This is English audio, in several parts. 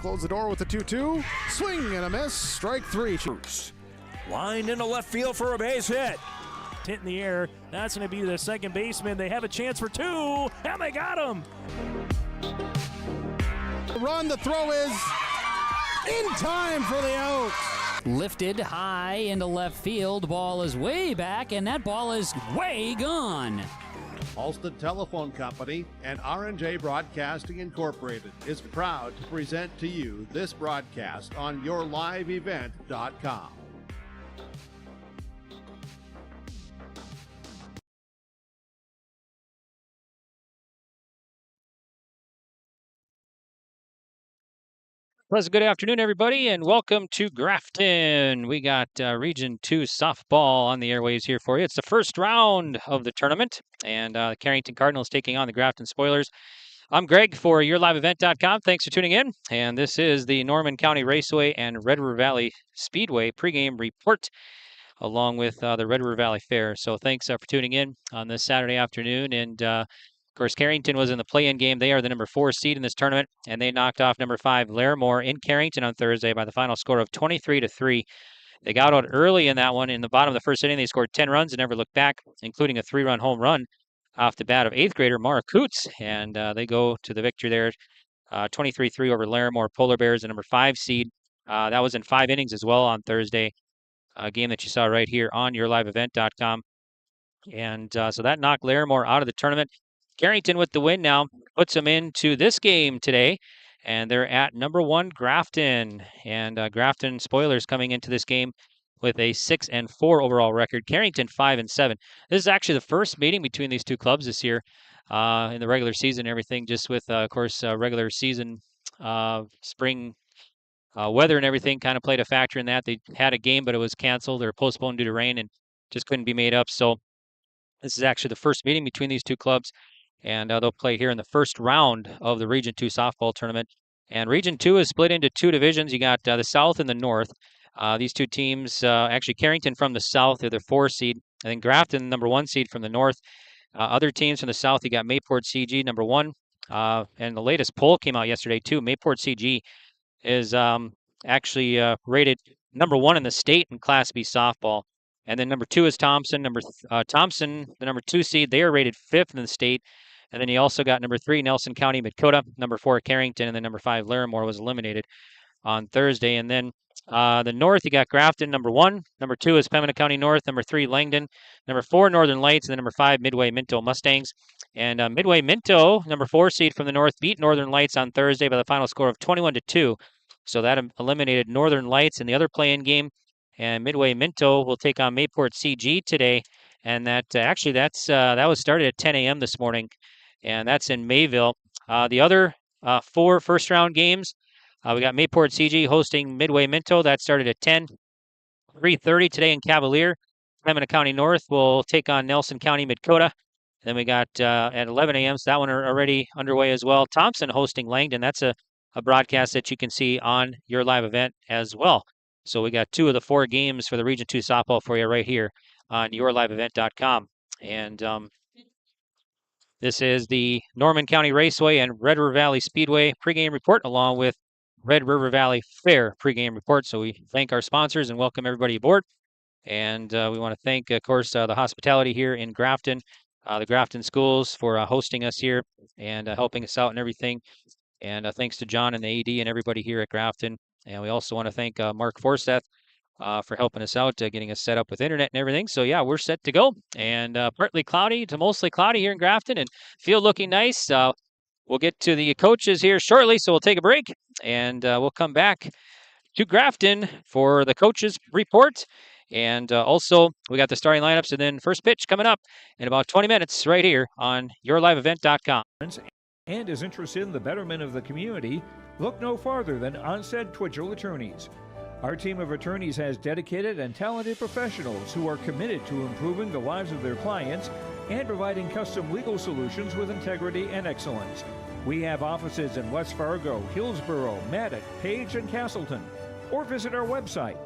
close the door with the 2-2. Swing and a miss. Strike three. Line into left field for a base hit. Hit in the air. That's going to be the second baseman. They have a chance for two, and they got him. Run, the throw is in time for the out. Lifted high into left field. Ball is way back, and that ball is way gone. Halstead Telephone Company and R&J Broadcasting Incorporated is proud to present to you this broadcast on yourliveevent.com. Pleasant good afternoon, everybody, and welcome to Grafton. We got Region 2 softball on the airwaves here for you. It's the first round of the tournament, and the Carrington Cardinals taking on the Grafton Spoilers. I'm Greg for yourliveevent.com. Thanks for tuning in, and this is the Norman County Raceway and Red River Valley Speedway pregame report, along with the Red River Valley Fair. So thanks for tuning in on this Saturday afternoon, and of course, Carrington was in the play-in game. They are the number 4 seed in this tournament, and they knocked off number 5 Larimore in Carrington on Thursday by the final score of 23-3. They got out early in that one. In the bottom of the first inning, they scored 10 runs and never looked back, including a 3-run home run off the bat of 8th grader Mara Coots, and they go to the victory there, 23-3 over Larimore Polar Bears, the number 5 seed. That was in 5 innings as well on Thursday, a game that you saw right here on yourliveevent.com. And so that knocked Larimore out of the tournament. Carrington with the win now puts them into this game today, and they're at number 1 Grafton. And Grafton Spoilers coming into this game with a 6-4 overall record. Carrington 5-7. This is actually the first meeting between these two clubs this year in the regular season and everything, just with, of course, regular season spring weather and everything kind of played a factor in that. They had a game, but it was canceled or postponed due to rain and just couldn't be made up. So this is actually the first meeting between these two clubs. And they'll play here in the first round of the Region 2 softball tournament. And Region 2 is split into 2 divisions. You got the South and the North. These two teams, actually Carrington from the South, they're the 4 seed. And then Grafton, number 1 seed from the North. Other teams from the South, you got Mayport CG, number 1. And the latest poll came out yesterday, too. Mayport CG is actually rated number 1 in the state in Class B softball. And then number 2 is Thompson. Thompson, the number 2 seed, they are rated 5th in the state. And then you also got number 3, Nelson County Midkota, number 4, Carrington, and then number 5, Larimore was eliminated on Thursday. And then the North, you got Grafton, number 1. Number 2 is Pembina County North. Number 3, Langdon. Number 4, Northern Lights. And then number 5, Midway Minto Mustangs. And Midway Minto, number 4 seed from the North, beat Northern Lights on Thursday by the final score of 21-2. So that eliminated Northern Lights in the other play-in game. And Midway Minto will take on Mayport CG today. And that that was started at 10 a.m. this morning. And that's in Mayville. The other 4 first-round games, we got Mayport CG hosting Midway Minto. That started at 10. 3:30 today in Cavalier. Pembina County North will take on Nelson County Midkota. Then we got at 11 a.m., so that one are already underway as well. Thompson hosting Langdon. That's a broadcast that you can see on your live event as well. So we got 2 of the 4 games for the Region 2 softball for you right here on yourliveevent.com. And this is the Norman County Raceway and Red River Valley Speedway pregame report, along with Red River Valley Fair pregame report. So we thank our sponsors and welcome everybody aboard. And we want to thank, of course, the hospitality here in Grafton, the Grafton schools for hosting us here and helping us out and everything. And thanks to John and the AD and everybody here at Grafton. And we also want to thank Mark Forsteth for helping us out, getting us set up with internet and everything. So, yeah, we're set to go. And partly cloudy to mostly cloudy here in Grafton and field looking nice. We'll get to the coaches here shortly, so we'll take a break. And we'll come back to Grafton for the coaches report. And also, we got the starting lineups and then first pitch coming up in about 20 minutes right here on yourliveevent.com. And is interested in the betterment of the community, look no farther than Onstead Twitchell Attorneys. Our team of attorneys has dedicated and talented professionals who are committed to improving the lives of their clients and providing custom legal solutions with integrity and excellence. We have offices in West Fargo, Hillsborough, Maddox, Page, and Castleton. Or visit our website,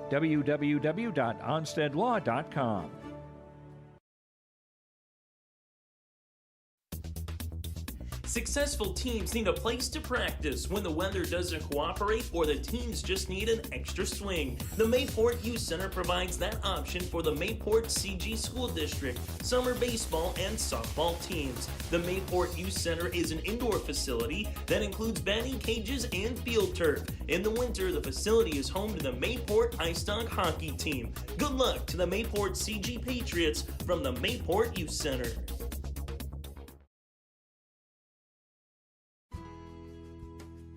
Successful teams need a place to practice when the weather doesn't cooperate or the teams just need an extra swing. The Mayport Youth Center provides that option for the Mayport CG School District, summer baseball and softball teams. The Mayport Youth Center is an indoor facility that includes batting cages and field turf. In the winter, the facility is home to the Mayport Ice Dog hockey team. Good luck to the Mayport CG Patriots from the Mayport Youth Center.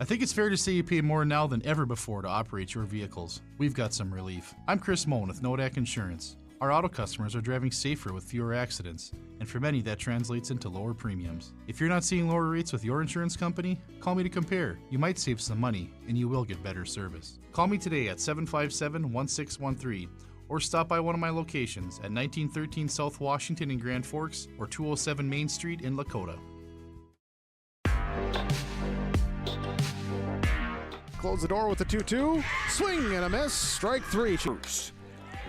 I think it's fair to say you pay more now than ever before to operate your vehicles. We've got some relief. I'm Chris Moan with Nodak Insurance. Our auto customers are driving safer with fewer accidents, and for many that translates into lower premiums. If you're not seeing lower rates with your insurance company, call me to compare. You might save some money, and you will get better service. Call me today at 757-1613, or stop by one of my locations at 1913 South Washington in Grand Forks or 207 Main Street in Lakota. Close the door with the 2-2. Swing and a miss. Strike three.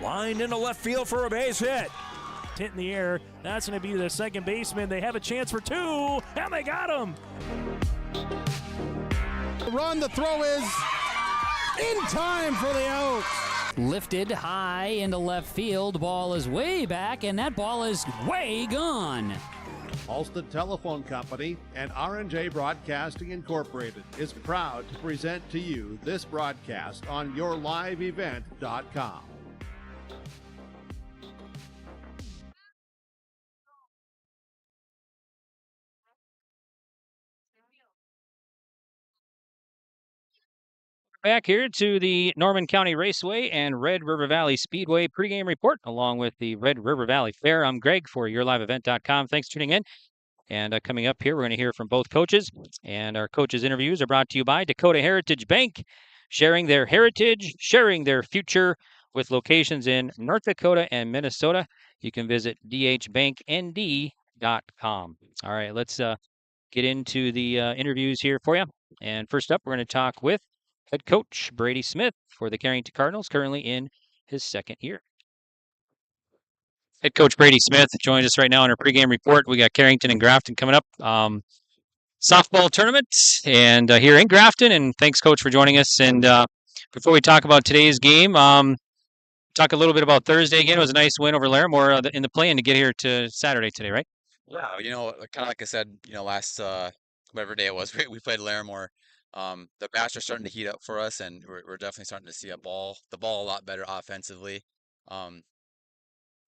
Line into left field for a base hit. Hit in the air. That's going to be the second baseman. They have a chance for two, and they got him. Run. The throw is in time for the out. Lifted high into left field. Ball is way back, and that ball is way gone. Alston Telephone Company and R&J Broadcasting Incorporated is proud to present to you this broadcast on yourliveevent.com. Back here to the Norman County Raceway and Red River Valley Speedway pregame report, along with the Red River Valley Fair. I'm Greg for yourliveevent.com. Thanks for tuning in. And coming up here, we're going to hear from both coaches. And our coaches' interviews are brought to you by Dakota Heritage Bank, sharing their heritage, sharing their future, with locations in North Dakota and Minnesota. You can visit dhbanknd.com. All right, let's get into the interviews here for you. And first up, we're going to talk with head coach Brady Smith for the Carrington Cardinals, currently in his second year. Head coach Brady Smith joins us right now on our pregame report. We got Carrington and Grafton coming up. Softball tournament and here in Grafton. And thanks, coach, for joining us. And before we talk about today's game, talk a little bit about Thursday again. It was a nice win over Larimore in the play-in to get here to Saturday today, right? Yeah, kind of like I said, last whatever day it was, we played Larimore. The bats are starting to heat up for us, and we're definitely starting to see the ball a lot better offensively.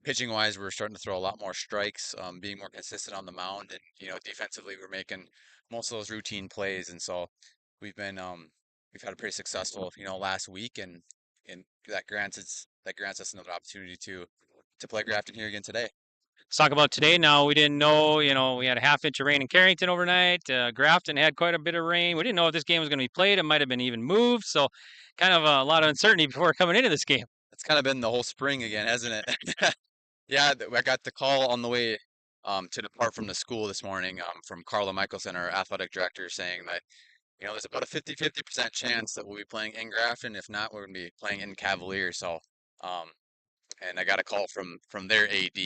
Pitching wise, we're starting to throw a lot more strikes, being more consistent on the mound, and defensively we're making most of those routine plays, and so we've had a pretty successful last week, and that grants us another opportunity to play Grafton here again today. Let's talk about today now. We didn't know, we had a half-inch of rain in Carrington overnight. Grafton had quite a bit of rain. We didn't know if this game was going to be played. It might have been even moved. So kind of a lot of uncertainty before coming into this game. It's kind of been the whole spring again, hasn't it? Yeah, I got the call on the way to depart from the school this morning from Carla Michelson, our athletic director, saying that, there's about a 50-50% chance that we'll be playing in Grafton. If not, we're going to be playing in Cavalier. So, and I got a call from their AD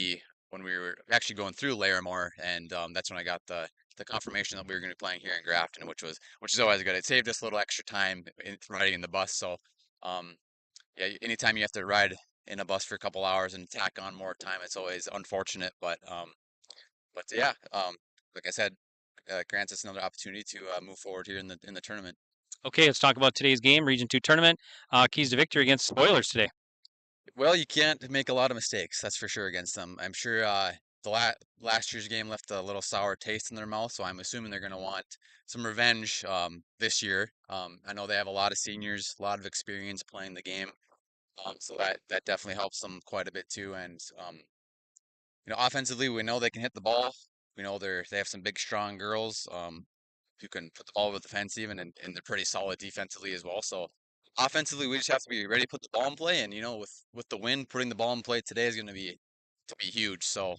when we were actually going through Larimore, and that's when I got the confirmation that we were going to be playing here in Grafton, which is always good. It saved us a little extra time riding in the bus. So, yeah, anytime you have to ride in a bus for a couple hours and tack on more time, it's always unfortunate. But yeah, like I said, grants us another opportunity to move forward here in the tournament. Okay, let's talk about today's game, Region 2 tournament. Keys to victory against Spoilers today. Well, you can't make a lot of mistakes, that's for sure, against them. I'm sure the last year's game left a little sour taste in their mouth, so I'm assuming they're going to want some revenge this year. I know they have a lot of seniors, a lot of experience playing the game, so that definitely helps them quite a bit too. And offensively, we know they can hit the ball. We know they have some big, strong girls who can put the ball over the fence even, and they're pretty solid defensively as well. So offensively, we just have to be ready to put the ball in play, and with the wind, putting the ball in play today is going to be huge. So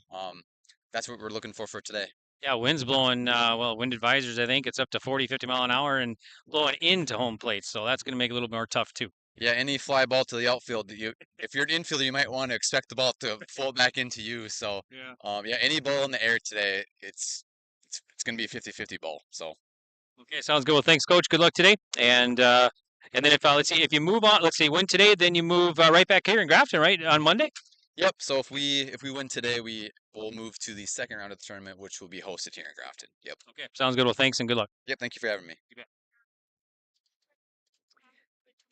that's what we're looking for today. Yeah, wind's blowing. Wind advisors, I think it's up to 40-50 mile an hour and blowing into home plate, so that's going to make it a little more tough too. Yeah, any fly ball to the outfield, if you're an infielder, you might want to expect the ball to fall back into you. So yeah, any ball in the air today, it's it's going to be a 50-50 ball. So. Okay, sounds good. Well, thanks, Coach. Good luck today. And then let's see, if you move on, let's see, win today, then you move right back here in Grafton, right, on Monday? Yep. So if we win today, we will move to the second round of the tournament, which will be hosted here in Grafton. Yep. Okay, sounds good. Well, thanks and good luck. Yep. Thank you for having me.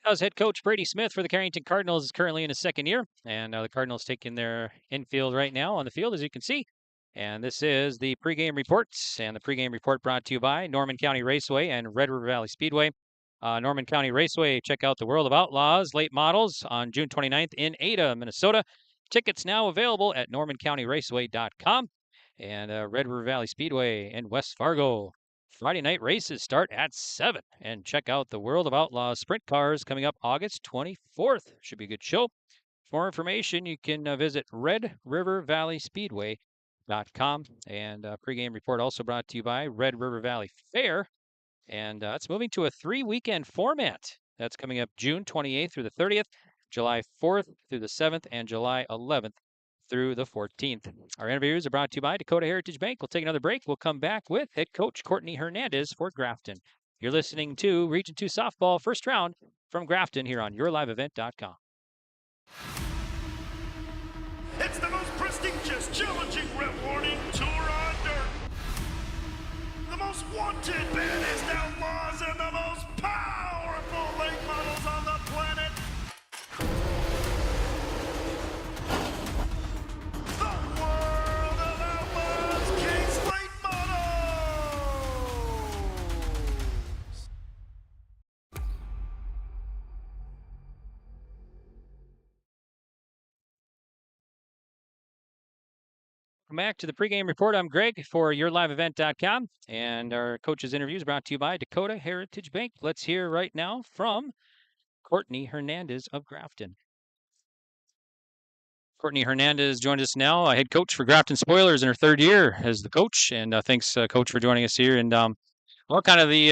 That was head coach Brady Smith for the Carrington Cardinals, is currently in his second year, and the Cardinals taking their infield right now on the field, as you can see. And this is the pregame reports, and the pregame report brought to you by Norman County Raceway and Red River Valley Speedway. Norman County Raceway, check out the World of Outlaws late models on June 29th in Ada, Minnesota. Tickets now available at normancountyraceway.com. And Red River Valley Speedway in West Fargo. Friday night races start at 7. And check out the World of Outlaws sprint cars coming up August 24th. Should be a good show. For more information, you can visit Red River Valley Speedway.com. And pregame report also brought to you by Red River Valley Fair. And it's moving to a 3-weekend format. That's coming up June 28th through the 30th, July 4th through the 7th, and July 11th through the 14th. Our interviews are brought to you by Dakota Heritage Bank. We'll take another break. We'll come back with head coach Courtney Hernandez for Grafton. You're listening to Region 2 Softball First Round from Grafton here on YourLiveEvent.com. It's the most prestigious, challenging, rewarding tour on dirt. The most wanted, baddest outlaws, and the most powerful late models on the planet. The World of Outlaws Kings Late Models. Welcome back to the pregame report. I'm Greg for YourLiveEvent.com, and our coach's interview is brought to you by Dakota Heritage Bank. Let's hear right now from Courtney Hernandez of Grafton. Courtney Hernandez joined us now, head coach for Grafton Spoilers in her third year as the coach. And thanks, Coach, for joining us here. And what kind of the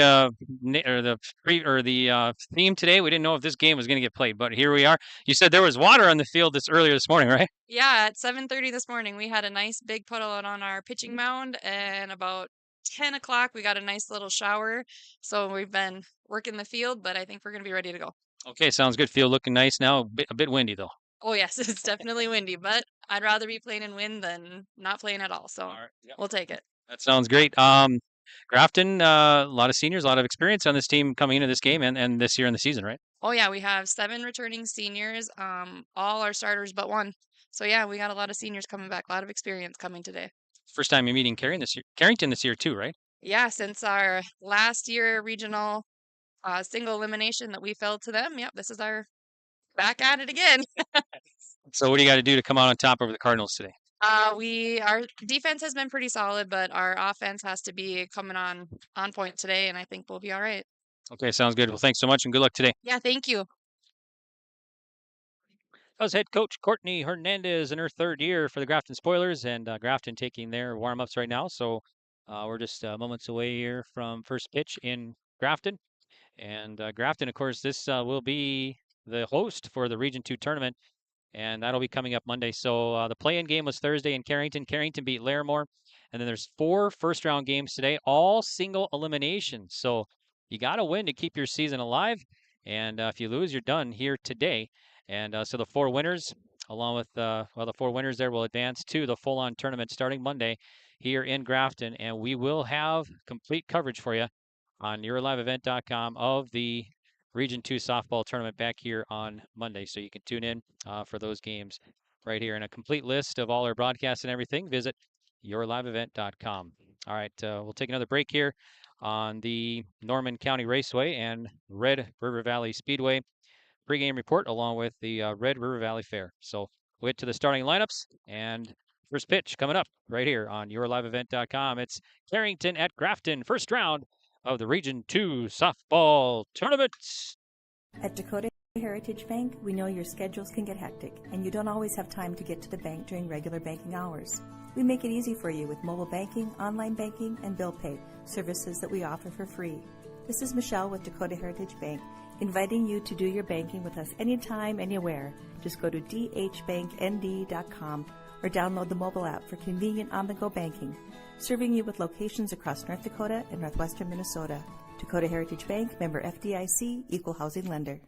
theme today? We didn't know if this game was going to get played, but here we are. You said there was water on the field earlier this morning, right? Yeah, at 7:30 this morning, we had a nice big puddle out on our pitching mound, and about 10 o'clock, we got a nice little shower. So we've been working the field, but I think we're going to be ready to go. Okay, sounds good. Field looking nice now. A bit windy, though. Oh, yes, it's definitely windy, but I'd rather be playing in wind than not playing at all. So right, yep. We'll take it. That sounds great. Grafton, a lot of seniors, a lot of experience on this team coming into this game and this year in the season, right? Oh, yeah, we have 7 returning seniors, all our starters but one. So, yeah, we got a lot of seniors coming back, a lot of experience coming today. First time you're meeting Carrington this year, too, right? Yeah, since our last year regional single elimination that we fell to them. Yep, this is our back at it again. So what do you got to do to come out on top over the Cardinals today? Our defense has been pretty solid, but our offense has to be coming on point today, and I think we'll be all right. Okay, sounds good. Well, thanks so much, and good luck today. Yeah, thank you. That was head coach Courtney Hernandez in her third year for the Grafton Spoilers, and Grafton taking their warm-ups right now. So we're just moments away here from first pitch in Grafton. And Grafton, of course, this will be the host for the Region 2 tournament, and that'll be coming up Monday. So the play-in game was Thursday in Carrington. Carrington beat Larimore. And then there's 4 first-round games today, all single eliminations. So you got to win to keep your season alive. And if you lose, you're done here today. And so the 4 winners, along with the 4 winners there, will advance to the full-on tournament starting Monday here in Grafton. And we will have complete coverage for you on YourLiveEvent.com of the Region 2 softball tournament back here on Monday. So you can tune in for those games right here. And a complete list of all our broadcasts and everything, visit YourLiveEvent.com. All right, we'll take another break here on the Norman County Raceway and Red River Valley Speedway pregame report, along with the Red River Valley Fair. So we'll get to the starting lineups and first pitch coming up right here on YourLiveEvent.com. It's Carrington at Grafton, first round of the Region 2 softball tournament. At Dakota Heritage Bank, we know your schedules can get hectic, and you don't always have time to get to the bank during regular banking hours. We make it easy for you with mobile banking, online banking, and bill pay, services that we offer for free. This is Michelle with Dakota Heritage Bank, inviting you to do your banking with us anytime, anywhere. Just go to dhbanknd.com or download the mobile app for convenient on-the-go banking, serving you with locations across North Dakota and northwestern Minnesota. Dakota Heritage Bank, member FDIC, equal housing lender.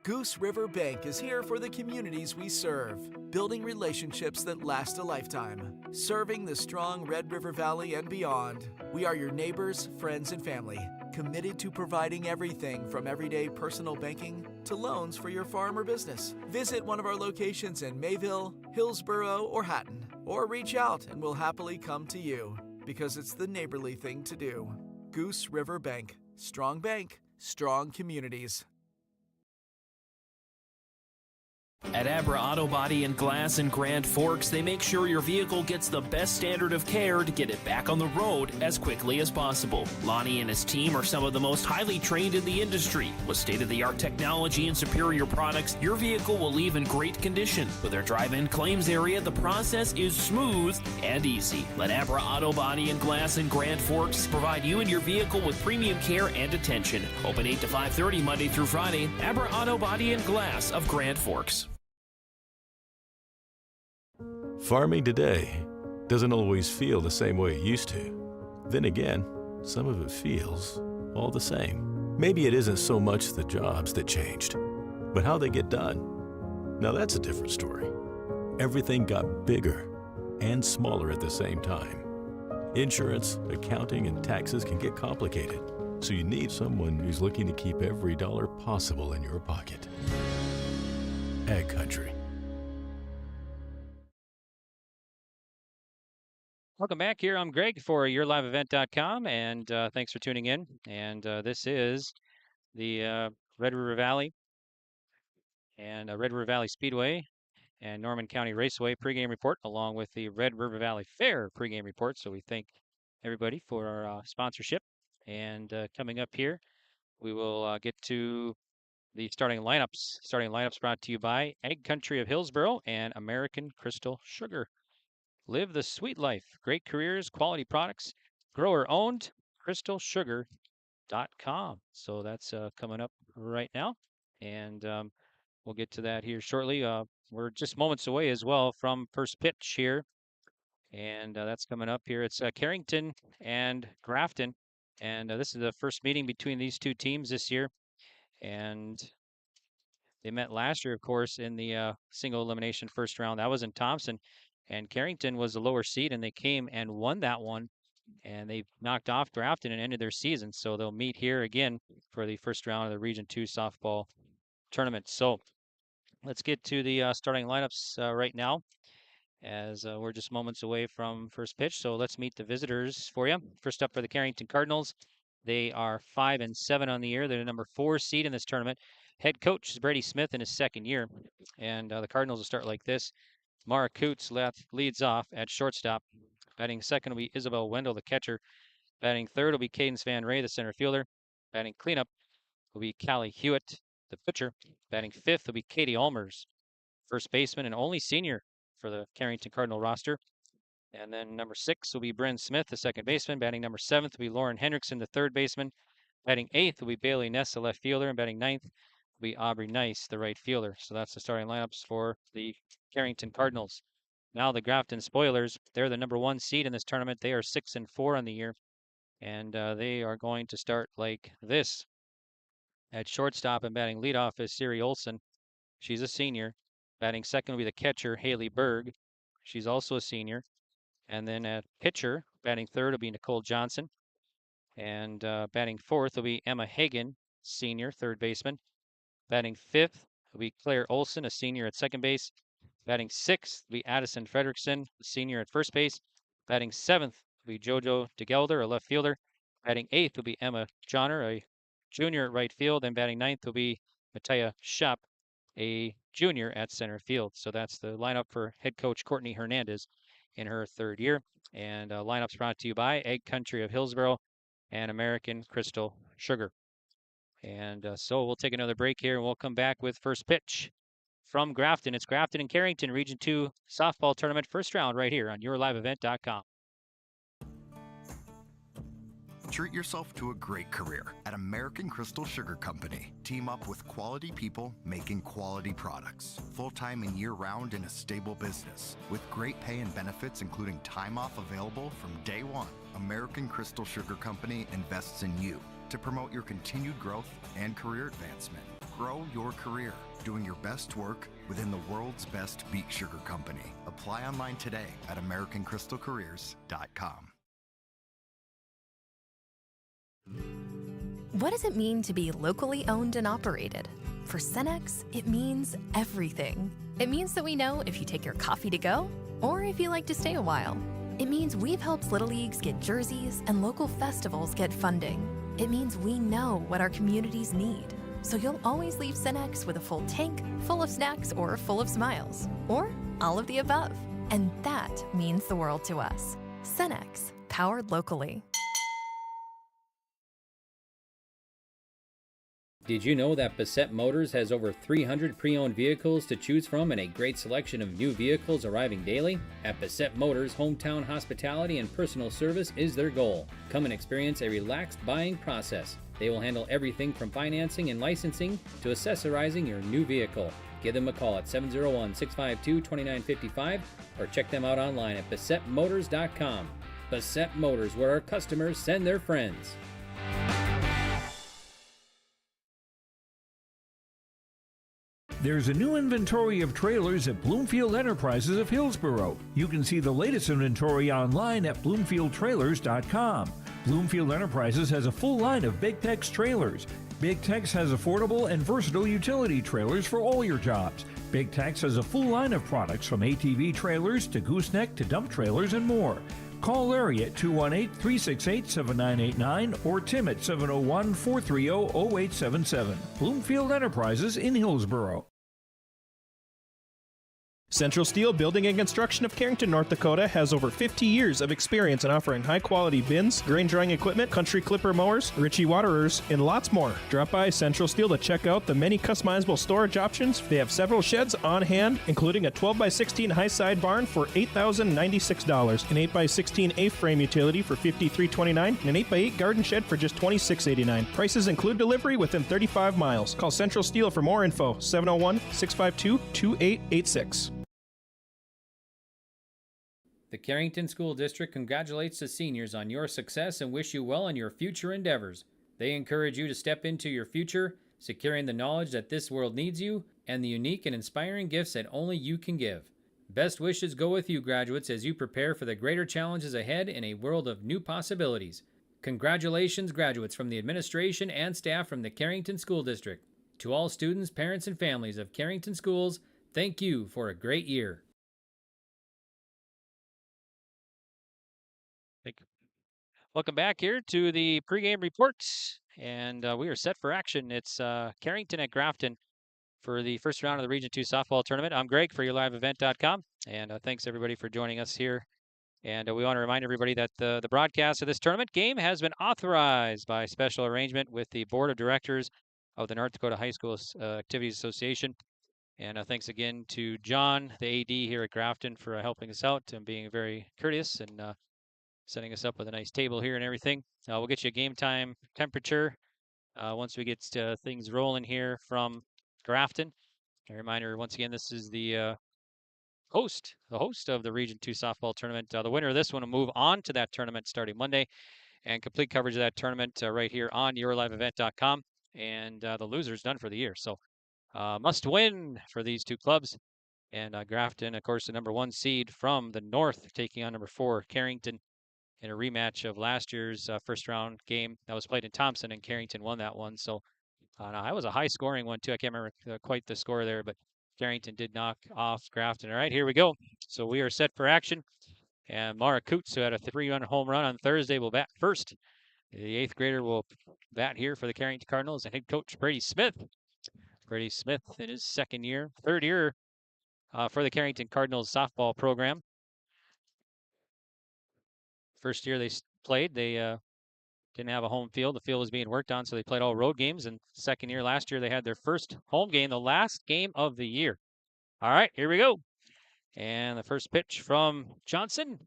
Goose River Bank is here for the communities we serve, building relationships that last a lifetime, serving the strong Red River Valley and beyond. We are your neighbors, friends, and family, committed to providing everything from everyday personal banking to loans for your farm or business. Visit one of our locations in Mayville, Hillsboro, or Hatton, or reach out and we'll happily come to you, because it's the neighborly thing to do. Goose River Bank. Strong bank, strong communities. At Abra Auto Body and Glass in Grand Forks, they make sure your vehicle gets the best standard of care to get it back on the road as quickly as possible. Lonnie and his team are some of the most highly trained in the industry. With state-of-the-art technology and superior products, your vehicle will leave in great condition. With their drive-in claims area, the process is smooth and easy. Let Abra Auto Body and Glass in Grand Forks provide you and your vehicle with premium care and attention. Open 8 to 5:30 Monday through Friday. Abra Auto Body and Glass of Grand Forks. Farming today doesn't always feel the same way it used to. Then again, some of it feels all the same. Maybe it isn't so much the jobs that changed, but how they get done. Now that's a different story. Everything got bigger and smaller at the same time. Insurance, accounting, and taxes can get complicated, so you need someone who's looking to keep every dollar possible in your pocket. Ag Country. Welcome back here. I'm Greg for YourLiveEvent.com, and thanks for tuning in. And this is the Red River Valley and Red River Valley Speedway and Norman County Raceway pregame report, along with the Red River Valley Fair pregame report. So we thank everybody for our sponsorship. And coming up here, we will get to the starting lineups. Starting lineups brought to you by Ag Country of Hillsboro and American Crystal Sugar. Live the sweet life. Great careers, quality products. Grower owned, crystalsugar.com. So that's coming up right now. And we'll get to that here shortly. We're just moments away as well from first pitch here. And that's coming up here. It's Carrington and Grafton. And this is the first meeting between these two teams this year. And they met last year, of course, in the single elimination first round. That was in Thompson. And Carrington was the lower seed, and they came and won that one. And they knocked off Grafton and ended their season. So they'll meet here again for the first round of the Region 2 softball tournament. So let's get to the starting lineups right now, as we're just moments away from first pitch. So let's meet the visitors for you. First up for the Carrington Cardinals. They are 5-7 on the year. They're the number 4 seed in this tournament. Head coach is Brady Smith in his second year. And the Cardinals will start like this. Mara Coots leads off at shortstop. Batting second will be Isabel Wendell, the catcher. Batting third will be Cadence Van Ray, the center fielder. Batting cleanup will be Callie Hewitt, the pitcher. Batting fifth will be Katie Ulmers, first baseman and only senior for the Carrington Cardinal roster. And then number 6 will be Bryn Smith, the second baseman. Batting number 7th will be Lauren Hendrickson, the third baseman. Batting 8th will be Bailey Ness, the left fielder. And batting 9th will be Aubrey Nice, the right fielder. So that's the starting lineups for the Carrington Cardinals. Now the Grafton Spoilers, they're the number 1 seed in this tournament. They are 6-4 on the year. And they are going to start like this. At shortstop and batting leadoff is Siri Olson. She's a senior. Batting second will be the catcher, Haley Berg. She's also a senior. And then at pitcher, batting third will be Nicole Johnson. And batting fourth will be Emma Hagan, senior, third baseman. Batting fifth will be Claire Olson, a senior at second base. Batting sixth will be Addison Fredrickson, a senior at first base. Batting seventh will be Jojo DeGelder, a left fielder. Batting eighth will be Emma Johnner, a junior at right field. And batting ninth will be Mattia Schapp, a junior at center field. So that's the lineup for head coach Courtney Hernandez in her third year. And lineups brought to you by Ag Country of Hillsboro and American Crystal Sugar. And so we'll take another break here, and we'll come back with first pitch from Grafton. It's Grafton and Carrington, Region 2 softball tournament, first round right here on YourLiveEvent.com. Treat yourself to a great career at American Crystal Sugar Company. Team up with quality people making quality products. Full-time and year-round in a stable business. With great pay and benefits including time off available from day one. American Crystal Sugar Company invests in you to promote your continued growth and career advancement. Grow your career doing your best work within the world's best beet sugar company. Apply online today at americancrystalcareers.com. What does it mean to be locally owned and operated? For Cenex, it means everything. It means that we know if you take your coffee to go or if you like to stay a while. It means we've helped Little Leagues get jerseys and local festivals get funding. It means we know what our communities need. So you'll always leave Cenex with a full tank, full of snacks, or full of smiles. Or all of the above. And that means the world to us. Cenex, powered locally. Did you know that Bassett Motors has over 300 pre-owned vehicles to choose from and a great selection of new vehicles arriving daily? At Bassett Motors, hometown hospitality and personal service is their goal. Come and experience a relaxed buying process. They will handle everything from financing and licensing to accessorizing your new vehicle. Give them a call at 701-652-2955 or check them out online at BassettMotors.com. Bassett Motors, where our customers send their friends. There's a new inventory of trailers at Bloomfield Enterprises of Hillsborough. You can see the latest inventory online at BloomfieldTrailers.com. Bloomfield Enterprises has a full line of Big Tex trailers. Big Tex has affordable and versatile utility trailers for all your jobs. Big Tex has a full line of products from ATV trailers to gooseneck to dump trailers and more. Call Larry at 218-368-7989 or Tim at 701-430-0877. Bloomfield Enterprises in Hillsborough. Central Steel Building and Construction of Carrington, North Dakota has over 50 years of experience in offering high-quality bins, grain drying equipment, country clipper mowers, Ritchie waterers, and lots more. Drop by Central Steel to check out the many customizable storage options. They have several sheds on hand, including a 12x16 high-side barn for $8,096, an 8x16 A-frame utility for $53.29, and an 8x8 garden shed for just $26.89. Prices include delivery within 35 miles. Call Central Steel for more info, 701-652-2886. The Carrington School District congratulates the seniors on your success and wish you well in your future endeavors. They encourage you to step into your future, securing the knowledge that this world needs you and the unique and inspiring gifts that only you can give. Best wishes go with you, graduates, as you prepare for the greater challenges ahead in a world of new possibilities. Congratulations, graduates, from the administration and staff from the Carrington School District. To all students, parents, and families of Carrington Schools, thank you for a great year. Welcome back here to the pregame report, and we are set for action. It's Carrington at Grafton for the first round of the Region 2 softball tournament. I'm Greg for YourLiveEvent.com, and thanks everybody for joining us here. And we want to remind everybody that the broadcast of this tournament game has been authorized by special arrangement with the Board of Directors of the North Dakota High School Activities Association. And thanks again to John, the AD here at Grafton, for helping us out and being very courteous and setting us up with a nice table here and everything. We'll get you a game time temperature once we get things rolling here from Grafton. A reminder, once again, this is the host of the Region 2 softball tournament. The winner of this one will move on to that tournament starting Monday, and complete coverage of that tournament right here on YourLiveEvent.com. And the loser's done for the year. So must win for these two clubs. And Grafton, of course, the number 1 seed from the north, taking on number 4 Carrington, in a rematch of last year's first round game that was played in Thompson, and Carrington won that one. So that was a high scoring one too. I can't remember quite the score there, but Carrington did knock off Grafton. All right, here we go. So we are set for action. And Mara Coots, who had a 3-run home run on Thursday, will bat first. The 8th grader will bat here for the Carrington Cardinals, and head coach Brady Smith. Brady Smith in his third year for the Carrington Cardinals softball program. First year they played, they didn't have a home field. The field was being worked on, so they played all road games. And second year, last year, they had their first home game, the last game of the year. All right, here we go. And the first pitch from Johnson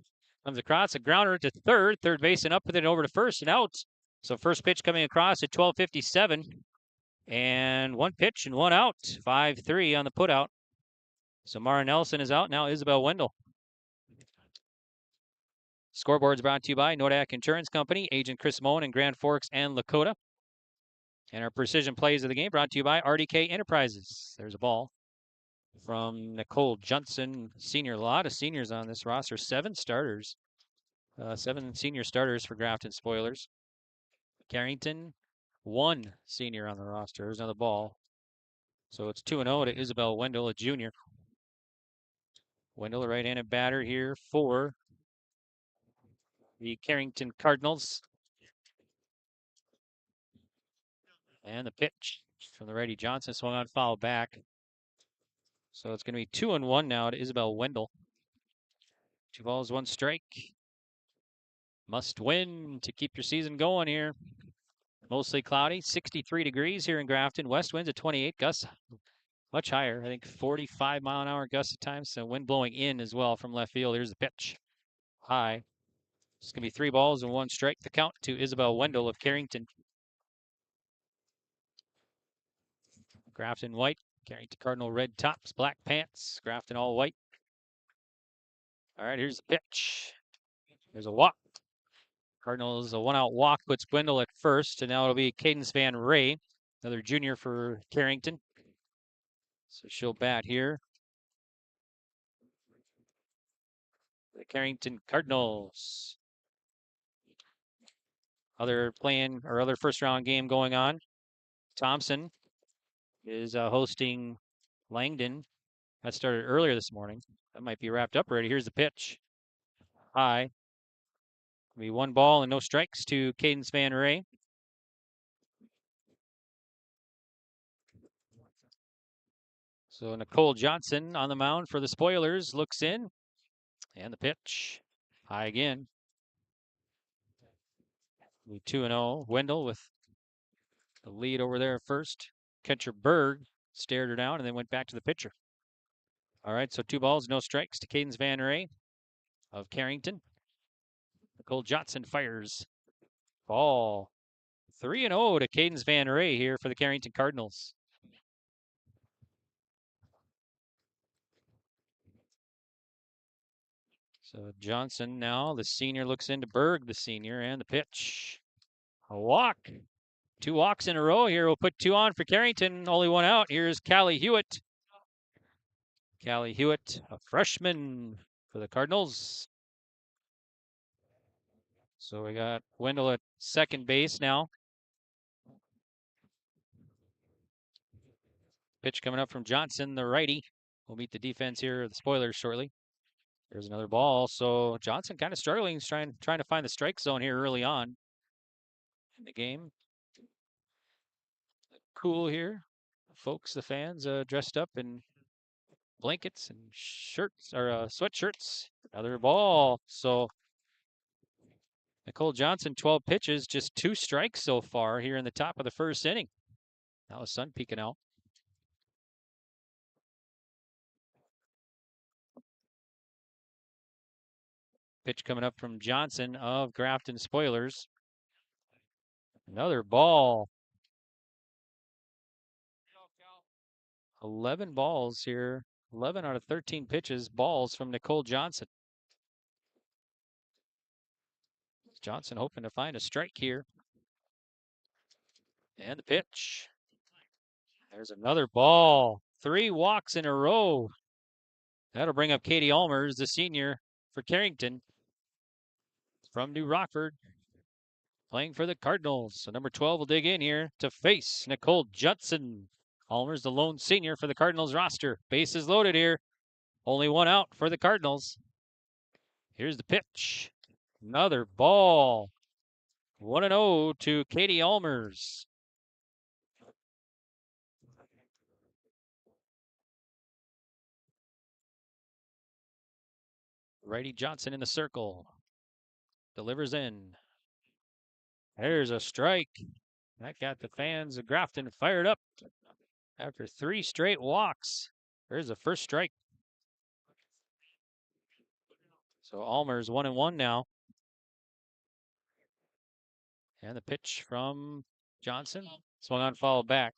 comes across, a grounder to third. Third base and up with it over to first and out. So first pitch coming across at 12:57. And one pitch and one out. 5-3 on the putout. So Mara Nelson is out. Now Isabel Wendell. Scoreboard's brought to you by Nodak Insurance Company, Agent Chris Moen in Grand Forks and Lakota. And our precision plays of the game brought to you by RDK Enterprises. There's a ball from Nicole Johnson, senior. A lot of seniors on this roster. 7 starters. 7 senior starters for Grafton Spoilers. Carrington, 1 senior on the roster. There's another ball. So it's 2-0 to Isabel Wendell, a junior. Wendell, a right-handed batter here for the Carrington Cardinals. And the pitch from the righty Johnson swung on, foul back. So it's going to be 2-1 now to Isabel Wendell. 2 balls, 1 strike. Must win to keep your season going here. Mostly cloudy, 63 degrees here in Grafton. West winds at 28, gusts much higher. I think 45-mile-an-hour gusts at times. So wind blowing in as well from left field. Here's the pitch. High. It's going to be 3 balls and 1 strike. The count to Isabel Wendell of Carrington. Grafton white. Carrington Cardinal red tops, black pants. Grafton all white. All right, here's the pitch. There's a walk. Cardinals, a 1-out walk, puts Wendell at first, and now it'll be Cadence Van Ray, another junior for Carrington. So she'll bat here. The Carrington Cardinals. Other first-round game going on. Thompson is hosting Langdon. That started earlier this morning. That might be wrapped up already. Here's the pitch. High. Be 1 ball and no strikes to Cadence Van Ray. So Nicole Johnson on the mound for the Spoilers looks in. And the pitch. High again. 2-0. Wendell with the lead over there first. Catcher Berg stared her down and then went back to the pitcher. All right, so 2 balls, no strikes to Cadence Van Ray of Carrington. Nicole Johnson fires. Ball. 3-0 to Cadence Van Ray here for the Carrington Cardinals. So Johnson now, the senior, looks into Berg, the senior, and the pitch. A walk. 2 walks in a row here. We'll put 2 on for Carrington. Only 1 out. Here's Callie Hewitt. Callie Hewitt, a freshman for the Cardinals. So we got Wendell at second base now. Pitch coming up from Johnson, the righty. We'll meet the defense here, the Spoilers, shortly. There's another ball. So Johnson kind of struggling, trying to find the strike zone here early on in the game. Cool here. Folks, the fans dressed up in blankets and shirts or sweatshirts. Another ball. So Nicole Johnson, 12 pitches, just 2 strikes so far here in the top of the first inning. Now the sun peeking out. Pitch coming up from Johnson of Grafton Spoilers. Another ball. 11 balls here. 11 out of 13 pitches, balls from Nicole Johnson. Johnson hoping to find a strike here. And the pitch. There's another ball. 3 walks in a row. That'll bring up Katie Almers, the senior for Carrington from New Rockford, playing for the Cardinals. So number 12 will dig in here to face Nicole Johnson. Almers, the lone senior for the Cardinals roster. Bases loaded here. Only 1 out for the Cardinals. Here's the pitch. Another ball. 1-0 to Katie Almers. Righty Johnson in the circle. Delivers in. There's a strike. That got the fans of Grafton fired up. After 3 straight walks, there's the first strike. So Almer's 1-1 now. And the pitch from Johnson. Swung on, foul back.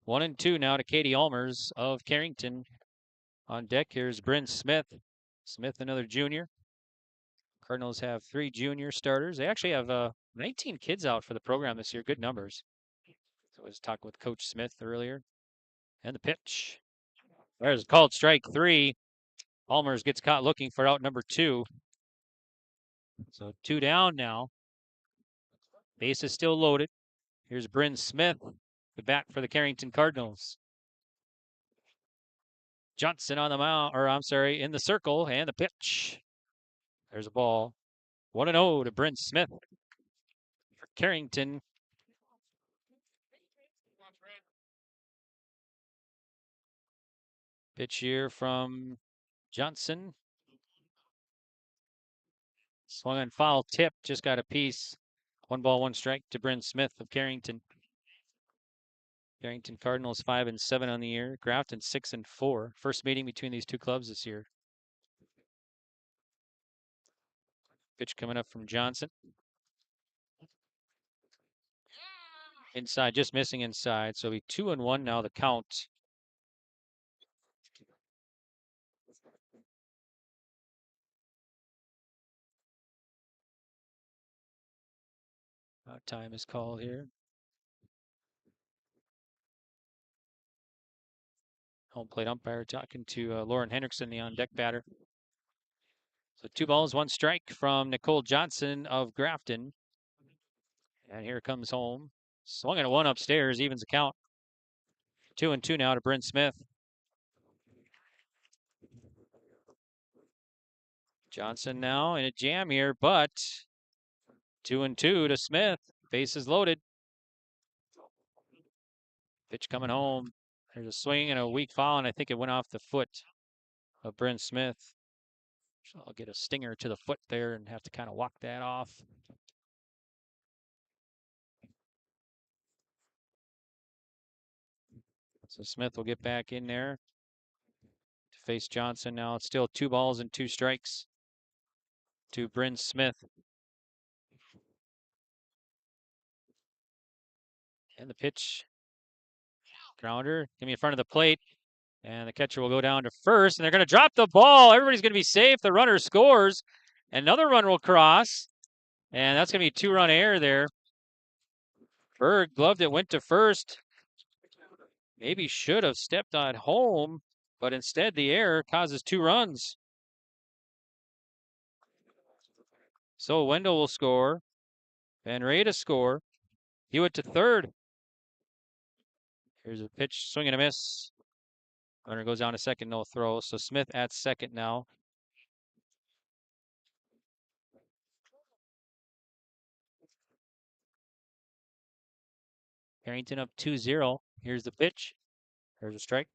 1-2 now to Katie Almers of Carrington. On deck, here's Bryn Smith. Smith, another junior. Cardinals have 3 junior starters. They actually have 19 kids out for the program this year. Good numbers. So I was talking with Coach Smith earlier. And the pitch. There's a called strike 3. Almers gets caught looking for out number 2. So 2 down now. Base is still loaded. Here's Bryn Smith, the bat for the Carrington Cardinals. Johnson on the mound, in the circle, and the pitch. There's a ball. 1-0 to Bryn Smith for Carrington. Pitch here from Johnson. Swung on foul tip, just got a piece. 1 ball, 1 strike to Bryn Smith of Carrington. Carrington Cardinals 5-7 on the year. Grafton 6-4. First meeting between these two clubs this year. Pitch coming up from Johnson. Inside, just missing inside. So it'll be 2-1 now the count. Time is called here. Home plate umpire talking to Lauren Hendrickson, the on-deck batter. So 2 balls, 1 strike from Nicole Johnson of Grafton. And here comes home. Swung at 1 upstairs, evens the count. 2-2 now to Bryn Smith. Johnson now in a jam here, but 2-2 to Smith. Base is loaded. Pitch coming home. There's a swing and a weak foul, and I think it went off the foot of Bryn Smith. So I'll get a stinger to the foot there and have to kind of walk that off. So Smith will get back in there to face Johnson. Now it's still 2 balls and 2 strikes to Bryn Smith. And the pitch. Grounder, give me in front of the plate. And the catcher will go down to first, and they're going to drop the ball. Everybody's going to be safe. The runner scores. Another run will cross, and that's going to be 2-run error there. Berg gloved it, went to first. Maybe should have stepped on home, but instead the error causes 2 runs. So Wendell will score. Van Ray to score. Hewitt to third. Here's a pitch, swing and a miss. Runner goes down to second, no throw. So Smith at second now. Carrington up 2-0. Here's the pitch. There's a strike.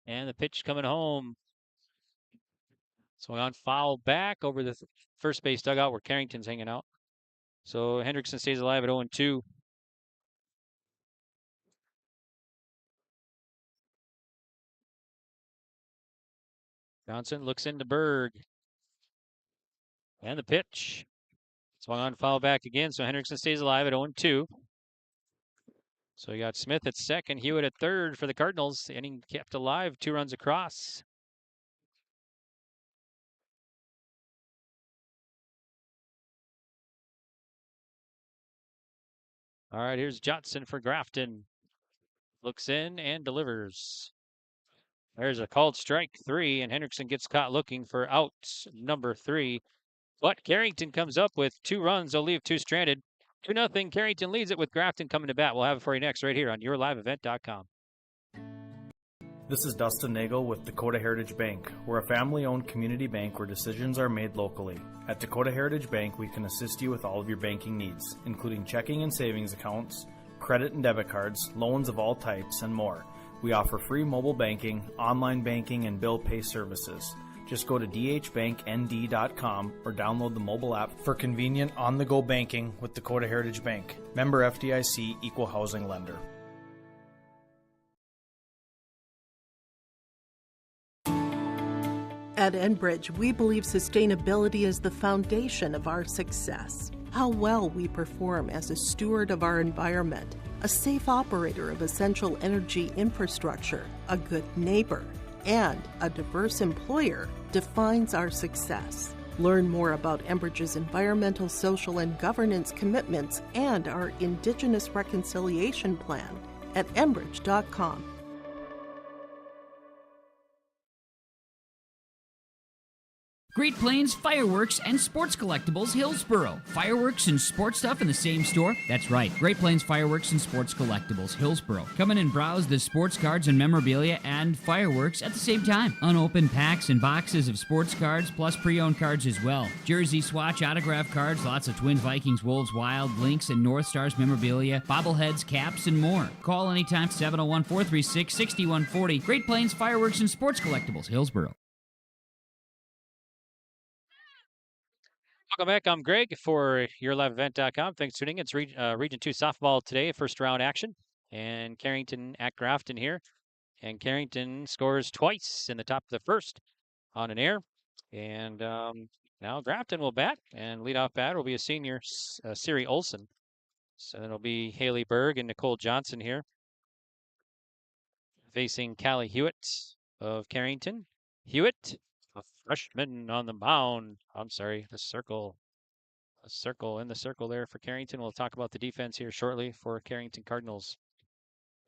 And the pitch coming home. Swung on foul back over the first base dugout where Carrington's hanging out. So Hendrickson stays alive at 0-2. Johnson looks into Berg. And the pitch. Swung on foul back again, so Hendrickson stays alive at 0-2. So you got Smith at second, Hewitt at third for the Cardinals. The inning kept alive, 2 runs across. All right, here's Johnson for Grafton. Looks in and delivers. There's a called strike 3, and Hendrickson gets caught looking for out number 3. But Carrington comes up with 2 runs. They'll leave 2 stranded. 2-0. Carrington leads it with Grafton coming to bat. We'll have it for you next right here on YourLiveEvent.com. This is Dustin Nagel with Dakota Heritage Bank. We're a family-owned community bank where decisions are made locally. At Dakota Heritage Bank, we can assist you with all of your banking needs, including checking and savings accounts, credit and debit cards, loans of all types, and more. We offer free mobile banking, online banking, and bill pay services. Just go to dhbanknd.com or download the mobile app for convenient on-the-go banking with Dakota Heritage Bank. Member FDIC, Equal Housing Lender. At Enbridge, we believe sustainability is the foundation of our success. How well we perform as a steward of our environment, a safe operator of essential energy infrastructure, a good neighbor, and a diverse employer defines our success. Learn more about Enbridge's environmental, social, and governance commitments and our Indigenous Reconciliation Plan at enbridge.com. Great Plains Fireworks and Sports Collectibles, Hillsboro. Fireworks and sports stuff in the same store? That's right. Great Plains Fireworks and Sports Collectibles, Hillsboro. Come in and browse the sports cards and memorabilia and fireworks at the same time. Unopened packs and boxes of sports cards, plus pre-owned cards as well. Jersey swatch, autograph cards, lots of Twins, Vikings, Wolves, Wild, Lynx, and North Stars memorabilia, bobbleheads, caps, and more. Call anytime, 701-436-6140. Great Plains Fireworks and Sports Collectibles, Hillsboro. Welcome back. I'm Greg for YourLiveEvent.com. Thanks for tuning in. It's Region 2 softball today, first round action. And Carrington at Grafton here. And Carrington scores twice in the top of the first on an air. And now Grafton will bat. And leadoff batter will be a senior, Siri Olson. So it'll be Haley Berg and Nicole Johnson here. Facing Callie Hewitt of Carrington. Hewitt, a freshman on the mound. I'm sorry, the circle. A circle in the circle there for Carrington. We'll talk about the defense here shortly for Carrington Cardinals.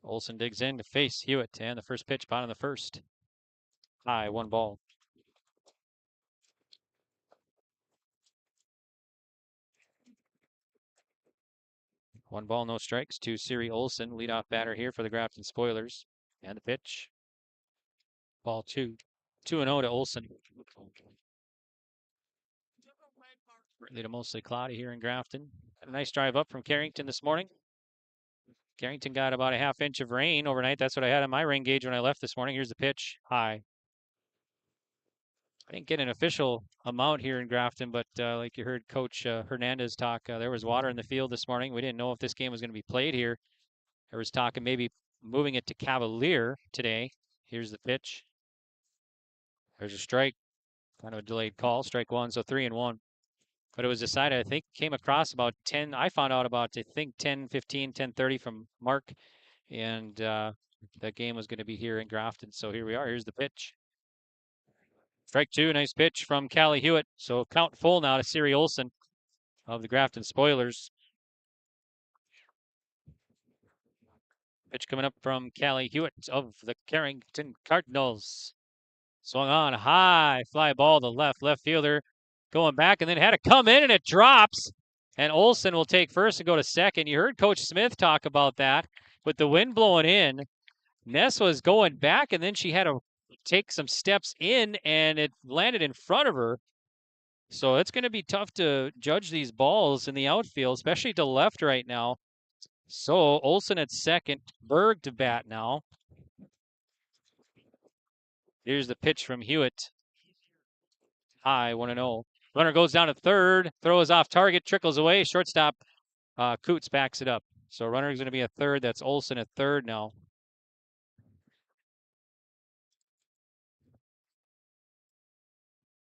Olson digs in to face Hewitt, and the first pitch, bottom of the first. High, 1 ball. One ball, no strikes to Siri Olson, leadoff batter here for the Grafton Spoilers. And the pitch. Ball 2. 2-0 to Olson. Partly to mostly cloudy here in Grafton. A nice drive up from Carrington this morning. Carrington got about a half inch of rain overnight. That's what I had on my rain gauge when I left this morning. Here's the pitch. High. I didn't get an official amount here in Grafton, but like you heard Coach Hernandez talk, there was water in the field this morning. We didn't know if this game was going to be played here. There was talk of maybe moving it to Cavalier today. Here's the pitch. There's a strike. Kind of a delayed call. Strike 1, so 3-1. But it was decided, I think, came across about 10. I found out about, I think, 10:15, 10:30 from Mark. And that game was going to be here in Grafton. So here we are. Here's the pitch. Strike 2, nice pitch from Callie Hewitt. So count full now to Siri Olson of the Grafton Spoilers. Pitch coming up from Callie Hewitt of the Carrington Cardinals. Swung on high, fly ball to left fielder. Going back and then had to come in and it drops. And Olson will take first and go to second. You heard Coach Smith talk about that. With the wind blowing in, Ness was going back and then she had to take some steps in and it landed in front of her. So it's going to be tough to judge these balls in the outfield, especially to left right now. So Olson at second, Berg to bat now. Here's the pitch from Hewitt. High, 1-0. Runner goes down to third, throws off target, trickles away. Shortstop Coots backs it up. So runner is going to be a third. That's Olson at third now.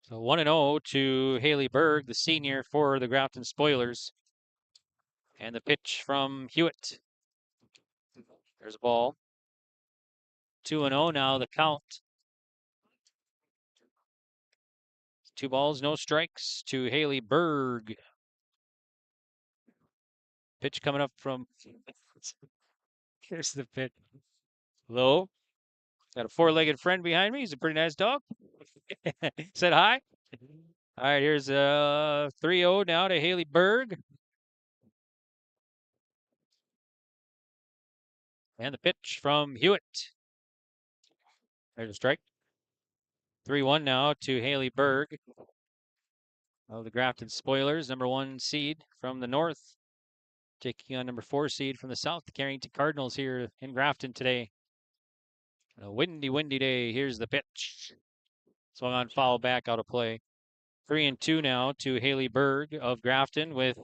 So 1-0 to Haley Berg, the senior for the Grafton Spoilers. And the pitch from Hewitt. There's a ball. 2-0 now, the count. 2 balls, no strikes to Haley Berg. Pitch coming up from... Here's the pitch. Low. Got a 4-legged friend behind me. He's a pretty nice dog. Said hi. All right, here's a 3-0 now to Haley Berg. And the pitch from Hewitt. There's a strike. 3-1 now to Haley Berg of the Grafton Spoilers, number 1 seed from the north, taking on number 4 seed from the south, the Carrington Cardinals here in Grafton today. A windy day. Here's the pitch. Swung on, foul back, out of play. 3-2 now to Haley Berg of Grafton with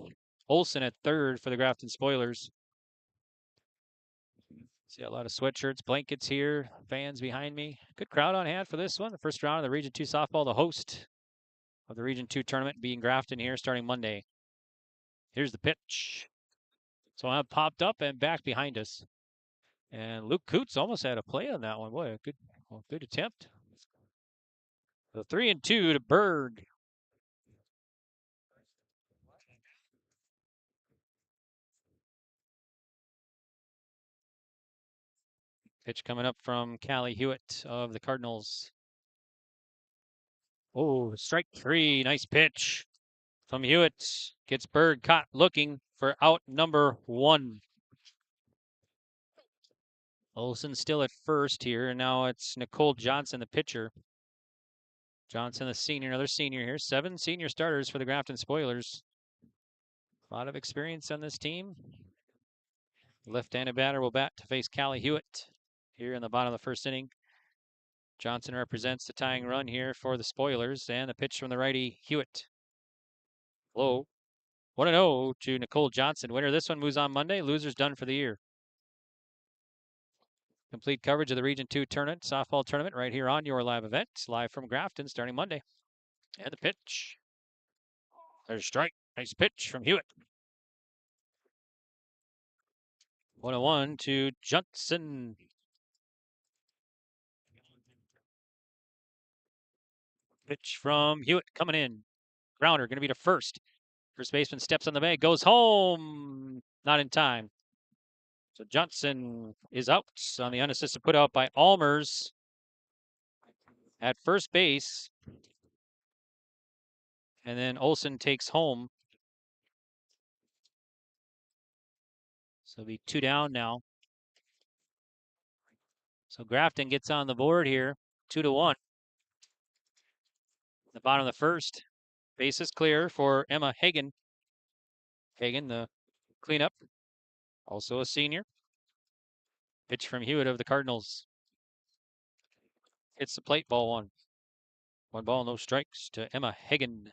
Olson at third for the Grafton Spoilers. See a lot of sweatshirts, blankets here, fans behind me. Good crowd on hand for this one. The first round of the Region 2 softball, the host of the Region 2 tournament being Grafton here starting Monday. Here's the pitch. So I'm popped up and back behind us. And Luke Coots almost had a play on that one. Boy, a good attempt. The 3-2 to Berg. Pitch coming up from Callie Hewitt of the Cardinals. Oh, strike 3. Nice pitch from Hewitt. Gets Berg caught looking for out number 1. Olsen still at first here, and now it's Nicole Johnson, the pitcher. Johnson, the senior, another senior here. 7 senior starters for the Grafton Spoilers. A lot of experience on this team. Left-handed batter will bat to face Callie Hewitt here in the bottom of the first inning. Johnson represents the tying run here for the Spoilers, and the pitch from the righty, Hewitt. Low. 1-0 to Nicole Johnson. Winner this one moves on Monday. Loser's done for the year. Complete coverage of the Region 2 tournament, softball tournament, right here on your live event. Live from Grafton starting Monday. And the pitch. There's a strike. Nice pitch from Hewitt. 1-1 to Johnson. Pitch from Hewitt coming in. Grounder going to be to first. First baseman steps on the bag, goes home. Not in time. So Johnson is out on the unassisted put out by Almers at first base. And then Olsen takes home. So it'll be 2 down now. So Grafton gets on the board here, 2-1. The bottom of the first. Base is clear for Emma Hagen. Hagen, the cleanup. Also a senior. Pitch from Hewitt of the Cardinals. Hits the plate, ball 1. 1 ball, no strikes to Emma Hagen.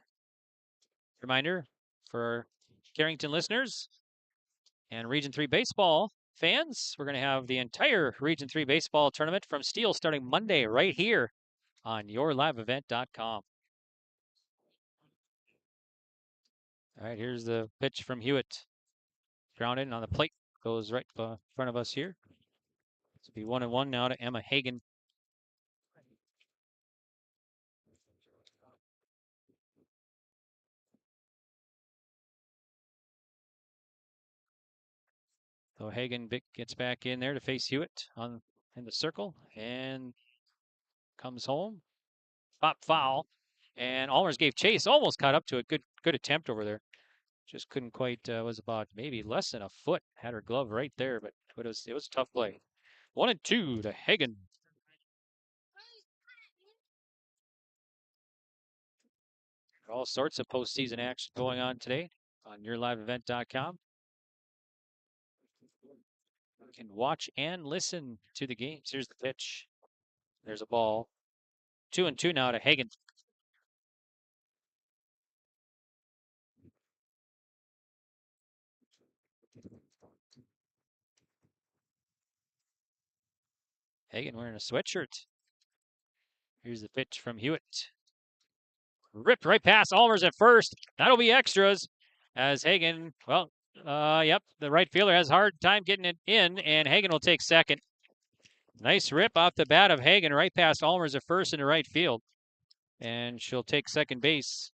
Reminder for Carrington listeners and Region 3 baseball fans, we're going to have the entire Region 3 baseball tournament from Steel starting Monday right here on yourliveevent.com. All right, here's the pitch from Hewitt. Grounded on the plate. Goes right in front of us here. It'll be 1-1 now to Emma Hagen. So Hagen gets back in there to face Hewitt in the circle and comes home. Pop foul. And Almers gave chase, almost caught up to it. Good attempt over there. Just couldn't quite, was about maybe less than a foot. Had her glove right there, but it was a tough play. 1-2 to Hagen. All sorts of postseason action going on today on yourliveevent.com. You can watch and listen to the games. Here's the pitch. There's a ball. 2-2 now to Hagen. Hagen wearing a sweatshirt. Here's the pitch from Hewitt. Ripped right past Almers at first. That'll be extras as Hagen, yep, the right fielder has a hard time getting it in, and Hagen will take second. Nice rip off the bat of Hagen right past Almers at first into right field. And she'll take second base.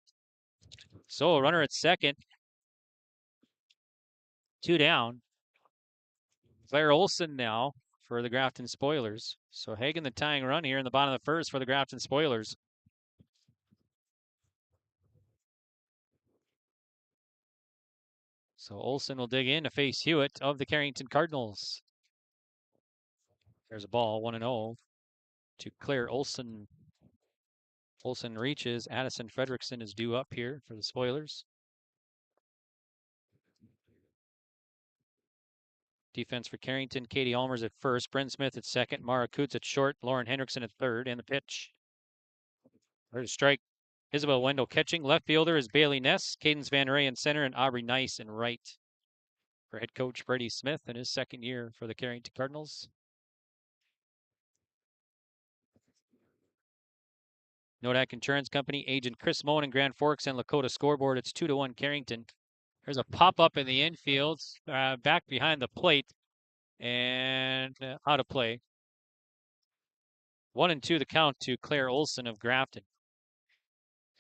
So a runner at second. 2 down. Claire Olsen now for the Grafton Spoilers. So Hagen the tying run here in the bottom of the first for the Grafton Spoilers. So Olsen will dig in to face Hewitt of the Carrington Cardinals. There's a ball, 1-0 to Claire Olsen. Olsen reaches. Addison Fredrickson is due up here for the Spoilers. Defense for Carrington. Katie Almers at first. Bryn Smith at second. Mara Coots at short. Lauren Hendrickson at third. And the pitch. There's a strike. Isabel Wendell catching. Left fielder is Bailey Ness. Cadence Van Ray in center. And Aubrey Nice in right. for head coach Brady Smith in his second year for the Carrington Cardinals. Nodak Insurance Company, agent Chris Moen in Grand Forks and Lakota scoreboard. It's 2-1 Carrington. There's a pop-up in the infield, back behind the plate, and out of play. 1-2 the count to Claire Olson of Grafton.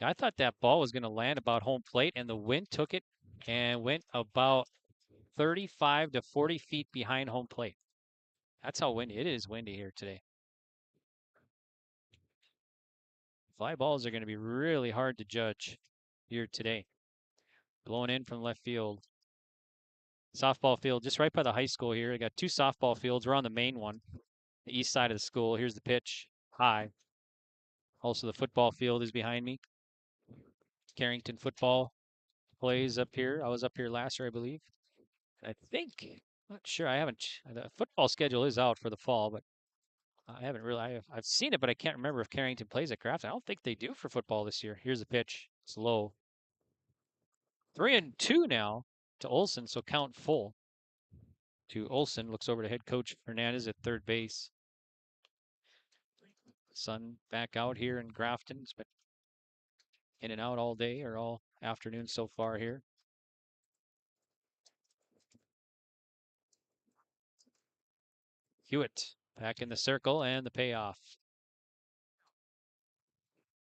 I thought that ball was going to land about home plate, and the wind took it and went about 35 to 40 feet behind home plate. That's how windy it is. Windy here today. Fly balls are going to be really hard to judge here today. Blowing in from left field. Softball field just right by the high school here. I got two softball fields. We're on the main one, the east side of the school. Here's the pitch, high. Also, the football field is behind me. Carrington football plays up here. I was up here last year, I believe. I think, not sure. I haven't. The football schedule is out for the fall, but I haven't really. I've seen it, but I can't remember if Carrington plays at Grafton. I don't think they do for football this year. Here's the pitch. It's low. 3-2 now to Olson, so count full. To Olson, looks over to head coach Hernandez at third base. Sun back out here in Grafton. It's been in and out all day or all afternoon so far here. Hewitt back in the circle and the payoff.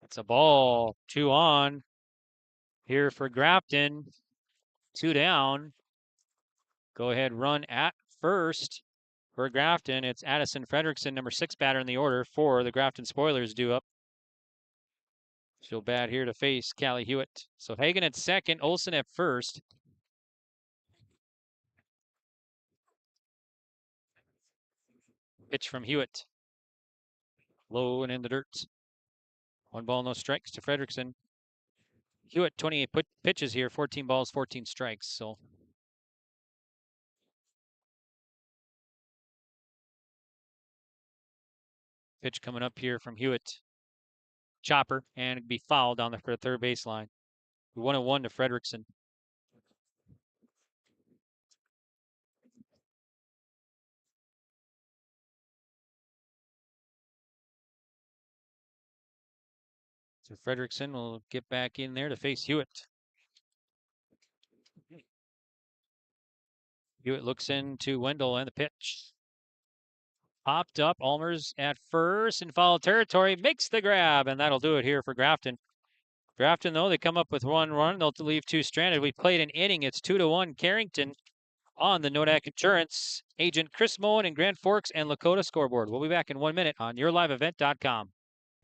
It's a ball, 2 on here for Grafton. 2 down. Go ahead, run at first for Grafton. It's Addison Fredrickson, number 6 batter in the order for the Grafton Spoilers, due up. She'll bat here to face Callie Hewitt. So Hagen at second, Olson at first. Pitch from Hewitt. Low and in the dirt. 1 ball, no strikes to Fredrickson. Hewitt, 28 pitches here, 14 balls, 14 strikes. So pitch coming up here from Hewitt. Chopper, and it'd be fouled down the third baseline. 1-1 to Fredrickson. So Fredrickson will get back in there to face Hewitt. Hewitt looks into Wendell and the pitch. Popped up, Almers at first in foul territory, makes the grab, and that'll do it here for Grafton. Grafton, though, they come up with 1 run. They'll leave 2 stranded. We played an inning. It's 2-1 Carrington on the Nodak Insurance. Agent Chris Moen in Grand Forks and Lakota scoreboard. We'll be back in 1 minute on yourliveevent.com.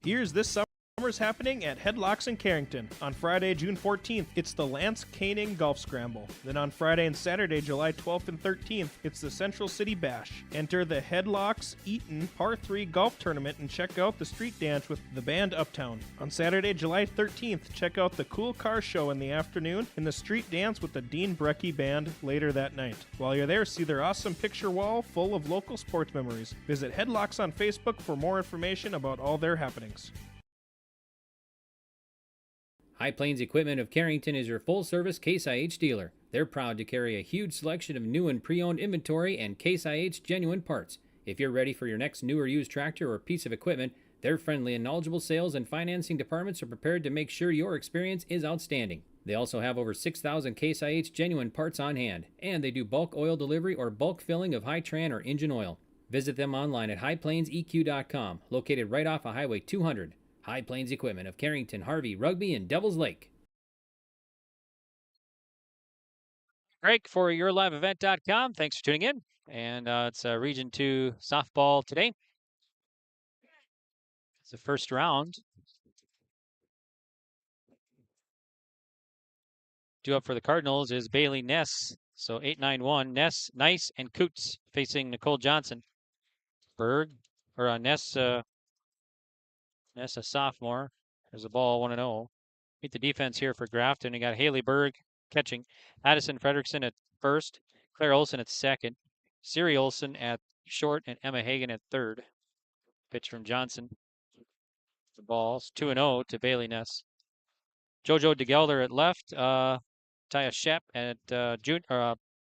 Here's this summer's happening at Headlocks in Carrington. On Friday, June 14th, it's the Lance Koenig Golf Scramble. Then on Friday and Saturday, July 12th and 13th, it's the Central City Bash. Enter the Headlocks Eaton Par 3 Golf Tournament and check out the street dance with the band Uptown. On Saturday, July 13th, check out the Cool Car Show in the afternoon and the street dance with the Dean Brecky Band later that night. While you're there, see their awesome picture wall full of local sports memories. Visit Headlocks on Facebook for more information about all their happenings. High Plains Equipment of Carrington is your full-service Case IH dealer. They're proud to carry a huge selection of new and pre-owned inventory and Case IH genuine parts. If you're ready for your next new or used tractor or piece of equipment, their friendly and knowledgeable sales and financing departments are prepared to make sure your experience is outstanding. They also have over 6,000 Case IH genuine parts on hand, and they do bulk oil delivery or bulk filling of Hi-Tran or engine oil. Visit them online at highplainseq.com, located right off of Highway 200. High Plains Equipment of Carrington, Harvey, Rugby, and Devils Lake. Greg for yourliveevent.com. Thanks for tuning in. And it's Region 2 softball today. It's the first round. Due up for the Cardinals is Bailey Ness. So 8-9-1. Ness, Nice, and Coots facing Nicole Johnson. Ness, a sophomore. There's a ball, 1-0. Meet the defense here for Grafton. You got Haley Berg catching. Addison Fredrickson at first. Claire Olson at second. Siri Olson at short. And Emma Hagen at third. Pitch from Johnson. The ball's 2-0 to Bailey Ness. JoJo DeGelder at left. Taya Shep at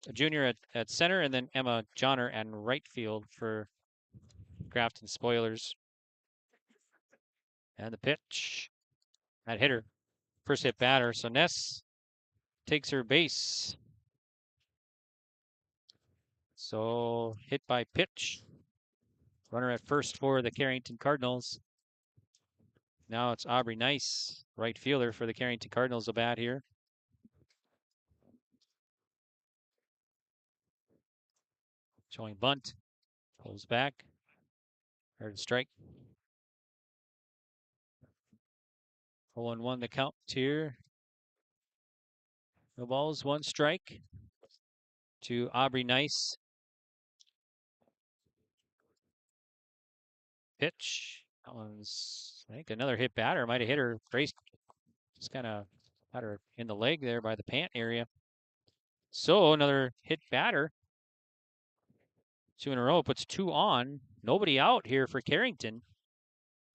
a junior at center, and then Emma Johnner at right field for Grafton Spoilers. And the pitch. That hitter. First hit batter. So Ness takes her base. So hit by pitch. Runner at first for the Carrington Cardinals. Now it's Aubrey Nice, right fielder for the Carrington Cardinals, a bat here. Showing bunt. Pulls back. Hard strike. 0-1 the count here. No balls, 1 strike to Aubrey Nice. Pitch. That one's, I think, another hit batter. Might have hit her. Grace just kind of had her in the leg there by the pant area. So another hit batter. 2 in a row, puts 2 on. Nobody out here for Carrington.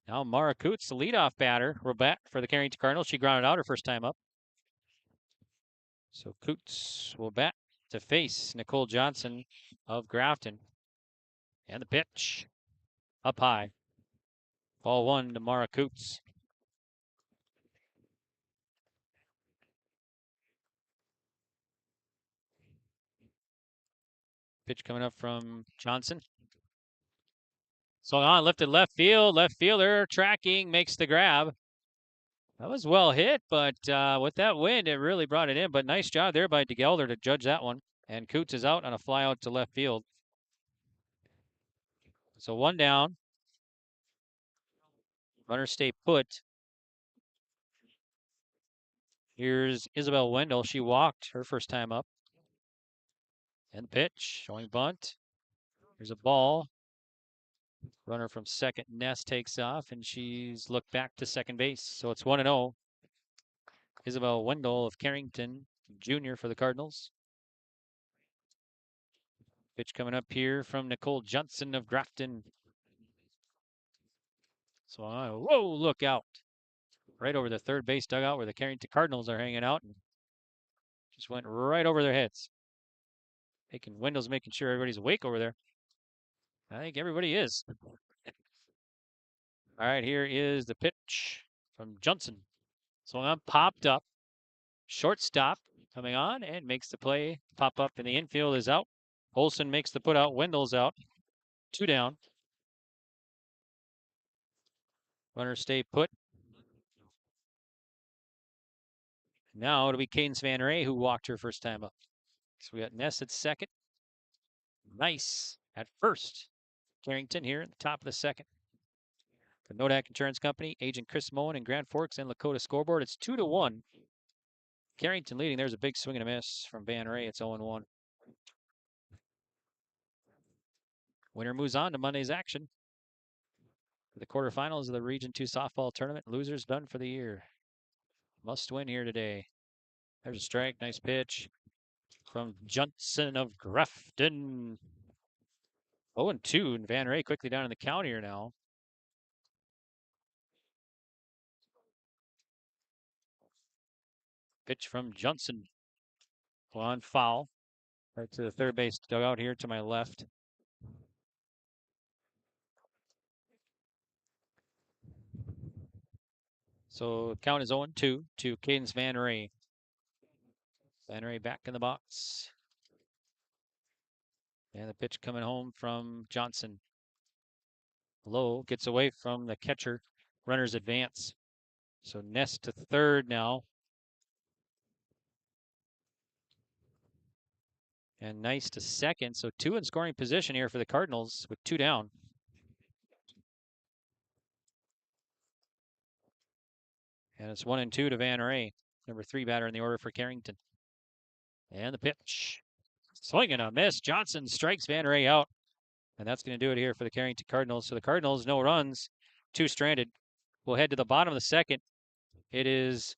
Now Mara Coots, the leadoff batter, will bat for the Carrington Cardinals. She grounded out her first time up. So Coots will bat to face Nicole Johnson of Grafton. And the pitch. Up high. Ball 1 to Mara Coots. Pitch coming up from Johnson. So on, lifted left field. Left fielder tracking, makes the grab. That was well hit, but with that wind, it really brought it in. But nice job there by DeGelder to judge that one. And Coots is out on a fly out to left field. So 1 down. Runners stay put. Here's Isabel Wendell. She walked her first time up. And the pitch, showing bunt. Here's a ball. Runner from second, Ness takes off, and she's looked back to second base. So it's 1-0. Isabel Wendell of Carrington, junior for the Cardinals. Pitch coming up here from Nicole Johnson of Grafton. So, whoa, look out. Right over the third base dugout where the Carrington Cardinals are hanging out. And just went right over their heads. Wendell's making sure everybody's awake over there. I think everybody is. All right, here is the pitch from Johnson. So I'm popped up. Shortstop coming on and makes the play. Pop up in the infield is out. Olson makes the put out. Wendell's out. 2 down. Runners stay put. Now it'll be Cadence Van Ray who walked her first time up. So we got Ness at second. Nice at first. Carrington here at the top of the second. The Nodak Insurance Company, Agent Chris Moen and Grand Forks and Lakota scoreboard. It's 2-1. Carrington leading. There's a big swing and a miss from Van Ray. It's 0-1. Winner moves on to Monday's action. For the quarterfinals of the Region 2 softball tournament. Losers done for the year. Must win here today. There's a strike. Nice pitch from Johnson of Grafton. 0-2, and Van Ray quickly down in the count here now. Pitch from Johnson. On foul. Right to the third base dugout here to my left. So count is 0-2 to Cadence Van Ray. Van Ray back in the box. And the pitch coming home from Johnson. Low gets away from the catcher. Runners advance. So Ness to third now. And Nice to second. So 2 in scoring position here for the Cardinals with 2 down. And it's 1-2 to Van Ray, number 3 batter in the order for Carrington. And the pitch. Swing and a miss. Johnson strikes Van Ray out. And that's going to do it here for the Carrington Cardinals. So the Cardinals, no runs, 2 stranded. We'll head to the bottom of the second. It is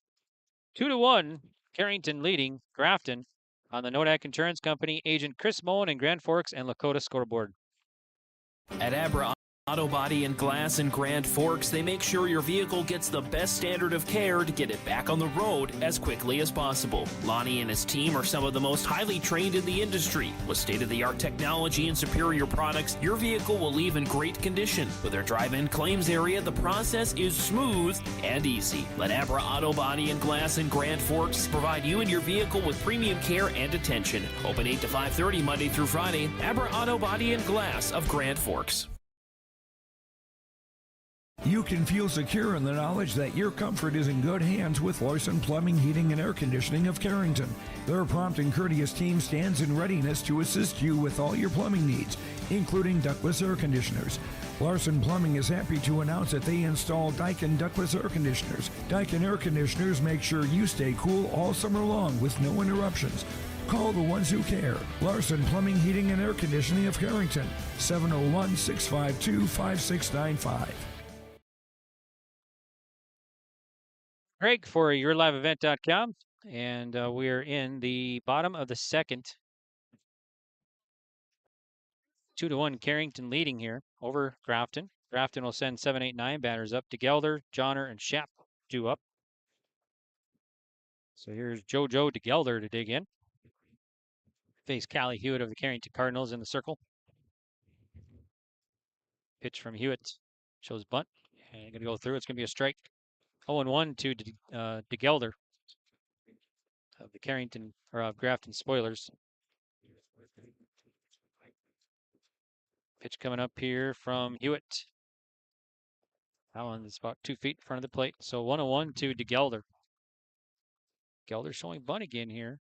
2-1. Carrington leading Grafton on the Nodak Insurance Company, Agent Chris Moen and Grand Forks and Lakota scoreboard. At Abra Auto Body and Glass in Grand Forks, they make sure your vehicle gets the best standard of care to get it back on the road as quickly as possible. Lonnie and his team are some of the most highly trained in the industry. With state-of-the-art technology and superior products, your vehicle will leave in great condition. With their drive-in claims area, the process is smooth and easy. Let Abra Auto Body and Glass in Grand Forks provide you and your vehicle with premium care and attention. Open 8 to 5:30 Monday through Friday. Abra Auto Body and Glass of Grand Forks. You can feel secure in the knowledge that your comfort is in good hands with Larson Plumbing, Heating, and Air Conditioning of Carrington. Their prompt and courteous team stands in readiness to assist you with all your plumbing needs, including ductless air conditioners. Larson Plumbing is happy to announce that they install Daikin ductless air conditioners. Daikin air conditioners make sure you stay cool all summer long with no interruptions. Call the ones who care. Larson Plumbing, Heating, and Air Conditioning of Carrington, 701-652-5695. Greg for yourliveevent.com, and we're in the bottom of the second. 2-1 Carrington leading here over Grafton. Grafton will send 7, 8, 9 batters up. DeGelder, Johnner, and Schapp due up. So here's JoJo DeGelder to dig in. Face Callie Hewitt of the Carrington Cardinals in the circle. Pitch from Hewitt. Shows bunt. And going to go through. It's going to be a strike. 0-1 to DeGelder of the Carrington or of Grafton Spoilers. Pitch coming up here from Hewitt. That one is about 2 feet in front of the plate. So 1-1 to DeGelder. Gelder showing bunt again here.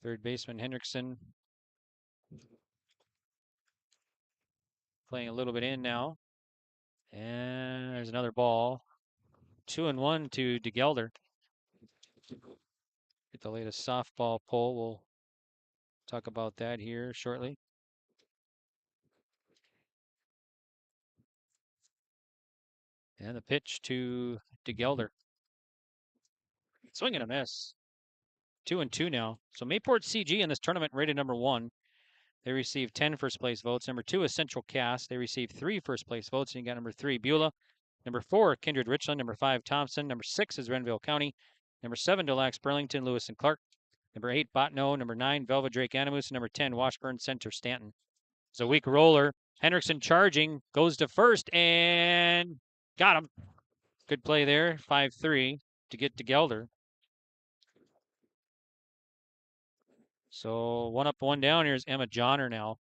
Third baseman Hendrickson playing a little bit in now. And there's another ball. 2-1 to DeGelder. Get the latest softball poll. We'll talk about that here shortly. And the pitch to DeGelder. Swing and a miss. 2-2 now. So Mayport CG in this tournament rated number 1. They received 10 first place votes. Number 2 is Central Cass. They received 3 first place votes. And you got number 3, Beulah. Number 4, Kindred Richland. Number 5, Thompson. Number 6 is Renville County. Number 7, Des Lacs Burlington, Lewis and Clark. Number 8, Botno. Number 9, Velva Drake Animus. Number 10, Washburn Center Stanton. It's a weak roller. Hendrickson charging. Goes to first and got him. Good play there. 5-3 to get to Gelder. So 1 up, 1 down. Here's Emma Johnner now.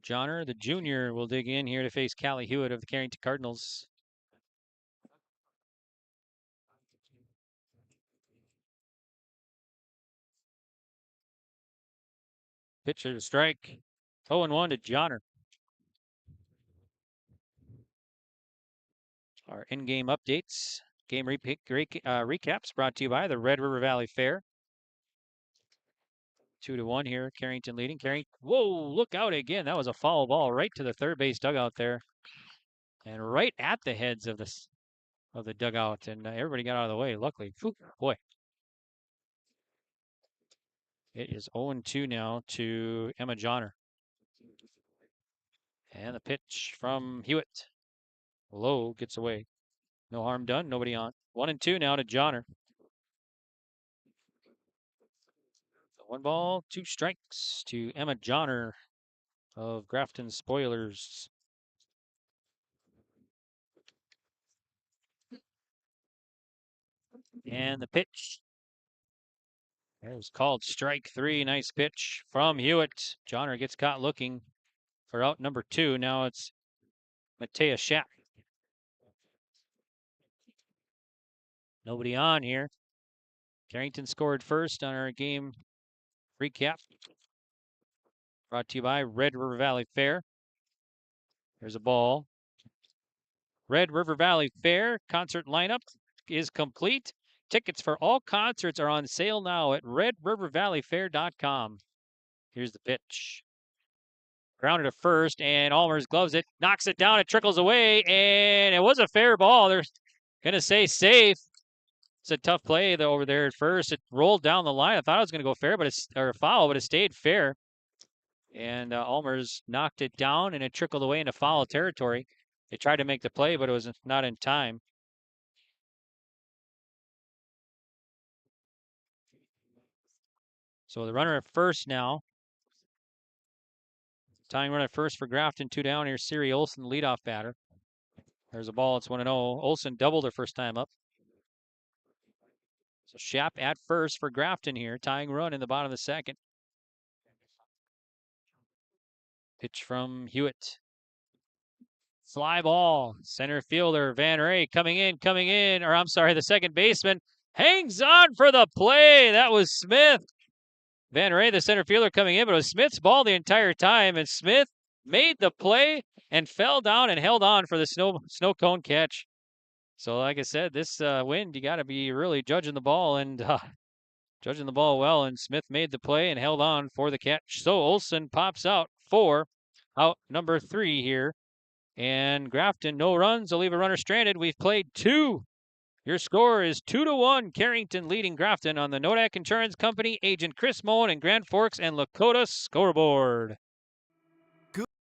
Johnner, the junior, will dig in here to face Callie Hewitt of the Carrington Cardinals. Pitcher to strike. 0-1 to Johnner. Our in-game updates. Game recaps brought to you by the Red River Valley Fair. 2-1 here. Carrington leading. Carrington. Whoa, look out again. That was a foul ball right to the third base dugout there. And right at the heads of the dugout. And everybody got out of the way, luckily. Whew, boy. It is 0-2 now to Emma Johnner. And the pitch from Hewitt. Low gets away. No harm done. Nobody on. 1-2 now to Johnner. 1 ball, 2 strikes to Emma Johnner of Grafton Spoilers. And the pitch. It was called strike 3. Nice pitch from Hewitt. Johnner gets caught looking for out number 2. Now it's Matea Schapp. Nobody on here. Carrington scored first on our game recap. Brought to you by Red River Valley Fair. There's a ball. Red River Valley Fair concert lineup is complete. Tickets for all concerts are on sale now at redrivervalleyfair.com. Here's the pitch. Grounded to first, and Allmers gloves it, knocks it down, it trickles away, and it was a fair ball. They're going to say safe. It's a tough play though over there at first. It rolled down the line. I thought it was going to go fair, but a foul, but it stayed fair. And Almers knocked it down, and it trickled away into foul territory. They tried to make the play, but it was not in time. So the runner at first now. Tying run at first for Grafton, 2 down. Here's Siri Olson, the leadoff batter. There's a ball. It's 1-0. Olson doubled her first time up. So Schapp at first for Grafton here. Tying run in the bottom of the second. Pitch from Hewitt. Fly ball. Center fielder Van Ray coming in. Or I'm sorry, the second baseman hangs on for the play. That was Smith. Van Ray, the center fielder, coming in, but it was Smith's ball the entire time, and Smith made the play and fell down and held on for the snow cone catch. So, like I said, this wind, you got to be really judging the ball and judging the ball well. And Smith made the play and held on for the catch. So Olson pops out for out number 3 here, and Grafton no runs. They'll leave a runner stranded. We've played 2. Your score is 2-1. Carrington leading Grafton on the Nodak Insurance Company, Agent Chris Moen, and Grand Forks and Lakota scoreboard.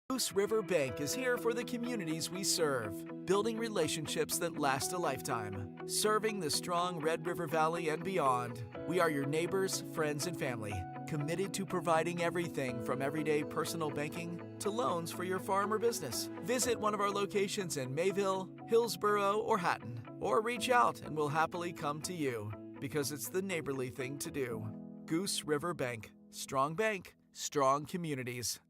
Goose River Bank is here for the communities we serve, building relationships that last a lifetime, serving the strong Red River Valley and beyond. We are your neighbors, friends, and family, committed to providing everything from everyday personal banking to loans for your farm or business. Visit one of our locations in Mayville, Hillsboro, or Hatton, or reach out and we'll happily come to you, because it's the neighborly thing to do. Goose River Bank. Strong bank, strong communities.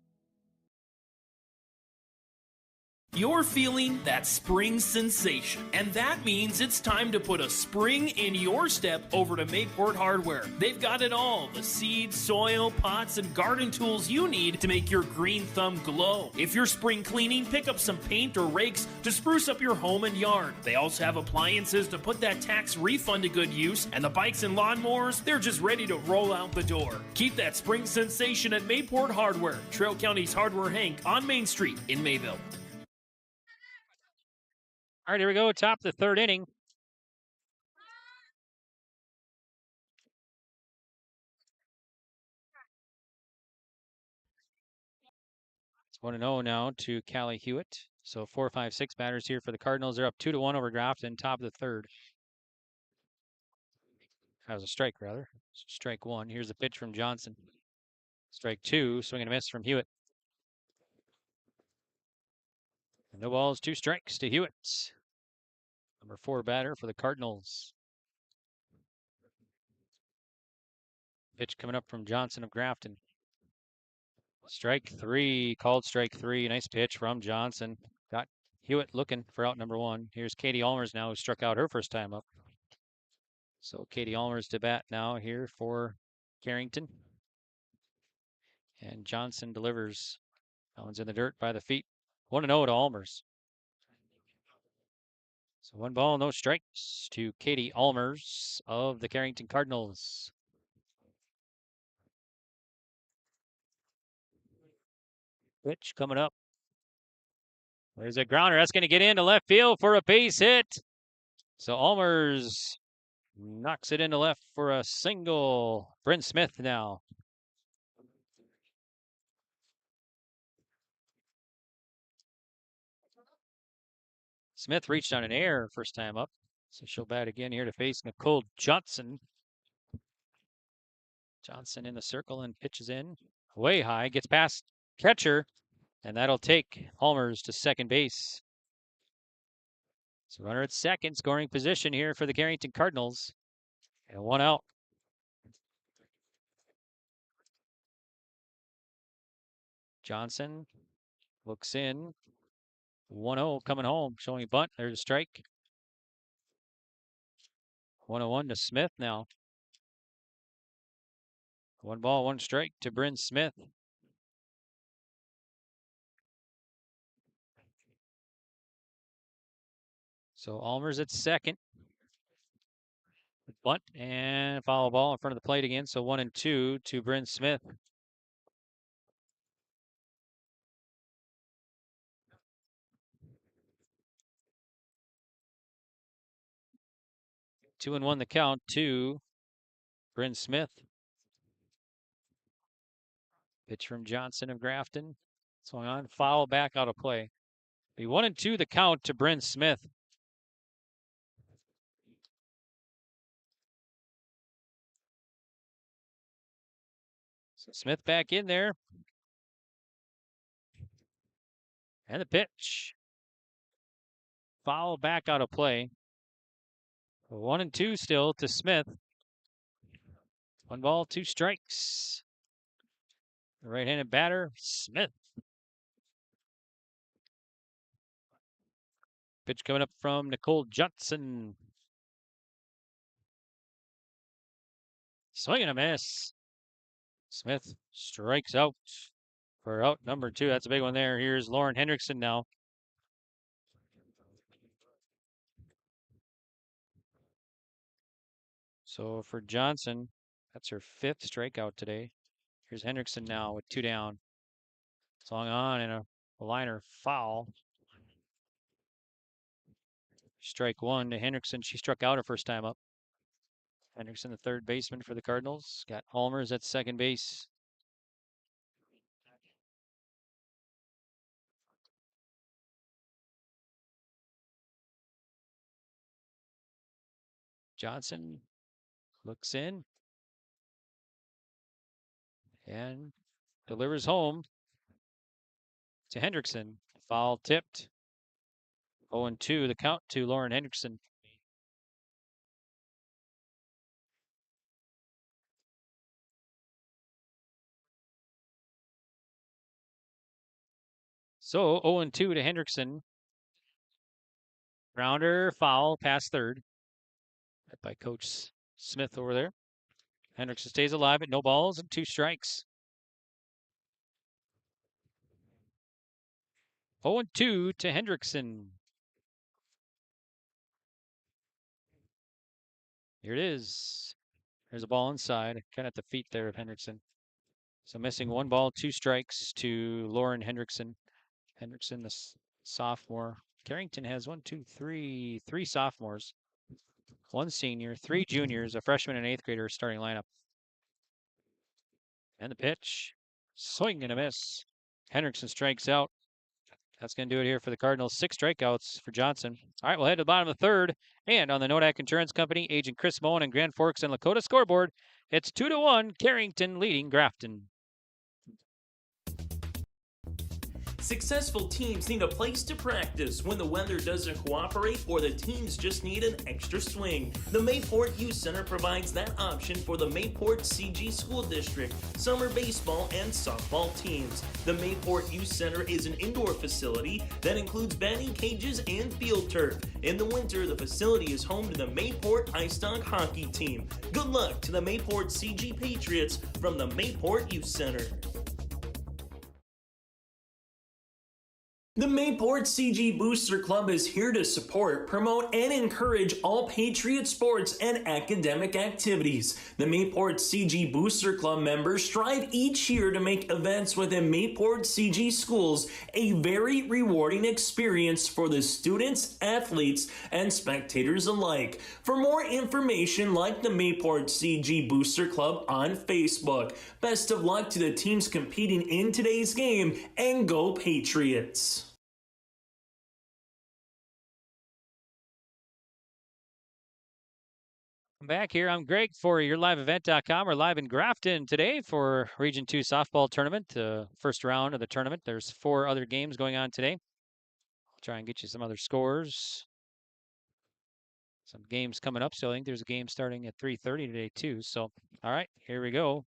You're feeling that spring sensation, and that means it's time to put a spring in your step over to Mayport Hardware. They've got it all, the seeds, soil, pots, and garden tools you need to make your green thumb glow. If you're spring cleaning, pick up some paint or rakes to spruce up your home and yard. They also have appliances to put that tax refund to good use, and the bikes and lawnmowers, they're just ready to roll out the door. Keep that spring sensation at Mayport Hardware, Trail County's Hardware Hank on Main Street in Mayville. All right, here we go. Top of the third inning. It's 1-0 now to Callie Hewitt. So 4, 5, 6 batters here for the Cardinals. They're up 2-1 over Grafton, top of the third. That was a strike, rather. So strike 1. Here's the pitch from Johnson. Strike 2. Swing and a miss from Hewitt. And no balls, 2 strikes to Hewitt. Number 4 batter for the Cardinals. Pitch coming up from Johnson of Grafton. Strike 3, called strike 3. Nice pitch from Johnson. Got Hewitt looking for out number 1. Here's Katie Almers now, who struck out her first time up. So Katie Almers to bat now here for Carrington. And Johnson delivers. That one's in the dirt by the feet. 1-0 to Almers. So 1 ball, no strikes to Katie Almers of the Carrington Cardinals. Pitch coming up. There's a grounder. That's going to get into left field for a base hit. So Almers knocks it into left for a single. Bryn Smith now. Smith reached on an error first time up. So she'll bat again here to face Nicole Johnson. Johnson in the circle and pitches in. Way high. Gets past catcher. And that'll take Almers to second base. So runner at second, scoring position here for the Carrington Cardinals. And 1 out. Johnson looks in. 1-0 coming home, showing a bunt. There's a strike. 1-1 to Smith now. 1 ball, 1 strike to Bryn Smith. So Almers at second. Bunt and foul ball in front of the plate again. So 1-2 to Bryn Smith. Two and 1 the count to Bryn Smith. Pitch from Johnson of Grafton. Swung on, foul back out of play. Be 1-2 the count to Bryn Smith. So Smith back in there. And the pitch. Foul back out of play. 1-2 still to Smith. 1 ball, 2 strikes. The right-handed batter, Smith. Pitch coming up from Nicole Johnson. Swing and a miss. Smith strikes out for out number 2. That's a big one there. Here's Lauren Hendrickson now. So for Johnson, that's her 5th strikeout today. Here's Hendrickson now with 2 down. Swung on and a liner foul. Strike 1 to Hendrickson. She struck out her first time up. Hendrickson, the third baseman for the Cardinals. Got Halmers at second base. Johnson looks in and delivers home to Hendrickson. Foul tipped. 0-2 the count to Lauren Hendrickson. So 0-2 to Hendrickson. Grounder, foul, past third. Hit by Coach Smith over there. Hendrickson stays alive at no balls and 2 strikes. 0-2 to Hendrickson. Here it is. There's a ball inside, kind of at the feet there of Hendrickson. So missing 1 ball, 2 strikes to Lauren Hendrickson. Hendrickson, the sophomore. Carrington has 3 sophomores, 1 senior, 3 juniors, a freshman and 8th grader starting lineup. And the pitch, swing and a miss. Hendrickson strikes out. That's going to do it here for the Cardinals. 6 strikeouts for Johnson. All right, we'll head to the bottom of the 3rd. And on the Nodak Insurance Company, Agent Chris Moen and Grand Forks and Lakota scoreboard, it's 2-1, Carrington leading Grafton. Successful teams need a place to practice when the weather doesn't cooperate or the teams just need an extra swing. The Mayport Youth Center provides that option for the Mayport CG School District, summer baseball and softball teams. The Mayport Youth Center is an indoor facility that includes batting cages and field turf. In the winter, the facility is home to the Mayport Ice Dog hockey team. Good luck to the Mayport CG Patriots from the Mayport Youth Center. The Mayport CG Booster Club is here to support, promote, and encourage all Patriot sports and academic activities. The Mayport CG Booster Club members strive each year to make events within Mayport CG schools a very rewarding experience for the students, athletes, and spectators alike. For more information, like the Mayport CG Booster Club on Facebook. Best of luck to the teams competing in today's game, and go Patriots! I'm back here. I'm Greg for your liveevent.com. We're live in Grafton today for Region 2 softball tournament, first round of the tournament. There's 4 other games going on today. I'll try and get you some other scores. Some games coming up. So I think there's a game starting at 3:30 today too. So, all right, here we go.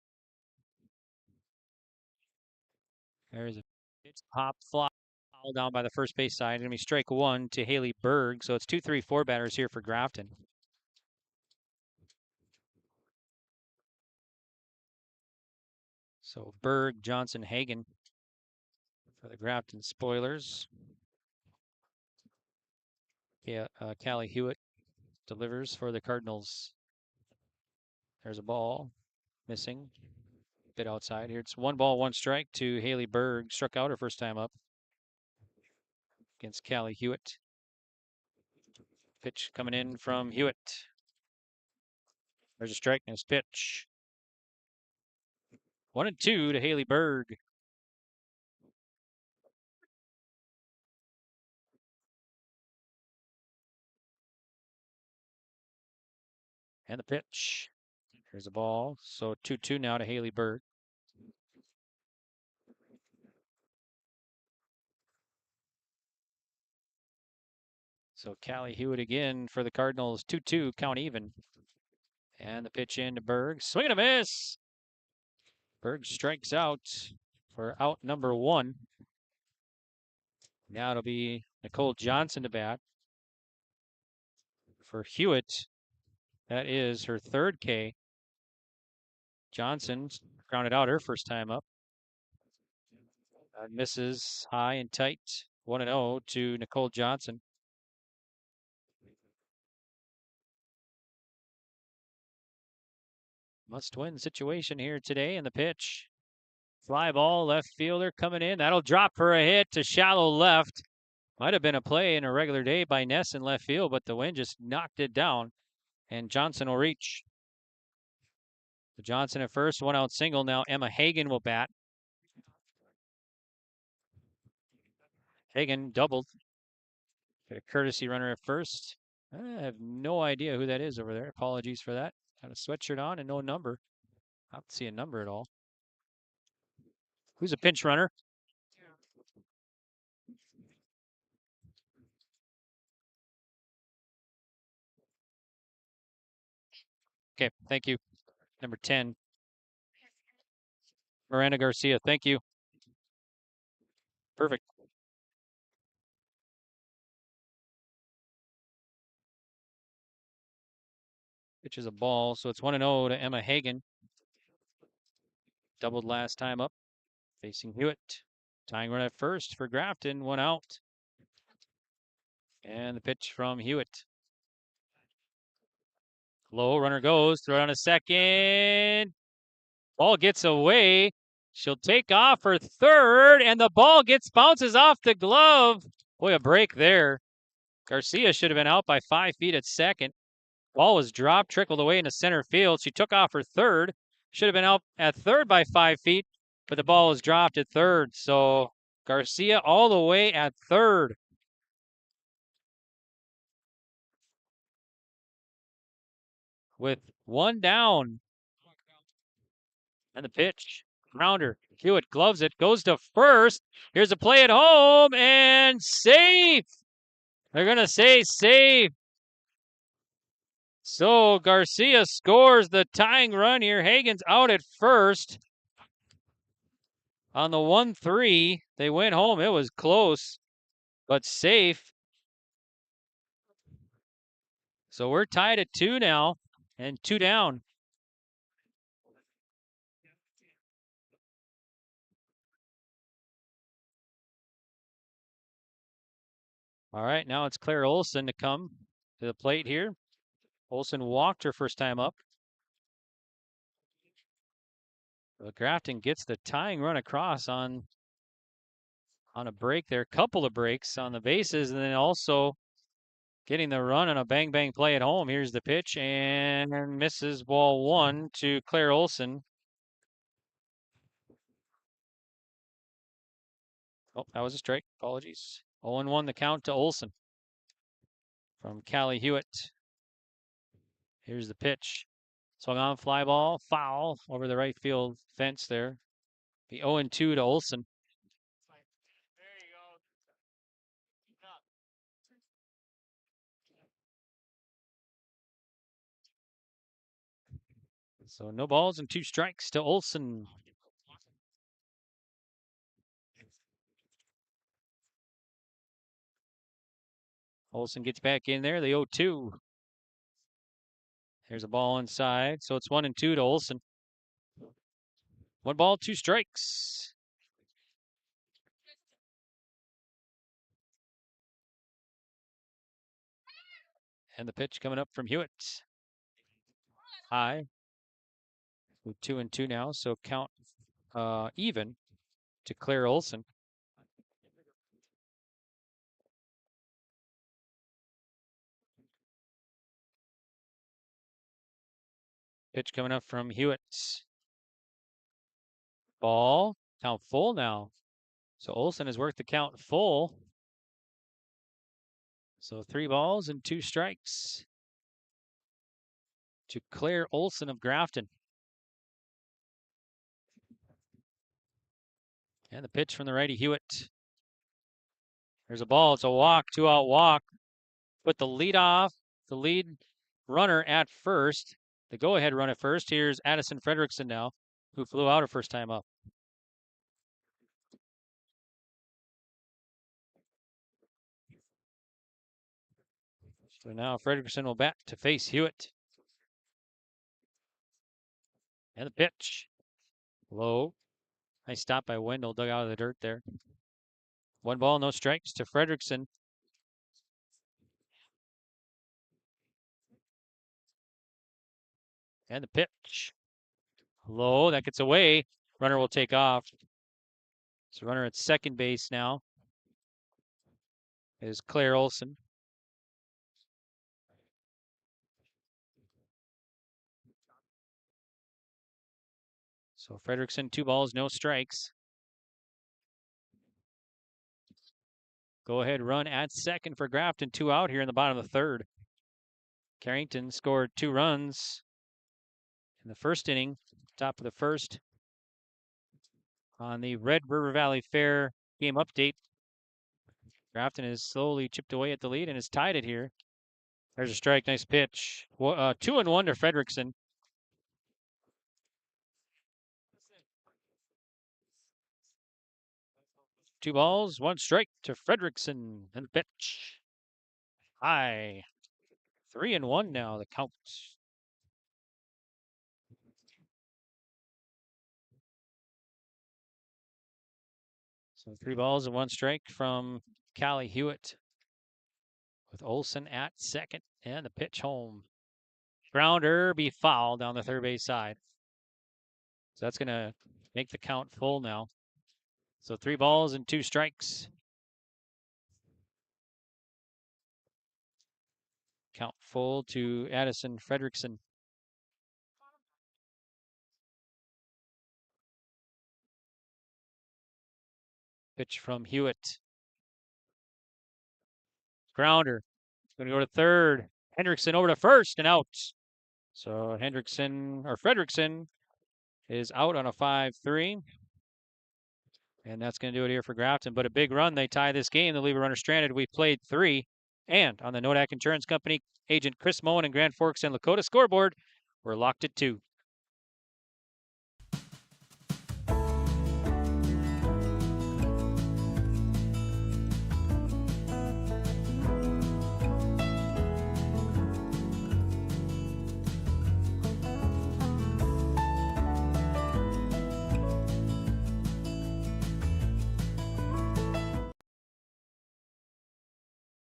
There's a pitch, pop, fly, foul down by the first base side. Going to be strike 1 to Haley Berg. So it's 2, 3, 4 batters here for Grafton. So Berg, Johnson, Hagen for the Grafton Spoilers. Yeah, Callie Hewitt delivers for the Cardinals. There's a ball missing. Bit outside here. It's 1 ball, 1 strike to Haley Berg. Struck out her first time up against Callie Hewitt. Pitch coming in from Hewitt. There's a strike and his pitch. 1-2 to Haley Berg. And the pitch. Here's the ball. So 2-2 now to Haley Berg. So Callie Hewitt again for the Cardinals. 2-2, count even. And the pitch in to Berg. Swing and a miss. Berg strikes out for out number 1. Now it'll be Nicole Johnson to bat. For Hewitt, that is her 3rd K. Johnson grounded out her first time up. Misses high and tight. 1-0 to Nicole Johnson. Must-win situation here today in the pitch. Fly ball, left fielder coming in. That'll drop for a hit to shallow left. Might have been a play in a regular day by Ness in left field, but the wind just knocked it down, and Johnson will reach. So Johnson at first, 1-out single. Now Emma Hagan will bat. Hagan doubled. Got a courtesy runner at first. I have no idea who that is over there. Apologies for that. Got a sweatshirt on and no number. I don't see a number at all. Who's a pinch runner? Okay, thank you. Number 10. Miranda Garcia, thank you. Perfect. Pitches a ball, so it's 1-0 to Emma Hagan. Doubled last time up, facing Hewitt. Tying run at first for Grafton, 1 out. And the pitch from Hewitt. Low, runner goes, throw on a second. Ball gets away. She'll take off her 3rd, and the ball bounces off the glove. Boy, a break there. Garcia should have been out by 5 feet at second. Ball was dropped, trickled away into center field. She took off her 3rd. Should have been out at 3rd by 5 feet, but the ball was dropped at 3rd. So Garcia all the way at 3rd. With 1 down. And the pitch. Grounder. Hewitt gloves it, goes to first. Here's a play at home, and safe. They're going to say safe. So Garcia scores the tying run here. Hagan's out at first. On the 1-3, they went home. It was close, but safe. So we're tied at 2 now, and 2 down. All right, now it's Claire Olson to come to the plate here. Olson walked her first time up. Well, Grafton gets the tying run across on a break there. Couple of breaks on the bases, and then also getting the run on a bang-bang play at home. Here's the pitch, and misses ball 1 to Claire Olson. Oh, that was a strike. Apologies. 0-1 the count to Olson from Callie Hewitt. Here's the pitch. Swung on, fly ball, foul over the right field fence there. Be 0-2 to Olson. So no balls and 2 strikes to Olson. Olson gets back in there, the 0-2. There's a ball inside, so it's 1-2 to Olson. 1 ball, 2 strikes. And the pitch coming up from Hewitt. High. With 2-2 now, so count even to Claire Olson. Pitch coming up from Hewitt. Ball. Count full now. So Olson has worked the count full. So 3 balls and 2 strikes to Claire Olson of Grafton. And the pitch from the righty Hewitt. There's a ball. It's a walk, 2-out walk. Put the lead runner at first. The go-ahead run at first. Here's Addison Fredrickson now, who flew out her first time up. So now Fredrickson will bat to face Hewitt. And the pitch. Low. Nice stop by Wendell, dug out of the dirt there. 1 ball, no strikes to Fredrickson. And the pitch. Low, that gets away. Runner will take off. So runner at second base now is Claire Olson. So Fredrickson, 2 balls, no strikes. Go ahead run at second for Grafton, 2 out here in the bottom of the third. Carrington scored 2 runs in the first inning, top of the first. On the Red River Valley Fair game update, Grafton has slowly chipped away at the lead and has tied it here. There's a strike, nice pitch. 2-1 to Fredrickson. Two balls, 1 strike to Fredrickson, and the pitch. High. 3-1 now, the count. So 3 balls and 1 strike from Callie Hewitt, with Olson at second, and the pitch home. Grounder be foul down the third base side. So that's going to make the count full now. So 3 balls and 2 strikes. Count full to Addison Fredrickson. Pitch from Hewitt. Grounder. Going to go to third. Hendrickson over to first and out. So Fredrickson is out on a 5-3. And that's going to do it here for Grafton. But a big run. They tie this game. They leave a runner stranded. We played 3. And on the Nodak Insurance Company, agent Chris Moen and Grand Forks and Lakota scoreboard, we're locked at 2.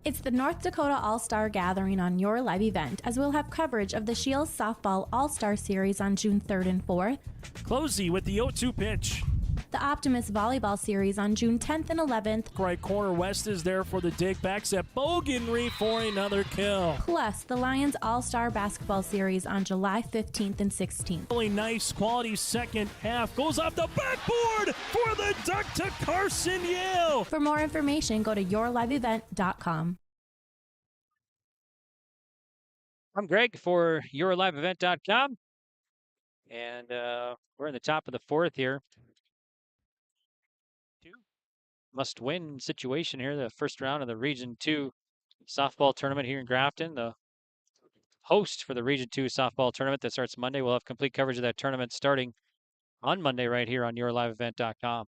It's the North Dakota All-Star Gathering on your live event, as we'll have coverage of the Shields Softball All-Star Series on June 3rd and 4th. Closey with the 0-2 pitch. The Optimist Volleyball Series on June 10th and 11th. Right corner West is there for the dig. Backs at Bogenry for another kill. Plus, the Lions All-Star Basketball Series on July 15th and 16th. Really nice quality second half. Goes off the backboard for the duck to Carson Yale. For more information, go to yourliveevent.com. I'm Greg for yourliveevent.com. And we're in the top of the 4th here. Must-win situation here, the first round of the Region 2 softball tournament here in Grafton. The host for the Region 2 softball tournament that starts Monday. We'll have complete coverage of that tournament starting on Monday right here on yourliveevent.com.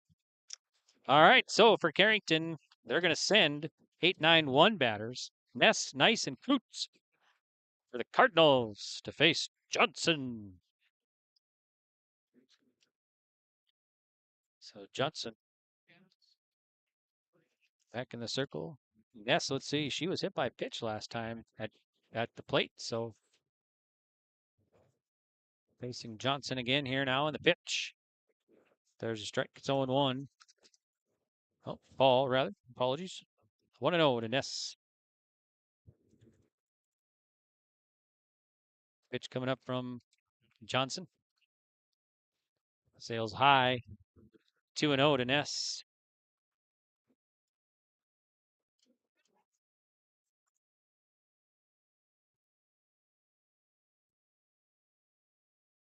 All right, so for Carrington, they're going to send 8-9-1 batters, Ness, Nice, and Coots for the Cardinals to face Johnson. So Johnson back in the circle. Ness, let's see, she was hit by a pitch last time at the plate, so facing Johnson again here now in the pitch. There's a strike. It's 0-1. Oh, ball, rather. Apologies. 1-0 to Ness. Pitch coming up from Johnson. Sails high. 2-0 to Ness.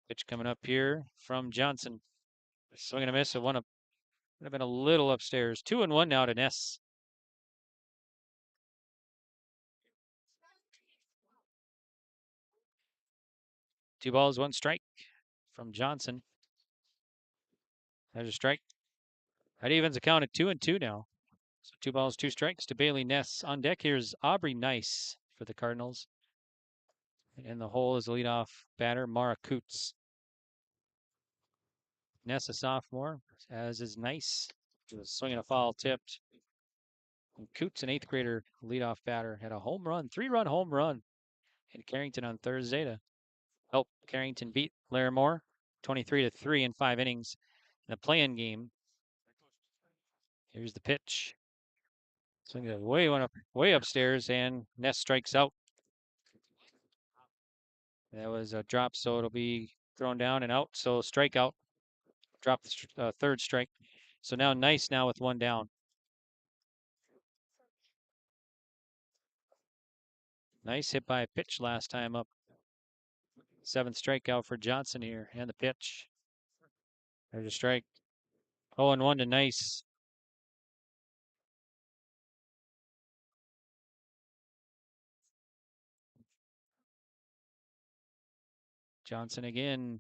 Pitch coming up here from Johnson. Swing and a miss. It would have been a little upstairs. 2-1 now to Ness. Two balls, one strike from Johnson. There's a strike. That evens the count at 2-2 now. So 2 balls, 2 strikes to Bailey Ness. On deck, here's Aubrey Nice for the Cardinals. In the hole is the leadoff batter, Mara Coots. Ness, a sophomore, as is Nice. Swinging a foul tipped. And Coots, an 8th grader leadoff batter, had a home run, 3-run home run in Carrington on Thursday to help Carrington beat Larimore 23-3 in 5 innings in the play-in game. Here's the pitch. Swing it way upstairs, and Ness strikes out. That was a drop, so it'll be thrown down and out. So strikeout. Drop the third strike. So now Nice now with 1 down. Nice hit by a pitch last time up. 7th strikeout for Johnson here, and the pitch. There's a strike. 0-1 to Nice. Johnson again.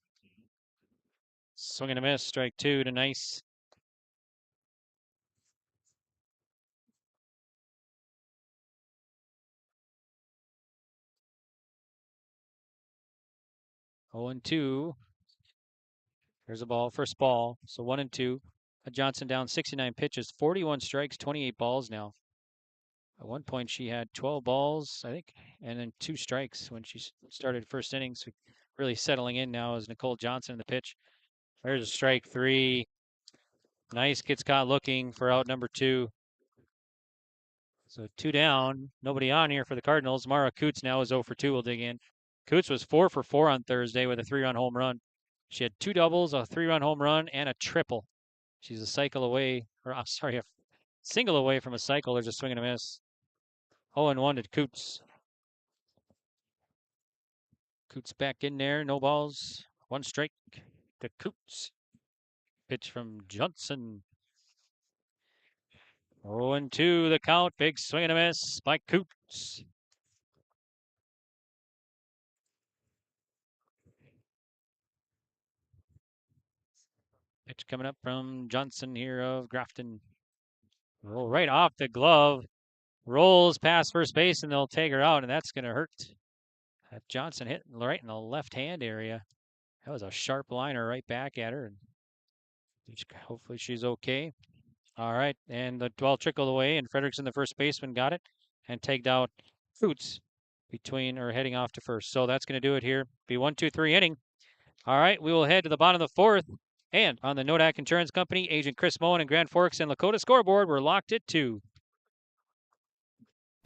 Swing and a miss. Strike 2 to Nice. Oh and 2. There's a ball. First ball. So 1-2. Johnson down 69 pitches, 41 strikes, 28 balls now. At one point, she had 12 balls, I think, and then 2 strikes when she started first innings. Really settling in now is Nicole Johnson in the pitch. There's a strike 3. Nice gets caught looking for out number 2. So 2 down. Nobody on here for the Cardinals. Mara Coots now is 0 for 2. We'll dig in. Coots was 4 for 4 on Thursday with a 3-run home run. She had 2 doubles, a 3-run home run, and a triple. She's a cycle away, or I'm sorry, a single away from a cycle. There's a swing and a miss. 0-1 to Coots. Coots back in there. No balls. 1 strike to Coots. Pitch from Johnson. 0-2 the count. Big swing and a miss by Coots. Pitch coming up from Johnson here of Grafton. Roll right off the glove. Rolls past first base, and they'll take her out, and that's going to hurt. That Johnson hit right in the left hand area. That was a sharp liner right back at her. And hopefully she's okay. All right, and the ball trickled away, and Frederickson, the first baseman, got it and tagged out Coots heading off to first. So that's going to do it here. Be 1-2-3 inning. All right, we will head to the bottom of the 4th. And on the Nodak Insurance Company, Agent Chris Moen and Grand Forks and Lakota scoreboard, we're locked at 2.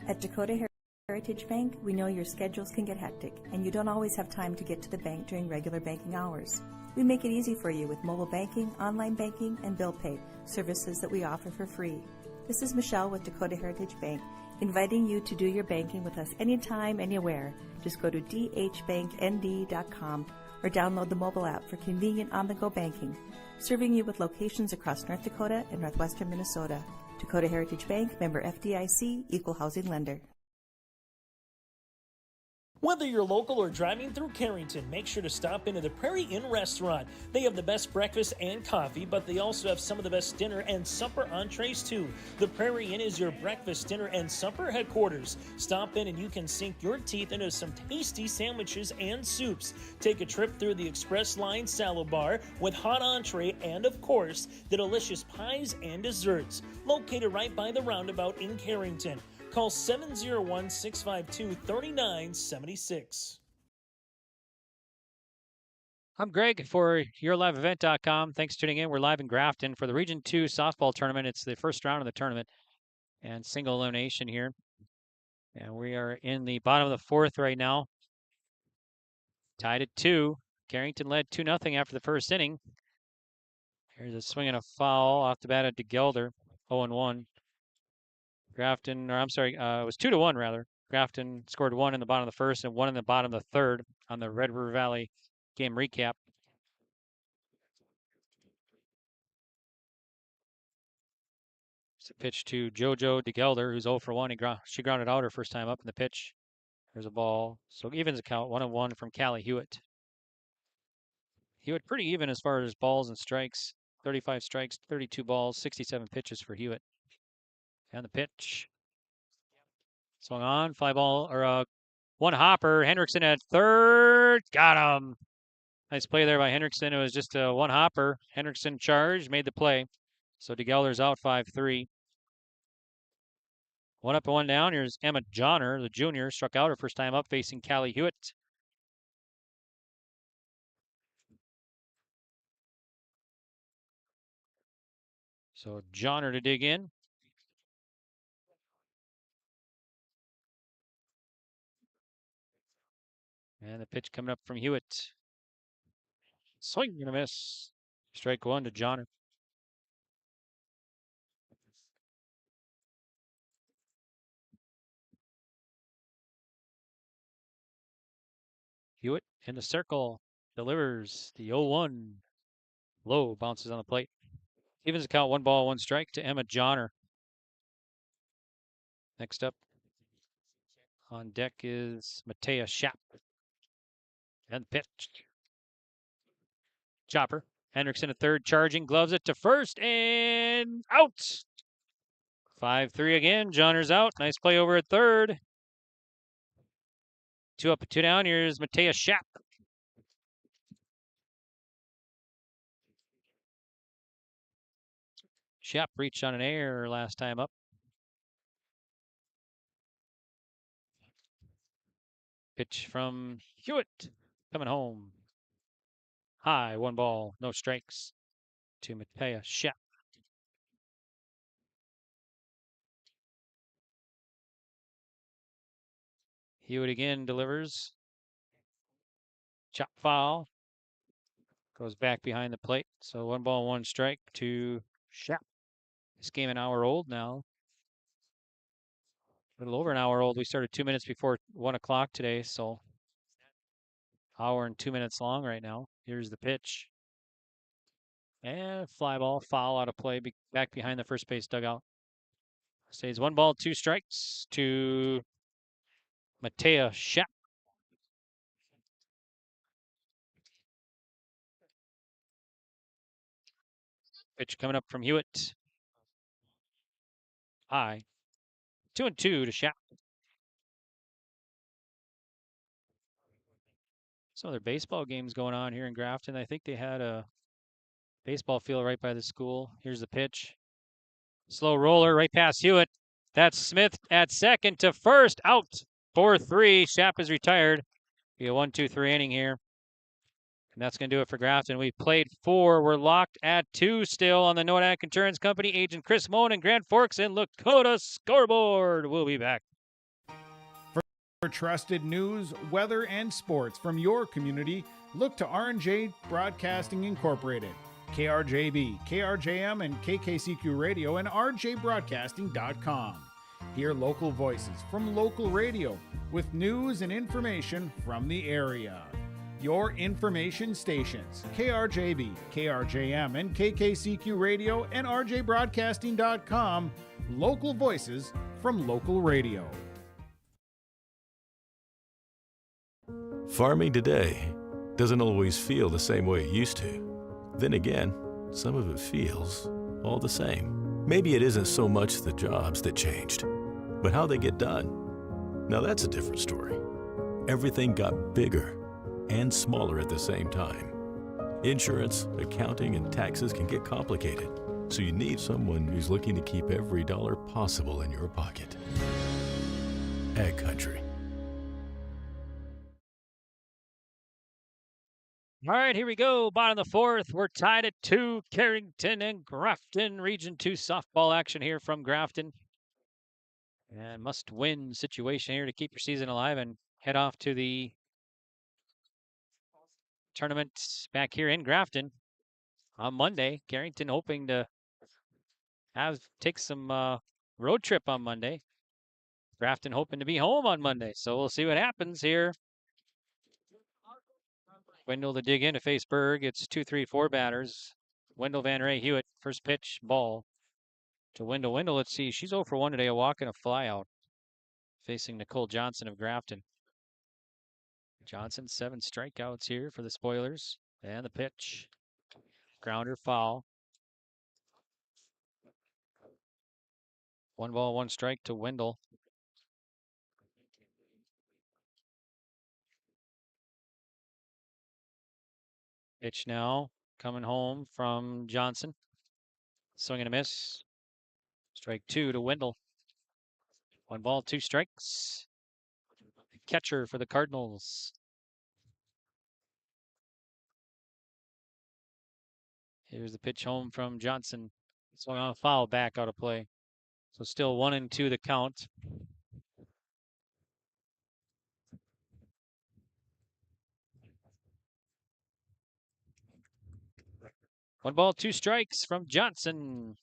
At Dakota Heritage Bank, we know your schedules can get hectic, and you don't always have time to get to the bank during regular banking hours. We make it easy for you with mobile banking, online banking, and bill pay, services that we offer for free. This is Michelle with Dakota Heritage Bank, inviting you to do your banking with us anytime, anywhere. Just go to dhbanknd.com or download the mobile app for convenient on-the-go banking, serving you with locations across North Dakota and northwestern Minnesota. Dakota Heritage Bank, member FDIC, equal housing lender. Whether you're local or driving through Carrington, make sure to stop into the Prairie Inn restaurant. They have the best breakfast and coffee, but they also have some of the best dinner and supper entrees too. The Prairie Inn is your breakfast, dinner, and supper headquarters. Stop in and you can sink your teeth into some tasty sandwiches and soups. Take a trip through the Express Line salad bar with hot entree and, of course, the delicious pies and desserts. Located right by the roundabout in Carrington. Call 701-652-3976. I'm Greg for YourLiveEvent.com. Thanks for tuning in. We're live in Grafton for the Region 2 softball tournament. It's the first round of the tournament and single elimination here. And we are in the bottom of the 4th right now. Tied at 2. Carrington led 2-0 after the first inning. There's a swing and a foul off the bat at DeGelder, 0-1. Grafton, or I'm sorry, it was 2-1 rather. Grafton scored 1 in the bottom of the first and 1 in the bottom of the third on the Red River Valley game recap. It's a pitch to JoJo DeGelder, who's 0 for 1. She grounded out her first time up in the pitch. There's a ball. So evens a count, 1-1 from Callie Hewitt. Hewitt pretty even as far as balls and strikes. 35 strikes, 32 balls, 67 pitches for Hewitt. And the pitch. Swung on, fly ball, or one hopper. Hendrickson at third. Got him. Nice play there by Hendrickson. It was just a one hopper. Hendrickson charged, made the play. So DeGelder's out 5-3. One up and one down. Here's Emma Johnner, the junior, struck out her first time up facing Callie Hewitt. So Johnner to dig in. And the pitch coming up from Hewitt. Swing and a miss. Strike one to Johnner. Hewitt in the circle. Delivers the 0-1. Low bounces on the plate. Evens the count, 1 ball, 1 strike to Emma Johnner. Next up on deck is Matea Schapp. And pitch. Chopper. Hendrickson at third, charging, gloves it to first, and out. 5-3 again. Johnner's out. Nice play over at third. 2 up and 2 down. Here's Matea Schapp. Schapp reached on an error last time up. Pitch from Hewitt. Coming home. High, 1 ball, no strikes to Matea Schapp. Hewitt again delivers. Chop foul. Goes back behind the plate. So 1 ball, 1 strike to Schapp. This game an hour old now. A little over an hour old. We started 2 minutes before 1 o'clock today, so hour and 2 minutes long right now. Here's the pitch. And fly ball, foul out of play, back behind the first base dugout. Stays 1 ball, 2 strikes to Matea Schapp. Pitch coming up from Hewitt. High. 2-2 to Schapp. Some other baseball games going on here in Grafton. I think they had a baseball field right by the school. Here's the pitch. Slow roller right past Hewitt. That's Smith at second to first. Out. 4-3. Schapp is retired. Be a 1-2-3 inning here. And that's going to do it for Grafton. We played 4. We're locked at 2 still on the Nodak Insurance Company. Agent Chris Moan and Grand Forks and Lakota Scoreboard. We'll be back. For trusted news, weather, and sports from your community, look to R&J Broadcasting Incorporated. KRJB, KRJM, and KKCQ Radio and rjbroadcasting.com. Hear local voices from local radio with news and information from the area. Your information stations, KRJB, KRJM, and KKCQ Radio and rjbroadcasting.com. Local voices from local radio. Farming today doesn't always feel the same way it used to. Then again, some of it feels all the same. Maybe it isn't so much the jobs that changed, but how they get done. Now that's a different story. Everything got bigger and smaller at the same time. Insurance, accounting, and taxes can get complicated, so you need someone who's looking to keep every dollar possible in your pocket. Ag Country. All right, here we go. Bottom of the 4th. We're tied at 2. Carrington and Grafton. Region 2 softball action here from Grafton. And must-win situation here to keep your season alive and head off to the tournament back here in Grafton on Monday. Carrington hoping to take some road trip on Monday. Grafton hoping to be home on Monday. So we'll see what happens here. Wendell to dig in to face Berg. It's 2-3-4 batters. Wendell, Van Ray, Hewitt. First pitch, ball to Wendell. Wendell, let's see. She's 0 for 1 today. A walk and a flyout. Facing Nicole Johnson of Grafton. Johnson, 7 strikeouts here for the Spoilers. And the pitch. Grounder, foul. 1 ball, 1 strike to Wendell. Pitch now coming home from Johnson. Swing and a miss. Strike 2 to Wendell. 1 ball, 2 strikes. Catcher for the Cardinals. Here's the pitch home from Johnson. Swung on a foul, back out of play. So still 1-2 the count. One ball, 2 strikes from Johnson.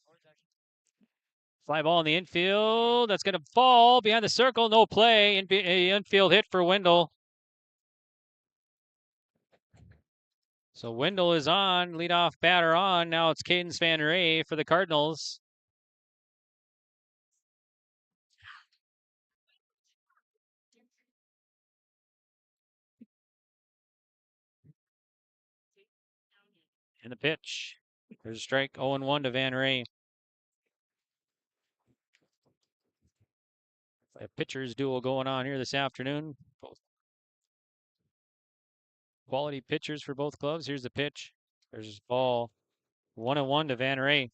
Fly ball in the infield. That's going to fall behind the circle. No play. Infield hit for Wendell. So Wendell is on. Leadoff batter on. Now it's Cadence Van Ray for the Cardinals. And the pitch. There's a strike. 0-1 to Van Ray. A pitcher's duel going on here this afternoon. Both quality pitchers for both clubs. Here's the pitch. There's his ball. 1-1 to Van Ray.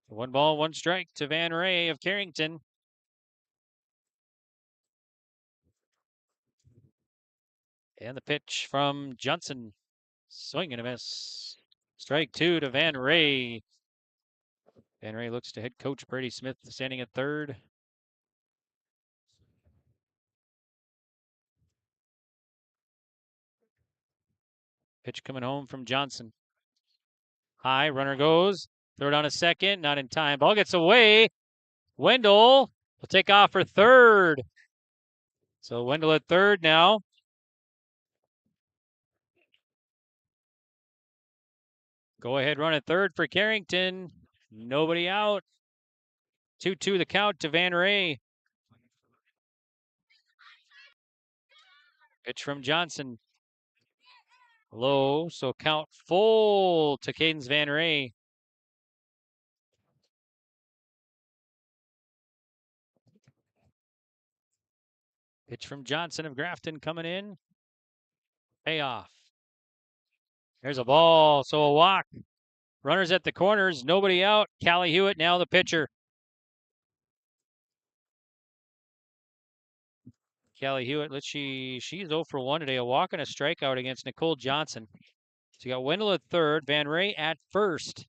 1 ball, 1 strike to Van Ray of Carrington. And the pitch from Johnson. Swing and a miss. Strike 2 to Van Ray. Van Ray looks to head coach Brady Smith standing at third. Pitch coming home from Johnson. High, runner goes. Throw it on a second, not in time. Ball gets away. Wendell will take off for third. So Wendell at third now. Go ahead run at third for Carrington. Nobody out. 2-2 the count to Van Ray. Pitch from Johnson. Low, so count full to Cadence Van Ray. Pitch from Johnson of Grafton coming in. Payoff. There's a ball, so a walk. Runners at the corners, nobody out. Callie Hewitt now the pitcher. Callie Hewitt, she's 0 for 1 today. A walk and a strikeout against Nicole Johnson. So you got Wendell at third, Van Ray at first.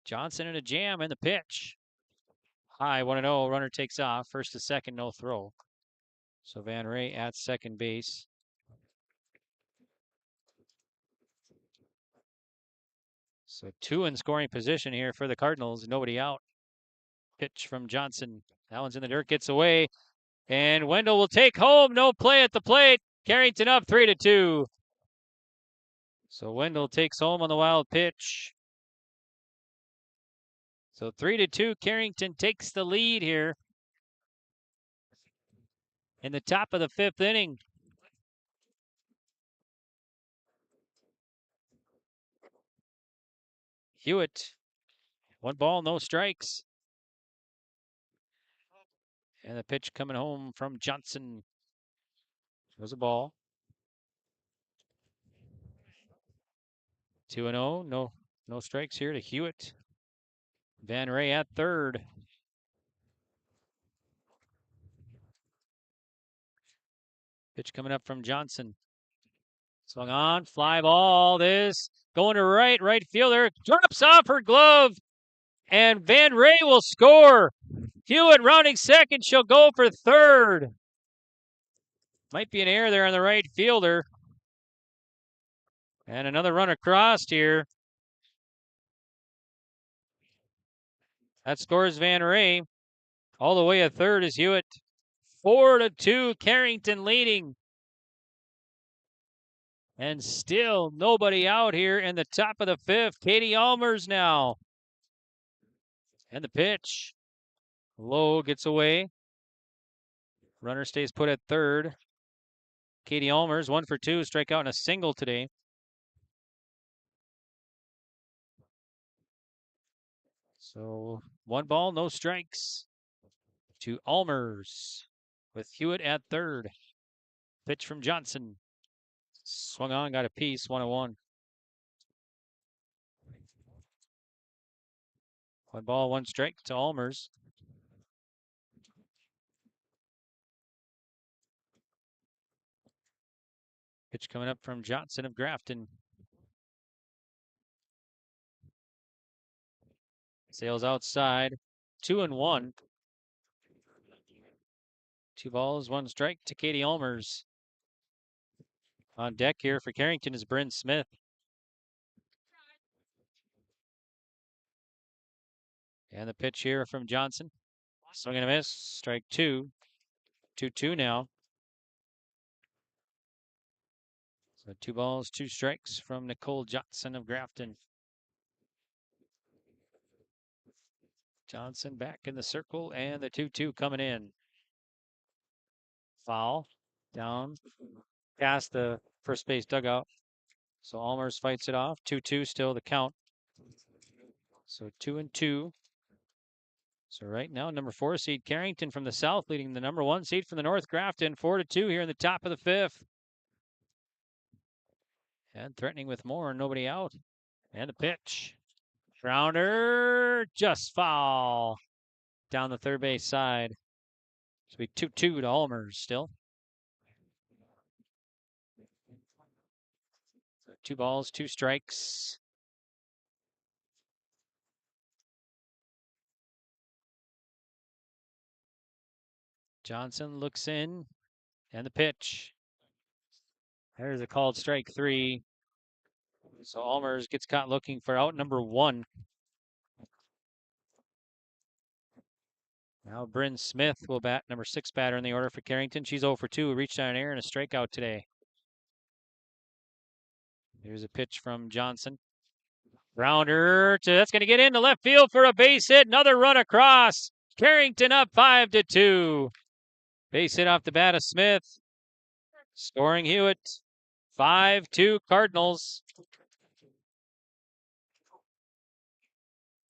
Johnson in a jam in the pitch. High, 1-0. Runner takes off. First to second, no throw. So Van Ray at second base. So 2 in scoring position here for the Cardinals. Nobody out. Pitch from Johnson. That one's in the dirt, gets away. And Wendell will take home. No play at the plate. Carrington up 3-2. So Wendell takes home on the wild pitch. So 3-2. Carrington takes the lead here in the top of the 5th inning. Hewitt, 1 ball, no strikes. And the pitch coming home from Johnson. There's a ball. 2-0, no strikes here to Hewitt. Van Ray at third. Pitch coming up from Johnson. Swung on, fly ball. This going to right fielder. Drops off her glove. And Van Ray will score. Hewitt rounding second. She'll go for third. Might be an error there on the right fielder. And another run across here. That scores Van Ray. All the way at third is Hewitt. 4-2, Carrington leading. And still nobody out here in the top of the fifth. Katie Almers now. And the pitch. Low gets away. Runner stays put at third. Katie Almers, 1 for 2, strikeout and a single today. So 1 ball, no strikes to Almers with Hewitt at third. Pitch from Johnson. Swung on, got a piece, 1-1. 1 ball, 1 strike to Almers. Pitch coming up from Johnson of Grafton. Sails outside. 2-1. 2 balls, 1 strike to Katie Almers. On deck here for Carrington is Bryn Smith. And the pitch here from Johnson. Swing and a miss. Strike 2. 2-2 now. So 2 balls, 2 strikes from Nicole Johnson of Grafton. Johnson back in the circle, and the 2-2 coming in. Foul. Down. Past the first base dugout. So Almers fights it off. 2-2 still the count. So 2-2. So right now, number 4 seed Carrington from the south leading the number 1 seed from the north, Grafton. 4-2 here in the top of the fifth. And threatening with more, nobody out. And the pitch. Grounder, just foul. Down the third base side. So be 2-2 to Almers still. So 2 balls, 2 strikes. Johnson looks in, and the pitch. There's a called strike 3. So Almers gets caught looking for out number 1. Now Bryn Smith will bat, number 6 batter in the order for Carrington. She's 0 for 2, reached on air and a strikeout today. Here's a pitch from Johnson. Grounder, that's going to get into left field for a base hit. Another run across. Carrington up 5-2. Base hit off the bat of Smith. Scoring Hewitt. 5-2 Cardinals.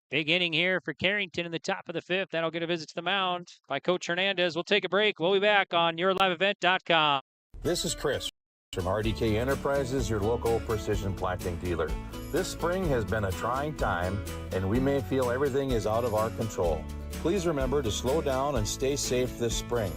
Big inning here for Carrington in the top of the fifth. That'll get a visit to the mound by Coach Hernandez. We'll take a break. We'll be back on yourliveevent.com. This is Chris from RDK Enterprises, your local precision planting dealer. This spring has been a trying time, and we may feel everything is out of our control. Please remember to slow down and stay safe this spring.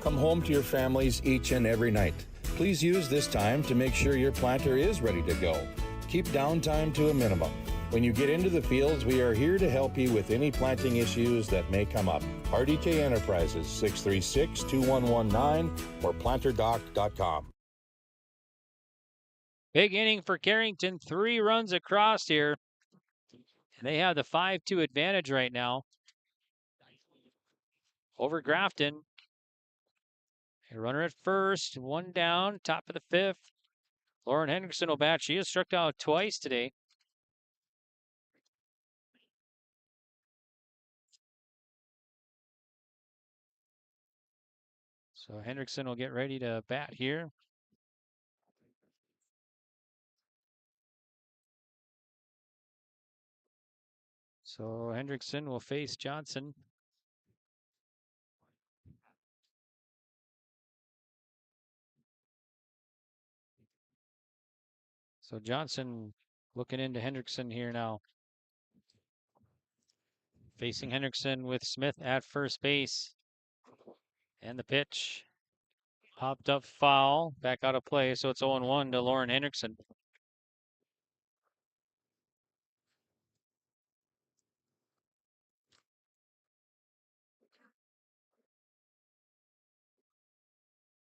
Come home to your families each and every night. Please use this time to make sure your planter is ready to go. Keep downtime to a minimum. When you get into the fields, we are here to help you with any planting issues that may come up. RDK Enterprises, 636-2119 or planterdoc.com. Big inning for Carrington. 3 runs across here. And they have the 5-2 advantage right now over Grafton. A runner at first, 1 down, top of the fifth. Lauren Hendrickson will bat. She has struck out twice today. So Hendrickson will get ready to bat here. So Hendrickson will face Johnson. So Johnson looking into Hendrickson here now. Facing Hendrickson with Smith at first base. And the pitch. Popped up foul. Back out of play. So it's 0-1 to Lauren Hendrickson.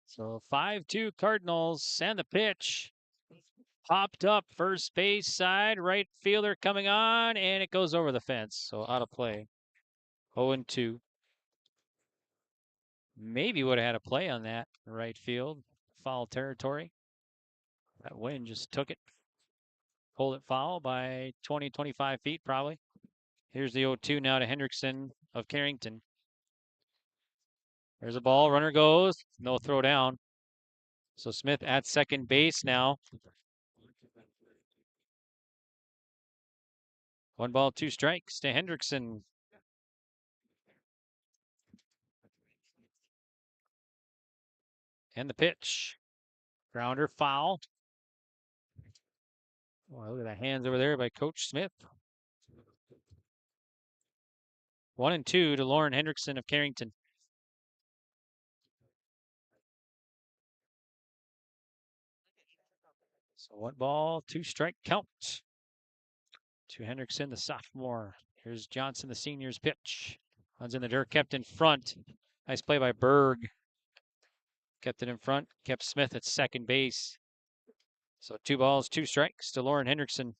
So 5-2 Cardinals and the pitch. Popped up first base side, right fielder coming on, and it goes over the fence. So out of play. 0-2. Maybe would have had a play on that right field. Foul territory. That wind just took it. Pulled it foul by 20, 25 feet probably. Here's the 0-2 now to Hendrickson of Carrington. There's a ball. Runner goes. No throw down. So Smith at second base now. 1 ball, 2 strikes to Hendrickson. And the pitch. Grounder foul. Oh, look at the hands over there by Coach Smith. 1-2 to Lauren Hendrickson of Carrington. So 1 ball, 2 strike count to Hendrickson, the sophomore. Here's Johnson, the senior's pitch. Runs in the dirt, kept in front. Nice play by Berg. Kept it in front, kept Smith at second base. So 2 balls, 2 strikes to Lauren Hendrickson.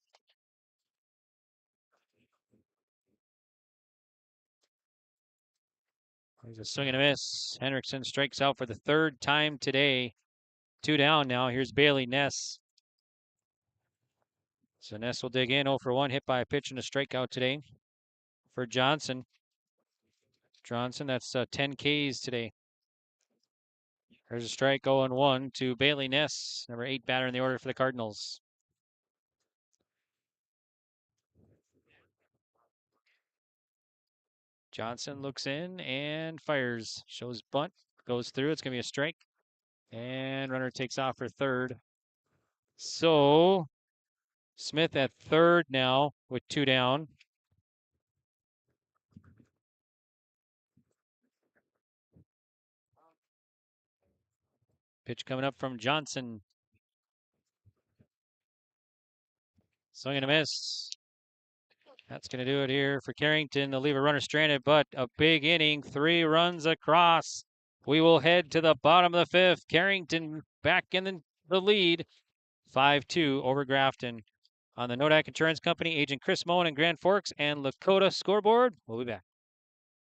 There's a swing and a miss. Hendrickson strikes out for the 3rd time today. 2 down now. Here's Bailey Ness. So Ness will dig in. 0 for 1, hit by a pitch and a strikeout today for Johnson. Johnson, that's 10 Ks today. There's a strike, 0-1 to Bailey Ness, number 8 batter in the order for the Cardinals. Johnson looks in and fires. Shows bunt, goes through. It's going to be a strike. And runner takes off for third. So Smith at third now with 2 down. Pitch coming up from Johnson. Swing and a miss. That's going to do it here for Carrington. They'll leave a runner stranded, but a big inning. 3 runs across. We will head to the bottom of the 5th. Carrington back in the lead. 5-2 over Grafton. On the Nodak Insurance Company, Agent Chris Moen in Grand Forks and Lakota scoreboard. We'll be back.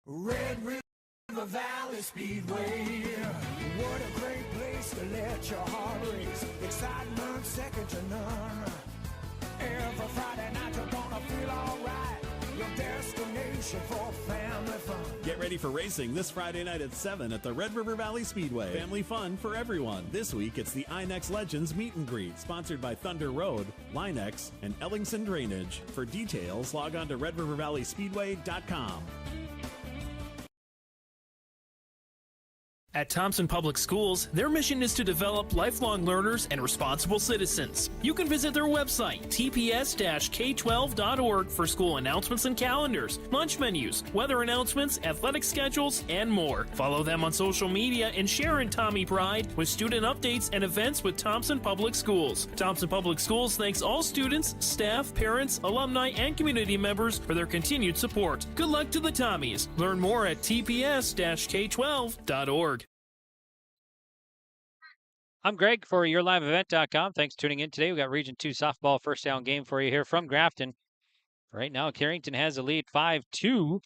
Red River Valley Speedway. What a great place to let your heart race. Excitement second to none. Every Friday night you're gonna feel alright. Your destination for family fun. Get ready for racing this Friday night at 7 at the Red River Valley Speedway. Family fun for everyone. This week it's the INEX Legends Meet and Greet, sponsored by Thunder Road, Linex, and Ellingson Drainage. For details, log on to redrivervalleyspeedway.com. At Thompson Public Schools, their mission is to develop lifelong learners and responsible citizens. You can visit their website, tps-k12.org, for school announcements and calendars, lunch menus, weather announcements, athletic schedules, and more. Follow them on social media and share in Tommy Pride with student updates and events with Thompson Public Schools. Thompson Public Schools thanks all students, staff, parents, alumni, and community members for their continued support. Good luck to the Tommies. Learn more at tps-k12.org. I'm Greg for YourLiveEvent.com. Thanks for tuning in today. We got Region 2 softball first down game for you here from Grafton. Right now, Carrington has the lead 5-2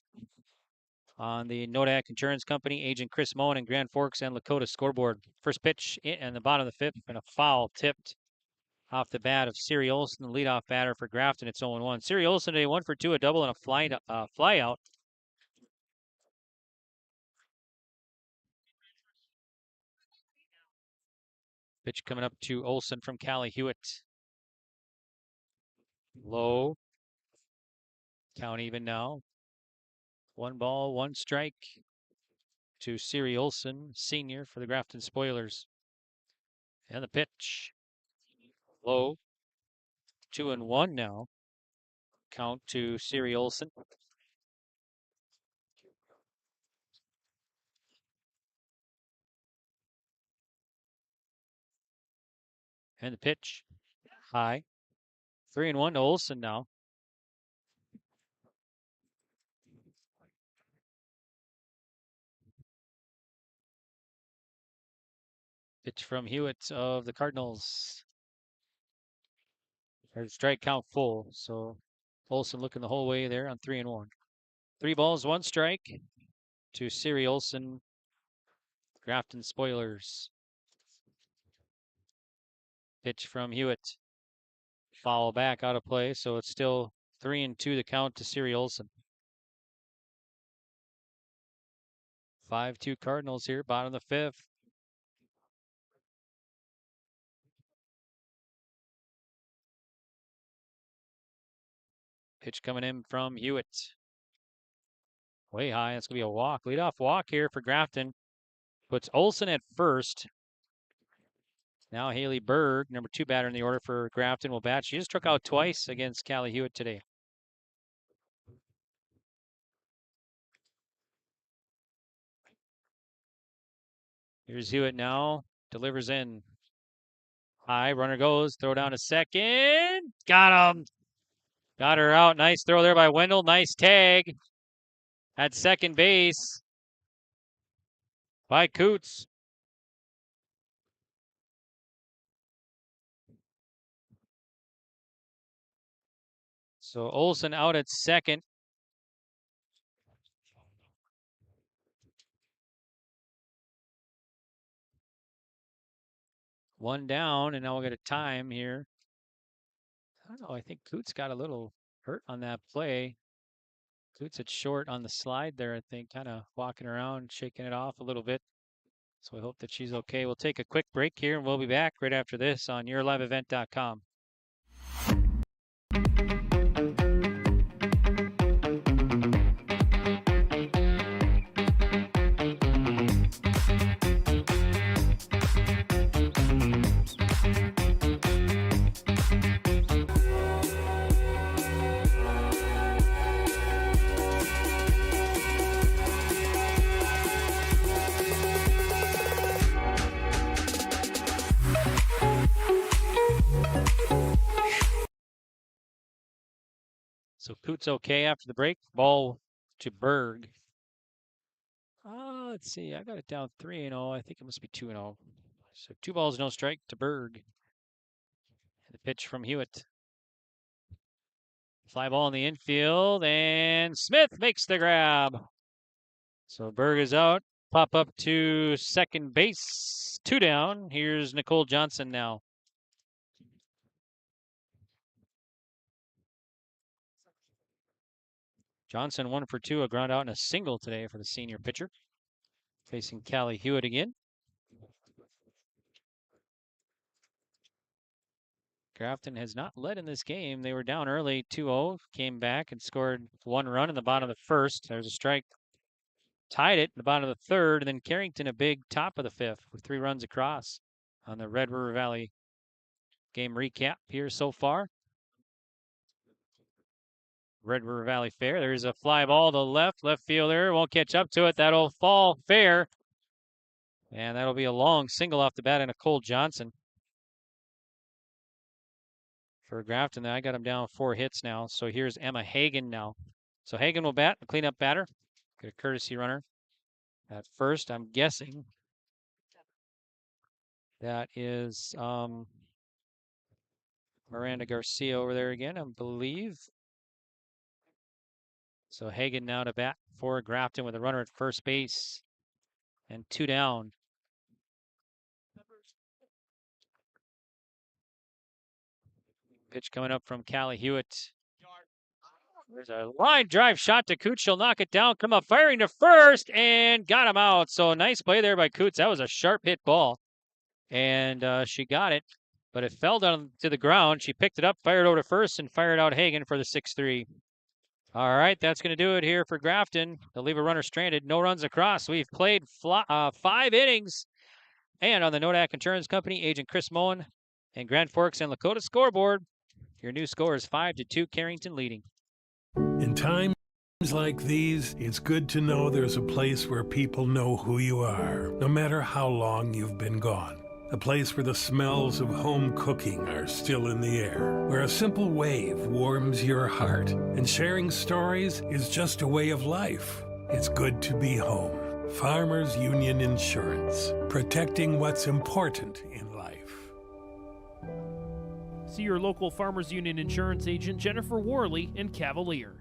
on the Nodak Insurance Company, Agent Chris Moen and Grand Forks and Lakota scoreboard. First pitch in the bottom of the 5th, and a foul tipped off the bat of Siri Olson, the leadoff batter for Grafton. It's 0-1. Siri Olson today 1 for 2, a double and a fly out. Pitch coming up to Olson from Callie Hewitt. Low. Count even now. 1 ball, 1 strike to Siri Olson, senior for the Grafton Spoilers. And the pitch. Low. 2-1 now. Count to Siri Olson. And the pitch. High. 3-1 to Olson now. Pitch from Hewitt of the Cardinals. Or strike count full. So Olson looking the whole way there on 3-1. 3 balls, 1 strike to Siri Olson. Grafton Spoilers. Pitch from Hewitt. Foul back out of play, so it's still 3-2 the count to Siri Olson. 5-2 Cardinals here, bottom of the 5th. Pitch coming in from Hewitt. Way high. It's going to be a walk. Leadoff walk here for Grafton. Puts Olson at first. Now Haley Berg, number 2 batter in the order for Grafton, will bat. She just struck out twice against Callie Hewitt today. Here's Hewitt now. Delivers in. High. Runner goes. Throw down to second. Got him. Got her out. Nice throw there by Wendell. Nice tag at second base by Coots. So Olson out at second. One down, and now we'll get a time here. I don't know. I think Coots got a little hurt on that play. Coots at short on the slide there, I think, kind of walking around, shaking it off a little bit. So I hope that she's okay. We'll take a quick break here, and we'll be back right after this on yourliveevent.com. So Coots okay after the break. Ball to Berg. Let's see. I got it down 3-0. I think it must be 2-0. So 2 balls, no strike to Berg. The pitch from Hewitt. Fly ball in the infield, and Smith makes the grab. So Berg is out. Pop up to second base. 2 down. Here's Nicole Johnson now. Johnson 1 for 2, a ground out and a single today for the senior pitcher. Facing Callie Hewitt again. Grafton has not led in this game. They were down early 2-0, came back and scored 1 run in the bottom of the 1st. There's a strike. Tied it in the bottom of the 3rd, and then Carrington a big top of the 5th with 3 runs across on the Red River Valley game recap here so far. Red River Valley Fair. There's a fly ball to left fielder. Won't catch up to it. That'll fall fair. And that'll be a long single off the bat and a Nicole Johnson. For Grafton, I got him down 4 hits now. So here's Emma Hagan now. So Hagan will bat, the cleanup batter. Get a courtesy runner at first. I'm guessing that is Miranda Garcia over there again, I believe. So Hagan now to bat for Grafton with a runner at first base and 2 down. Pitch coming up from Callie Hewitt. There's a line drive shot to Coots. She'll knock it down. Come up firing to first and got him out. So nice play there by Coots. That was a sharp hit ball. And she got it, but it fell down to the ground. She picked it up, fired over to first, and fired out Hagan for the 6-3. All right, that's going to do it here for Grafton. They'll leave a runner stranded. No runs across. We've played 5 innings. And on the Nodak Insurance Company, Agent Chris Moen and Grand Forks and Lakota scoreboard, your new score is 5-2, Carrington leading. In times like these, it's good to know there's a place where people know who you are, no matter how long you've been gone. A place where the smells of home cooking are still in the air, where a simple wave warms your heart, and sharing stories is just a way of life. It's good to be home. Farmers Union Insurance, protecting what's important in life. See your local Farmers Union insurance agent Jennifer Worley in Cavalier.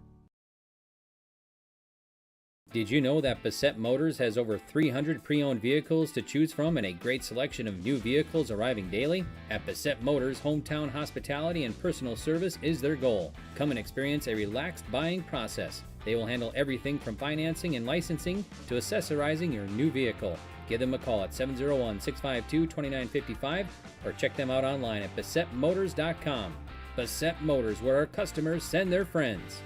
Did you know that Bassett Motors has over 300 pre-owned vehicles to choose from and a great selection of new vehicles arriving daily? At Bassett Motors, hometown hospitality and personal service is their goal. Come and experience a relaxed buying process. They will handle everything from financing and licensing to accessorizing your new vehicle. Give them a call at 701-652-2955 or check them out online at BassettMotors.com. Bassett Motors, where our customers send their friends.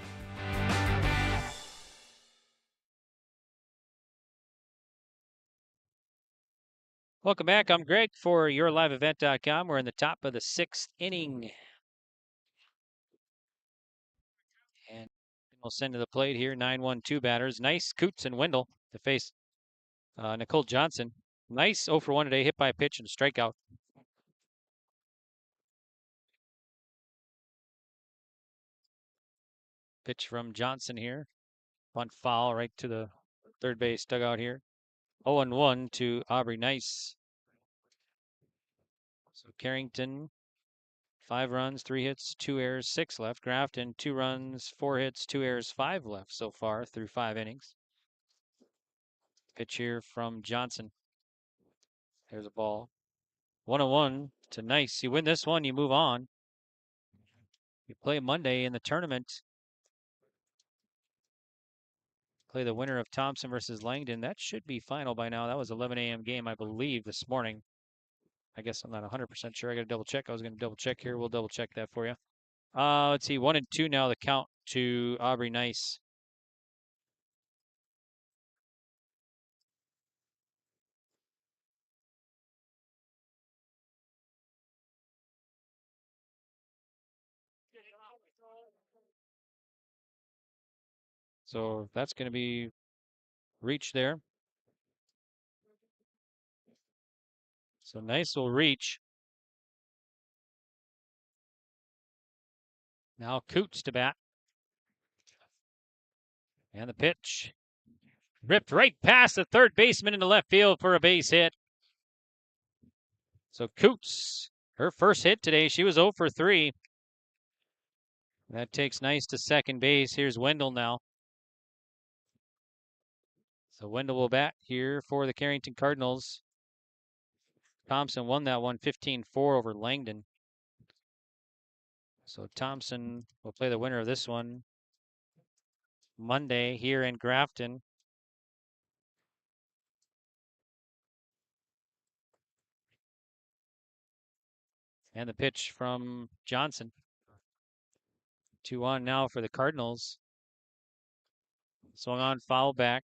Welcome back. I'm Greg for YourLiveEvent.com. We're in the top of the 6th inning. And we'll send to the plate here 9-1-2 batters. Nice Coots and Wendell to face Nicole Johnson. Nice 0 for 1 today, hit by a pitch and a strikeout. Pitch from Johnson here. Bunt foul right to the third base dugout here. 0-1 to Aubrey Nice. So Carrington, 5 runs, 3 hits, 2 errors, 6 left. Grafton, 2 runs, 4 hits, 2 errors, 5 left so far through 5 innings. Pitch here from Johnson. There's a ball. 1-1 to Nice. You win this one, you move on. You play Monday in the tournament. Play the winner of Thompson versus Langdon. That should be final by now. That was 11 a.m. game, I believe, this morning. I guess I'm not 100% sure. I got to double check. I was going to double check here. We'll double check that for you. Let's see. 1-2 now, the count to Aubrey Nice. So that's going to be reach there. So Nice will reach. Now Coots to bat. And the pitch. Ripped right past the third baseman into left field for a base hit. So Coots, her first hit today, she was 0 for 3. That takes Nice to second base. Here's Wendell now. So Wendell will bat here for the Carrington Cardinals. Thompson won that one 15-4 over Langdon. So Thompson will play the winner of this one Monday here in Grafton. And the pitch from Johnson. 2-1 now for the Cardinals. Swung on, foul back.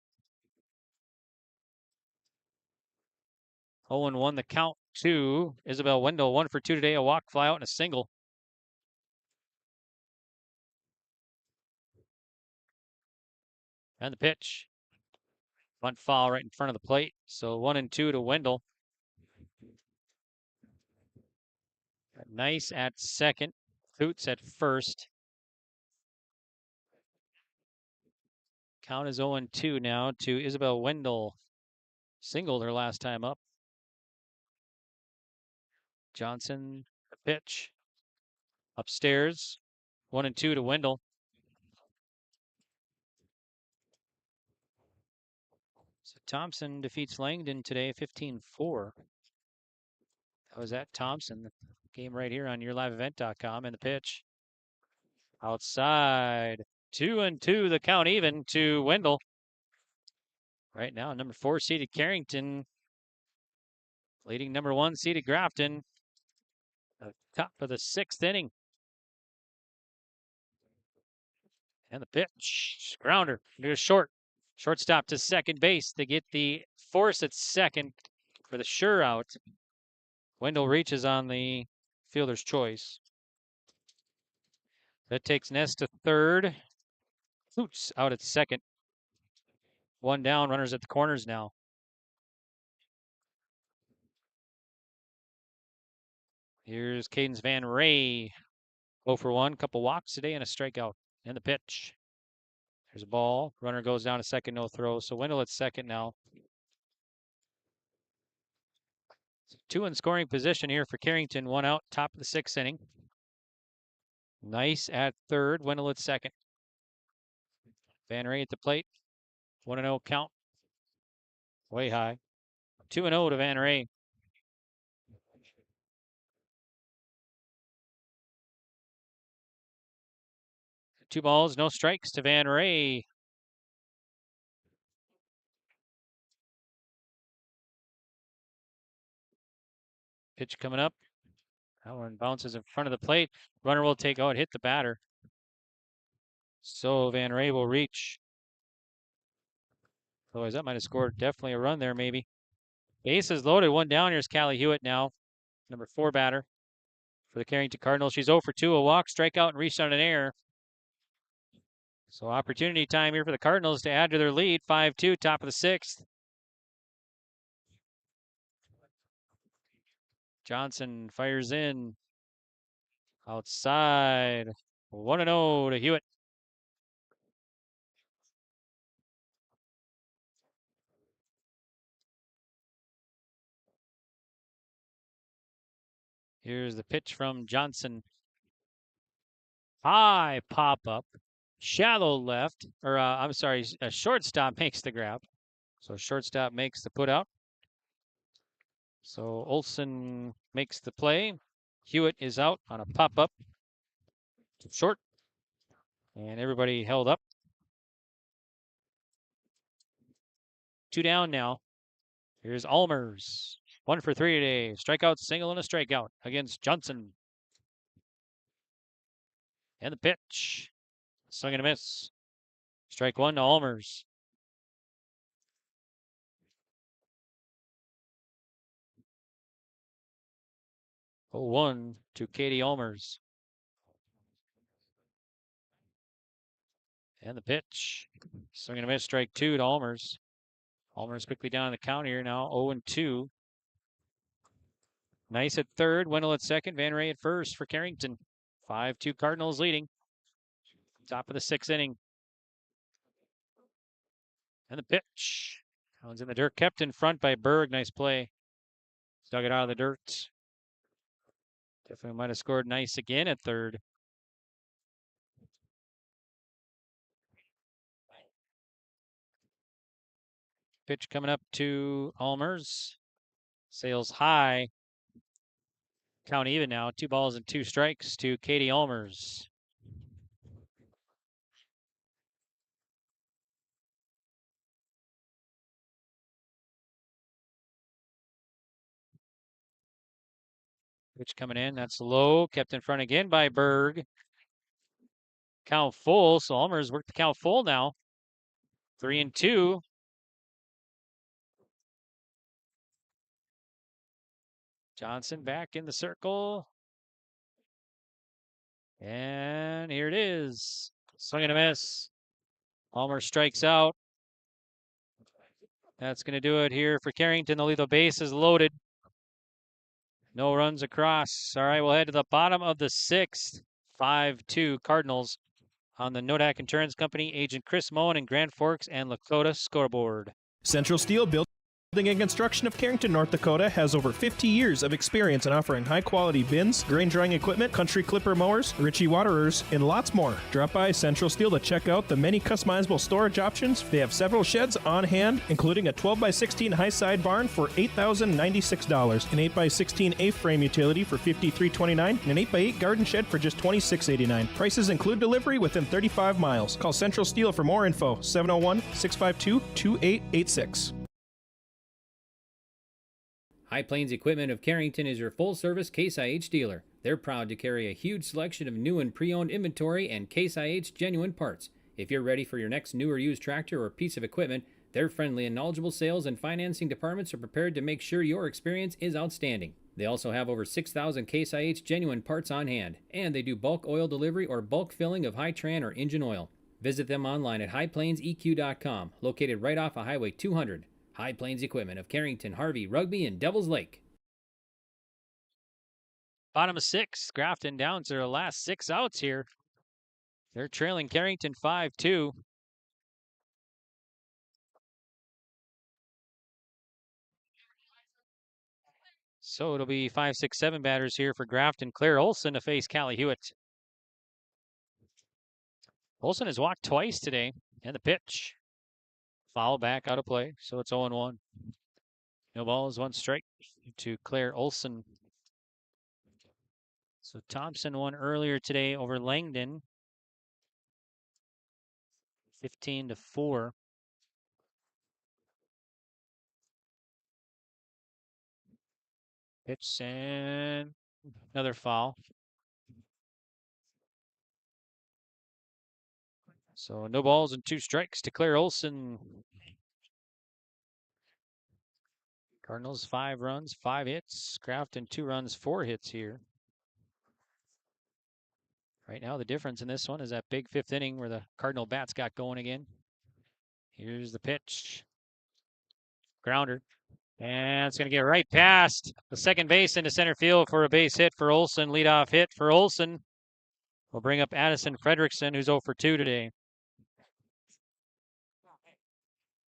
0-1 the count to Isabel Wendell. 1 for 2 today, a walk, fly out, and a single. And the pitch. Bunt foul right in front of the plate. So 1-2 to Wendell. Nice at second. Coots at first. Count is 0-2 now to Isabel Wendell. Singled her last time up. Johnson, the pitch. Upstairs. 1-2 to Wendell. So Thompson defeats Langdon today 15-4. That was at Thompson. The game right here on YourLiveEvent.com. And the pitch. Outside. 2-2 the count even to Wendell. Right now, number 4 seeded Carrington leading number 1 seeded Grafton. Top of the 6th inning. And the pitch. Grounder. Into short. Shortstop to second base to get the force at second for the sure out. Wendell reaches on the fielder's choice. That takes Ness to third. Coots out at second. 1 down, runners at the corners now. Here's Cadence Van Ray. 0 for 1, couple walks today and a strikeout. And the pitch. There's a ball. Runner goes down to second, no throw. So Wendell at second now. 2 in scoring position here for Carrington. 1 out, top of the 6th inning. Nice at third. Wendell at second. Van Ray at the plate. 1-0 count. Way high. 2-0 to Van Ray. Two balls, no strikes to Van Ray. Pitch coming up. That one bounces in front of the plate. Runner will take out, hit the batter. So Van Ray will reach. Otherwise, that might have scored definitely a run there, maybe. Bases loaded, one down. Here's Callie Hewitt now, number 4 batter for the Carrington Cardinals. She's 0 for 2, a walk, strikeout, and reached on an error. So opportunity time here for the Cardinals to add to their lead. 5-2, top of the 6th. Johnson fires in. Outside. 1-0 to Hewitt. Here's the pitch from Johnson. High pop up. Shallow left. Or, I'm sorry, a shortstop makes the grab. So shortstop makes the put out. So Olson makes the play. Hewitt is out on a pop up. Short. And everybody held up. 2 down now. Here's Almers. 1 for 3 today. Strikeout, single, and a strikeout against Johnson. And the pitch. Swing and a miss. Strike 1 to Almers. Oh, 1 to Katie Almers. And the pitch. Swing and a miss. Strike 2 to Almers. Almers quickly down the count here now. 0-2. Nice at third. Wendell at second. Van Ray at first for Carrington. 5-2 Cardinals leading. Top of the 6th inning. And the pitch. That one's in the dirt. Kept in front by Berg. Nice play. Dug it out of the dirt. Definitely might have scored nice again at third. Pitch coming up to Almers. Sails high. Count even now. 2 balls and 2 strikes to Katie Almers. Pitch coming in. That's low. Kept in front again by Berg. Count full. So Almers worked the count full now. 3-2. Johnson back in the circle. And here it is. Swing and a miss. Almers strikes out. That's going to do it here for Carrington. They'll leave the bases loaded. No runs across. All right, we'll head to the bottom of the 6th. 5-2 Cardinals on the Nodak Insurance Company, Agent Chris Moen and Grand Forks and Lakota scoreboard. Central Steel Building and Construction of Carrington, North Dakota has over 50 years of experience in offering high-quality bins, grain drying equipment, country clipper mowers, Ritchie waterers, and lots more. Drop by Central Steel to check out the many customizable storage options. They have several sheds on hand, including a 12x16 high-side barn for $8,096, an 8x16 A-frame utility for $53.29, and an 8x8 garden shed for just $26.89. Prices include delivery within 35 miles. Call Central Steel for more info, 701-652-2886. High Plains Equipment of Carrington is your full-service Case IH dealer. They're proud to carry a huge selection of new and pre-owned inventory and Case IH genuine parts. If you're ready for your next new or used tractor or piece of equipment, their friendly and knowledgeable sales and financing departments are prepared to make sure your experience is outstanding. They also have over 6,000 Case IH genuine parts on hand, and they do bulk oil delivery or bulk filling of Hi-Tran or engine oil. Visit them online at highplainseq.com, located right off of Highway 200. High Plains Equipment of Carrington, Harvey, Rugby, and Devils Lake. Bottom of 6. Grafton down to their last 6 outs here. They're trailing Carrington 5-2. So it'll be 5, 6, 7 batters here for Grafton. Claire Olson to face Callie Hewitt. Olson has walked twice today, and the pitch. Foul back out of play, so it's 0-1. No balls, 1 strike to Claire Olson. So Thompson won earlier today over Langdon, 15-4. Pitch and another foul. So no balls and 2 strikes to Claire Olson. Cardinals 5 runs, 5 hits. Grafton 2 runs, 4 hits here. Right now the difference in this one is that big 5th inning where the Cardinal bats got going again. Here's the pitch. Grounder. And it's going to get right past the second base into center field for a base hit for Olson. Leadoff hit for Olson. We'll bring up Addison Fredrickson, who's 0 for 2 today.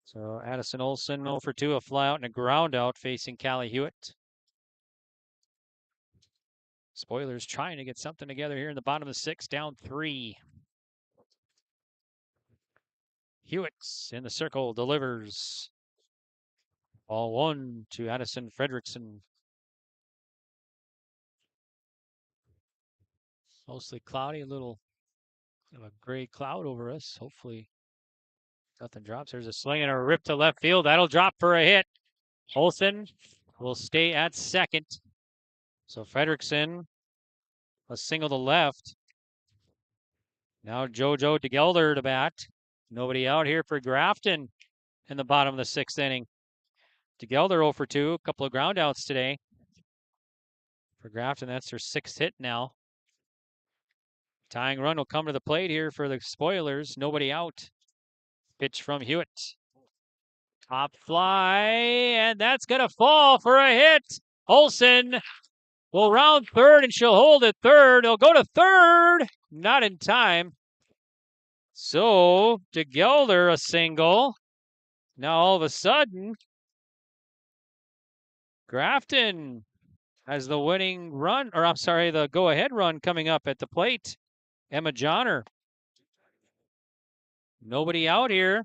So Addison Olson 0 for 2, a fly out and a ground out facing Callie Hewitt. Spoilers trying to get something together here in the bottom of the 6th, down 3. Hewitt's in the circle, delivers. Ball 1 to Addison Fredrickson. Mostly cloudy, a little of a gray cloud over us. Hopefully nothing drops. There's a swing and a rip to left field. That'll drop for a hit. Olson will stay at second. So Fredrickson, a single to left. Now JoJo DeGelder to bat. Nobody out here for Grafton in the bottom of the 6th inning. DeGelder 0 for 2, a couple of ground outs today. For Grafton, that's their 6th hit now. Tying run will come to the plate here for the Spoilers. Nobody out. Pitch from Hewitt. Top fly, and that's going to fall for a hit. Olson will round third, and she'll hold at third. It'll go to third. Not in time. So, DeGelder a single. Now all of a sudden, Grafton has the winning run, or I'm sorry, the go-ahead run coming up at the plate. Emma Johnner. Nobody out here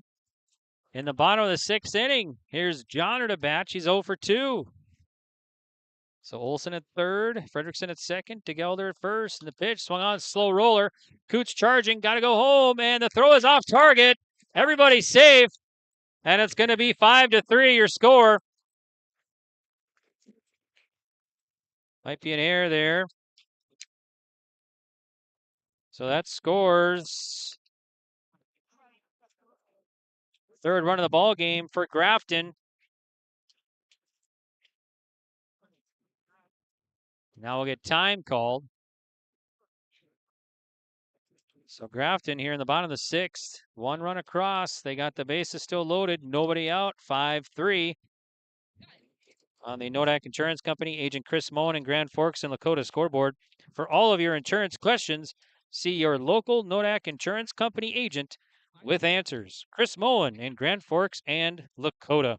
in the bottom of the 6th inning. Here's Johnner to bat. She's 0 for 2. So Olson at third, Fredrickson at second, DeGelder at first, and the pitch swung on, slow roller. Coots charging, got to go home, and the throw is off target. Everybody's safe, and it's going to be 5-3 your score. Might be an error there. So that scores third run of the ball game for Grafton. Now we'll get time called. So Grafton here in the bottom of the 6th. 1 run across. They got the bases still loaded. Nobody out. 5-3. On the Nodak Insurance Company, Agent Chris Moen in Grand Forks and Lakota scoreboard. For all of your insurance questions, see your local Nodak Insurance Company agent with answers. Chris Moen in Grand Forks and Lakota.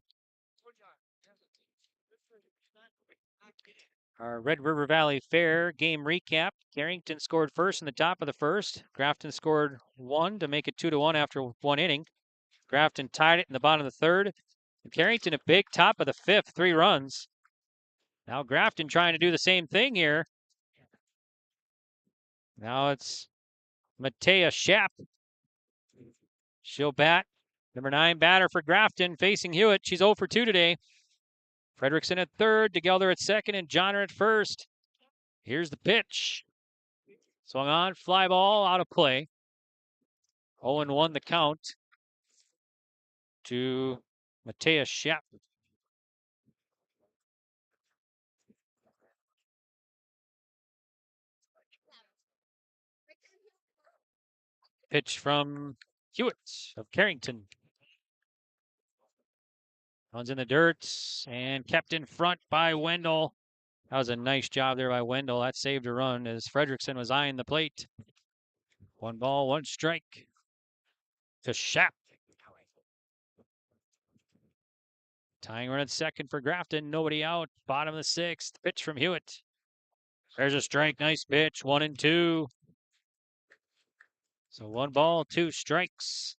Our Red River Valley Fair game recap. Carrington scored first in the top of the 1st. Grafton scored 1 to make it 2-1 after 1 inning. Grafton tied it in the bottom of the 3rd. Carrington a big top of the 5th, 3 runs. Now Grafton trying to do the same thing here. Now it's Matea Schapp. She'll bat. Number 9 batter for Grafton facing Hewitt. She's 0 for 2 today. Fredrickson at third, DeGelder at second, and Johnner at first. Here's the pitch. Swung on, fly ball, out of play. 0-1 the count to Matea Schapp. Pitch from Hewitt of Carrington. One's in the dirt and kept in front by Wendell. That was a nice job there by Wendell. That saved a run as Fredrickson was eyeing the plate. 1 ball, 1 strike to Schapp. Tying run at second for Grafton. Nobody out. Bottom of the 6th. Pitch from Hewitt. There's a strike. Nice pitch. 1-2. So 1 ball, 2 strikes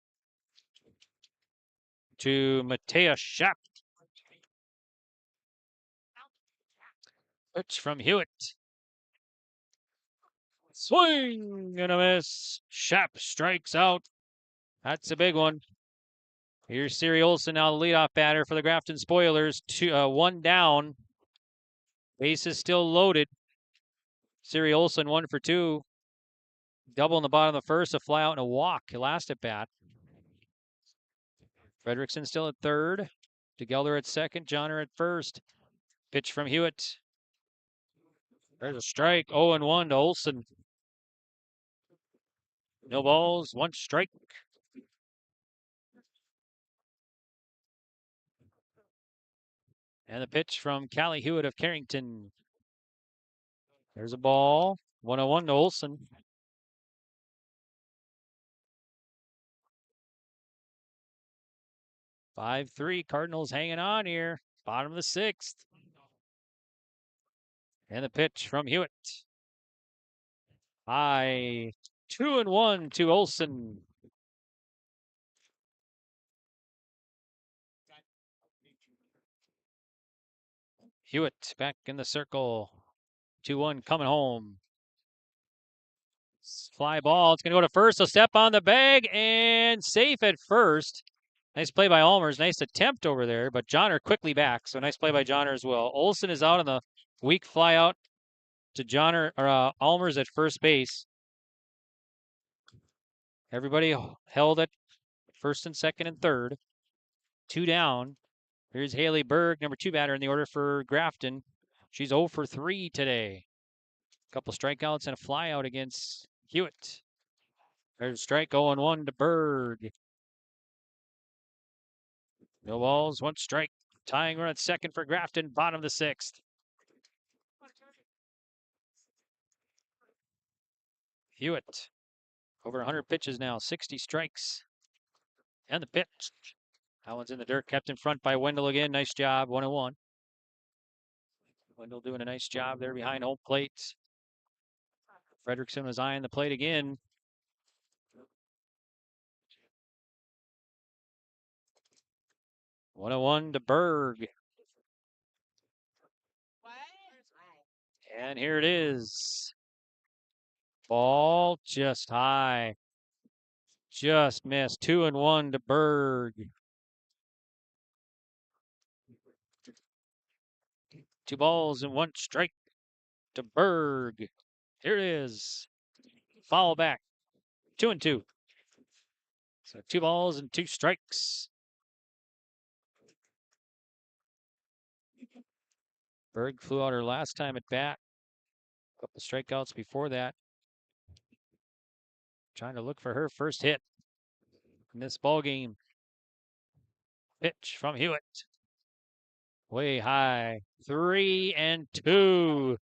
to Mateus Schaap. Pitch from Hewitt. Swing and a miss. Schaap strikes out. That's a big one. Here's Siri Olson now, the leadoff batter for the Grafton Spoilers. 1 down. Bases still loaded. Siri Olson 1 for 2. Double in the bottom of the first, a fly out and a walk. Last at bat. Fredrickson still at third. DeGelder at second. Johnner at first. Pitch from Hewitt. There's a strike. 0-1 to Olson. No balls, 1 strike. And the pitch from Callie Hewitt of Carrington. There's a ball. 1-1 to Olson. 5-3. Cardinals hanging on here. Bottom of the 6th. And the pitch from Hewitt. High. 2-1 to Olson. Hewitt back in the circle. 2-1 coming home. Fly ball. It's going to go to first. A step on the bag and safe at first. Nice play by Almers. Nice attempt over there, but Johnner quickly back. So nice play by Johnner as well. Olson is out on the weak fly out to Johnner or Almers at first base. Everybody held at first and second and third. 2 down. Here's Haley Berg, number 2 batter in the order for Grafton. She's 0 for 3 today. A couple strikeouts and a flyout against Hewitt. There's a strike, 0-1 to Berg. No balls, 1 strike. Tying run at second for Grafton, bottom of the 6th. Hewitt, over 100 pitches now, 60 strikes. And the pitch. That one's in the dirt, kept in front by Wendell again. Nice job, 1-1. Wendell doing a nice job there behind home plate. Fredrickson was eyeing the plate again. What? 1-1 to Berg. And here it is. Ball just high. Just missed. 2-1 to Berg. 2 balls and 1 strike to Berg. Here it is. Foul back. 2-2. So 2 balls and 2 strikes. Berg flew out her last time at bat. A couple strikeouts before that. Trying to look for her first hit in this ball game. Pitch from Hewitt. Way high. 3-2.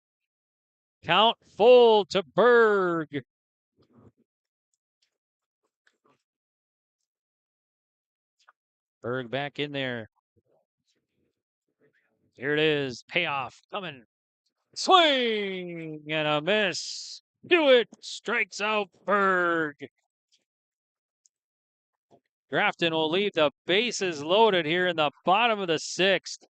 Count full to Berg. Berg back in there. Here it is. Payoff coming. Swing and a miss. Hewitt strikes out Berg. Grafton will leave the bases loaded here in the bottom of the 6th.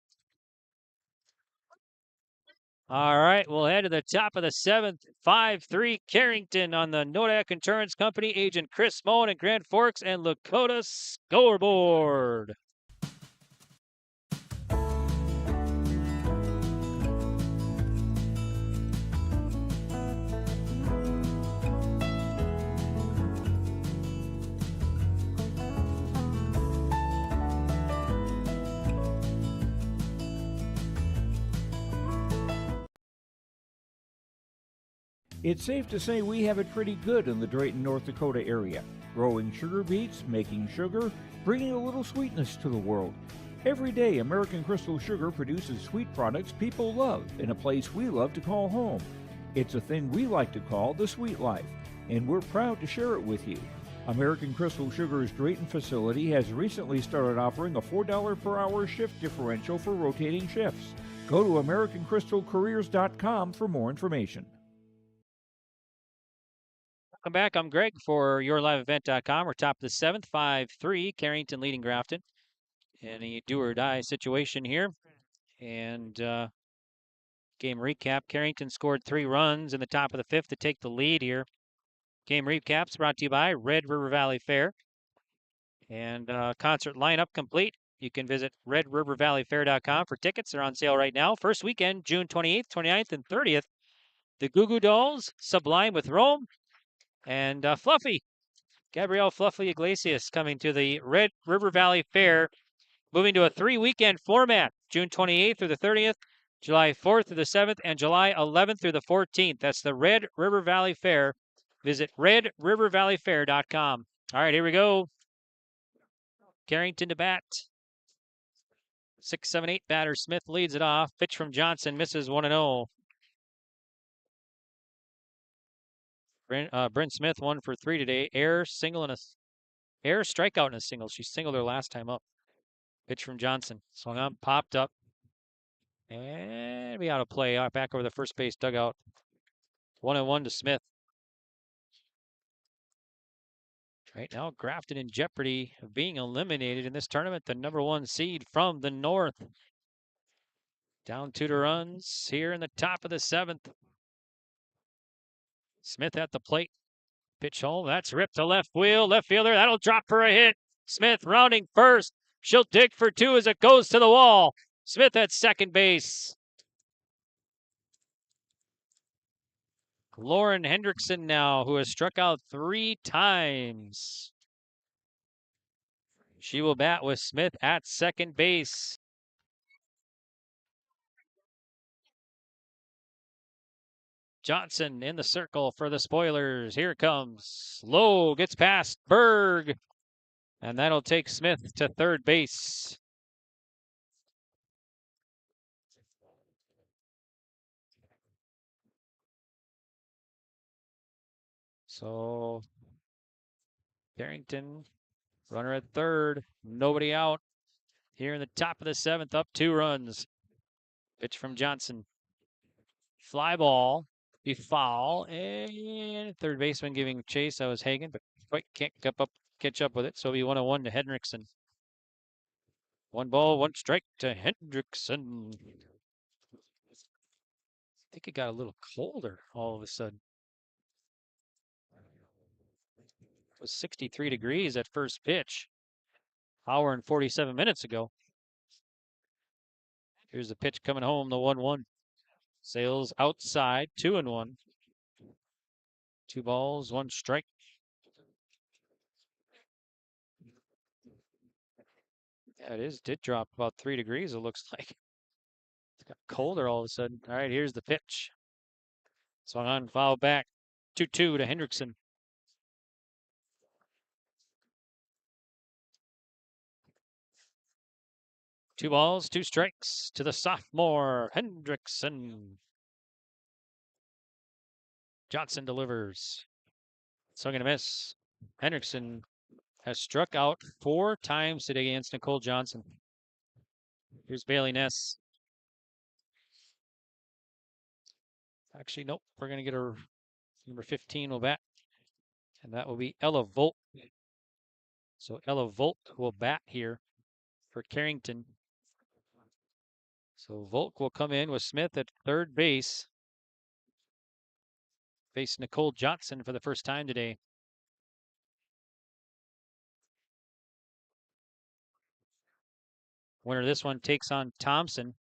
All right, we'll head to the top of the 7th. 5-3 Carrington on the Nodak Insurance Company. Agent Chris Moen at Grand Forks and Lakota scoreboard. It's safe to say we have it pretty good in the Drayton, North Dakota area. Growing sugar beets, making sugar, bringing a little sweetness to the world. Every day, American Crystal Sugar produces sweet products people love in a place we love to call home. It's a thing we like to call the sweet life, and we're proud to share it with you. American Crystal Sugar's Drayton facility has recently started offering a $4 per hour shift differential for rotating shifts. Go to AmericanCrystalCareers.com for more information. Welcome back. I'm Greg for YourLiveEvent.com. We're top of the 7th, 5-3. Carrington leading Grafton. And a do-or-die situation here. And game recap. Carrington scored 3 runs in the top of the 5th to take the lead here. Game recaps brought to you by Red River Valley Fair. And concert lineup complete. You can visit redrivervalleyfair.com for tickets. They're on sale right now. First weekend, June 28th, 29th, and 30th. The Goo Goo Dolls, Sublime with Rome, and Fluffy. Gabrielle Fluffy Iglesias coming to the Red River Valley Fair, moving to a 3-weekend format, June 28th through the 30th, July 4th through the 7th, and July 11th through the 14th. That's the Red River Valley Fair. Visit redrivervalleyfair.com. All right, here we go. Carrington to bat. 6-7-8 batter. Smith leads it off. Pitch from Johnson, misses 1-0. Bryn Smith 1 for 3 today. Air strikeout and a single. She singled her last time up. Pitch from Johnson. Swung on, popped up. And we out of play. Back over the first base dugout. 1-1 to Smith. Right now, Grafton in jeopardy of being eliminated in this tournament. The number 1 seed from the north. Down 2 runs here in the top of the 7th. Smith at the plate. Pitch home. That's ripped to left wheel. Left fielder. That'll drop for a hit. Smith rounding first. She'll dig for 2 as it goes to the wall. Smith at second base. Lauren Hendrickson now, who has struck out 3 times. She will bat with Smith at second base. Johnson in the circle for the Spoilers. Here it comes. Low gets past Berg. And that'll take Smith to third base. So Carrington, runner at third, nobody out. Here in the top of the 7th, up 2 runs. Pitch from Johnson. Fly ball, be foul, and third baseman giving chase. That was Hagen, but quite can't catch up with it. So it'll be 1-1 to Hendrickson. 1 ball, 1 strike to Hendrickson. I think it got a little colder all of a sudden. It was 63 degrees at first pitch. Hour and 47 minutes ago. Here's the pitch coming home, the 1-1. Sails outside, 2-1. 2 balls, 1 strike. Yeah, it did drop about 3 degrees, it looks like. It got colder all of a sudden. All right, here's the pitch. Swung on, foul back. 2-2 to Hendrickson. Two balls, 2 strikes to the sophomore, Hendrickson. Johnson delivers. Swing and a miss. Hendrickson has struck out 4 times today against Nicole Johnson. Here's Bailey Ness. Actually, nope. We're going to get her number 15 will bat. And that will be Ella Volt. So Ella Volt will bat here for Carrington. So Volk will come in with Smith at third base. Face Nicole Johnson for the first time today. Winner of this one takes on Thompson.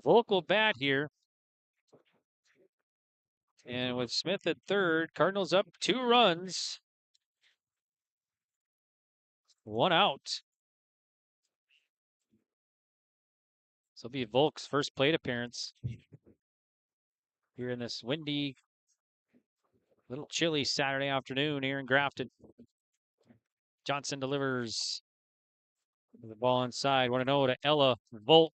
Volk will bat here. And with Smith at third, Cardinals up 2 runs. 1 out. So it'll be Volk's first plate appearance here in this windy, little chilly Saturday afternoon here in Grafton. Johnson delivers. The ball inside. 1-0 to Ella Volk.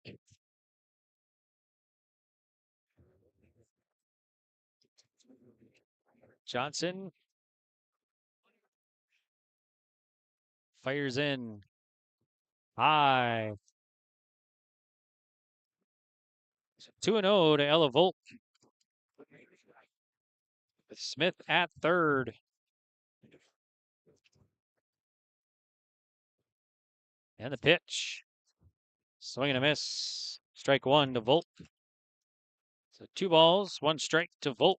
Johnson fires in. High. 2-0 to Ella Volk. With Smith at third. And the pitch. Swing and a miss. Strike one to Volk. So 2 balls, 1 strike to Volk.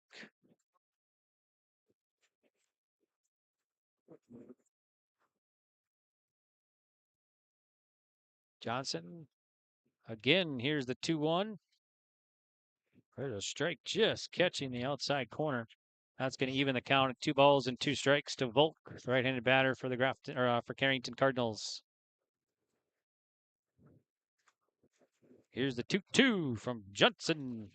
Johnson. Again, here's the 2-1. There's a strike just catching the outside corner. That's going to even the count at 2 balls and 2 strikes to Volk, the right-handed batter for the Grafton for Carrington Cardinals. Here's the 2-2 from Johnson.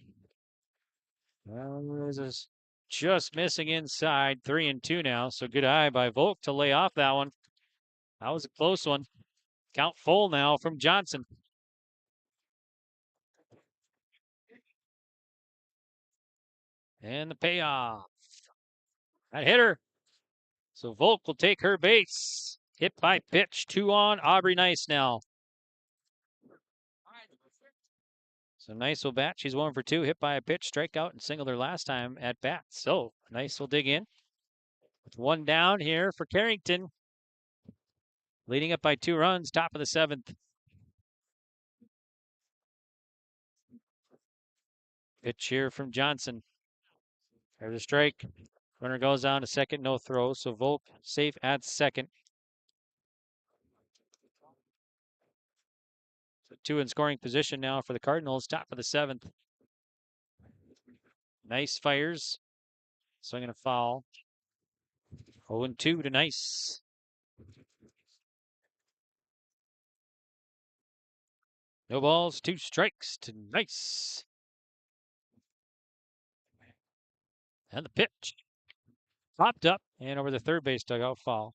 Well, this is just missing inside. 3-2 now. So good eye by Volk to lay off that one. That was a close one. Count full now from Johnson. And the payoff. That hit her. So Volk will take her base. Hit by pitch. 2 on. Aubrey Nice now. So Nice will bat. She's 1 for 2. Hit by a pitch. Strikeout and singled her last time at bat. So Nice will dig in. With 1 down here for Carrington. Leading up by 2 runs. Top of the 7th. Pitch here from Johnson. There's a strike. Runner goes down to second. No throw. So Volk safe at second. So 2 in scoring position now for the Cardinals. Top of the 7th. Nice fires. Swinging a foul. 0-2 to Nice. No balls, 2 strikes to Nice. And the pitch. Popped up and over the third base dugout, foul.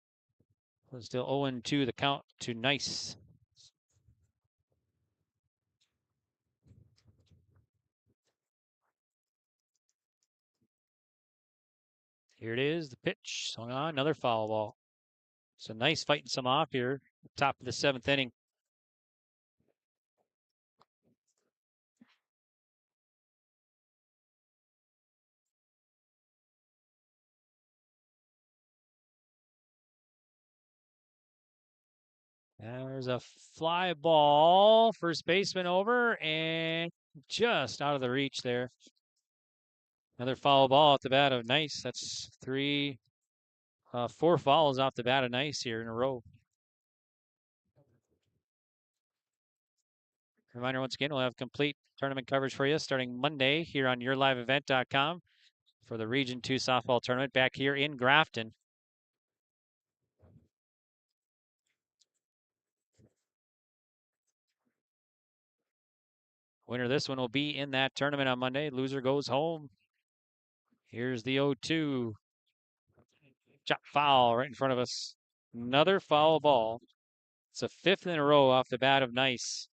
So still 0-2 the count to Nice. Here it is, the pitch. Swung on, another foul ball. So Nice fighting some off here. Top of the 7th inning. There's a fly ball. First baseman over and just out of the reach there. Another foul ball at the bat of Nice. That's 4 fouls off the bat of Nice here in a row. Reminder once again, we'll have complete tournament coverage for you starting Monday here on yourliveevent.com for the Region 2 softball tournament back here in Grafton. Winner of this one will be in that tournament on Monday. Loser goes home. Here's the 0-2. Chop foul right in front of us. Another foul ball. It's a 5th in a row off the bat of Nice.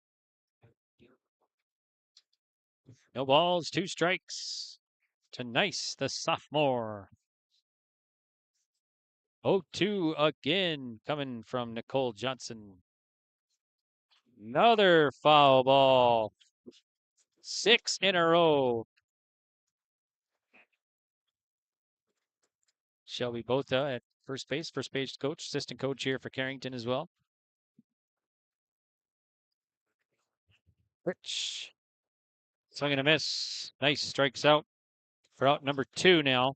No balls, 2 strikes to Nice, the sophomore. 0-2 again coming from Nicole Johnson. Another foul ball. 6 in a row. Shelby Botha at first base coach, assistant coach here for Carrington as well. Rich. Swing and a miss. Nice, strikes out for out number 2 now.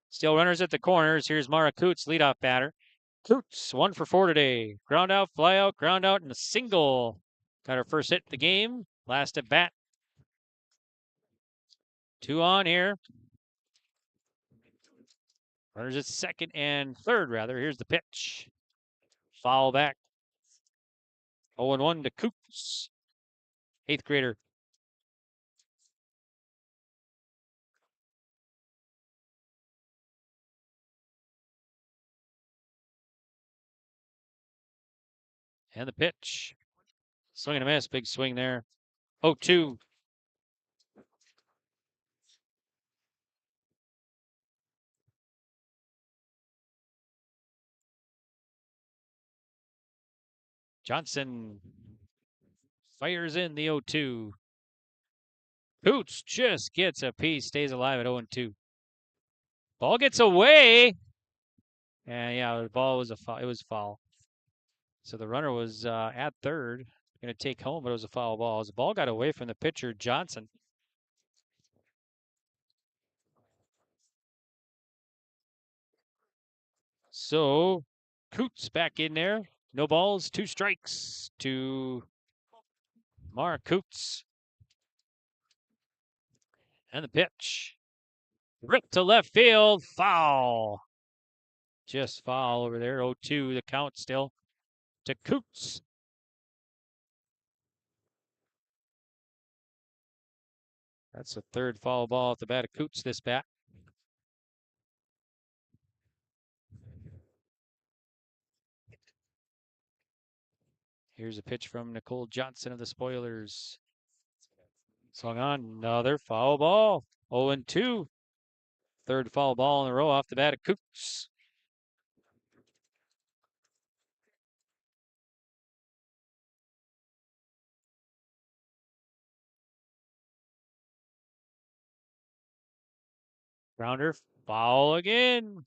Still runners at the corners. Here's Mara Coots, leadoff batter. Coots, 1 for 4 today. Ground out, fly out, ground out, and a single. Got her first hit of the game. Last at bat. 2 on here. Runners at second and third, rather. Here's the pitch. Foul back. 0-1 to Coots. 8th grader. And the pitch. Swing and a miss. Big swing there. 0-2. Johnson fires in the 0-2. Coots just gets a piece, stays alive at 0-2. Ball gets away. And yeah, the ball was a foul. It was foul. So the runner was at third, going to take home, but it was a foul ball. As the ball got away from the pitcher, Johnson. So Coots back in there. No balls, 2 strikes to Mark Coots. And the pitch. Ripped to left field. Foul. Just foul over there. 0-2 the count still to Coots. That's the third foul ball off the bat of Coots this bat. Here's a pitch from Nicole Johnson of the Spoilers. Swung on, another foul ball. 0-2. Third foul ball in a row off the bat of Coots. Grounder, foul again.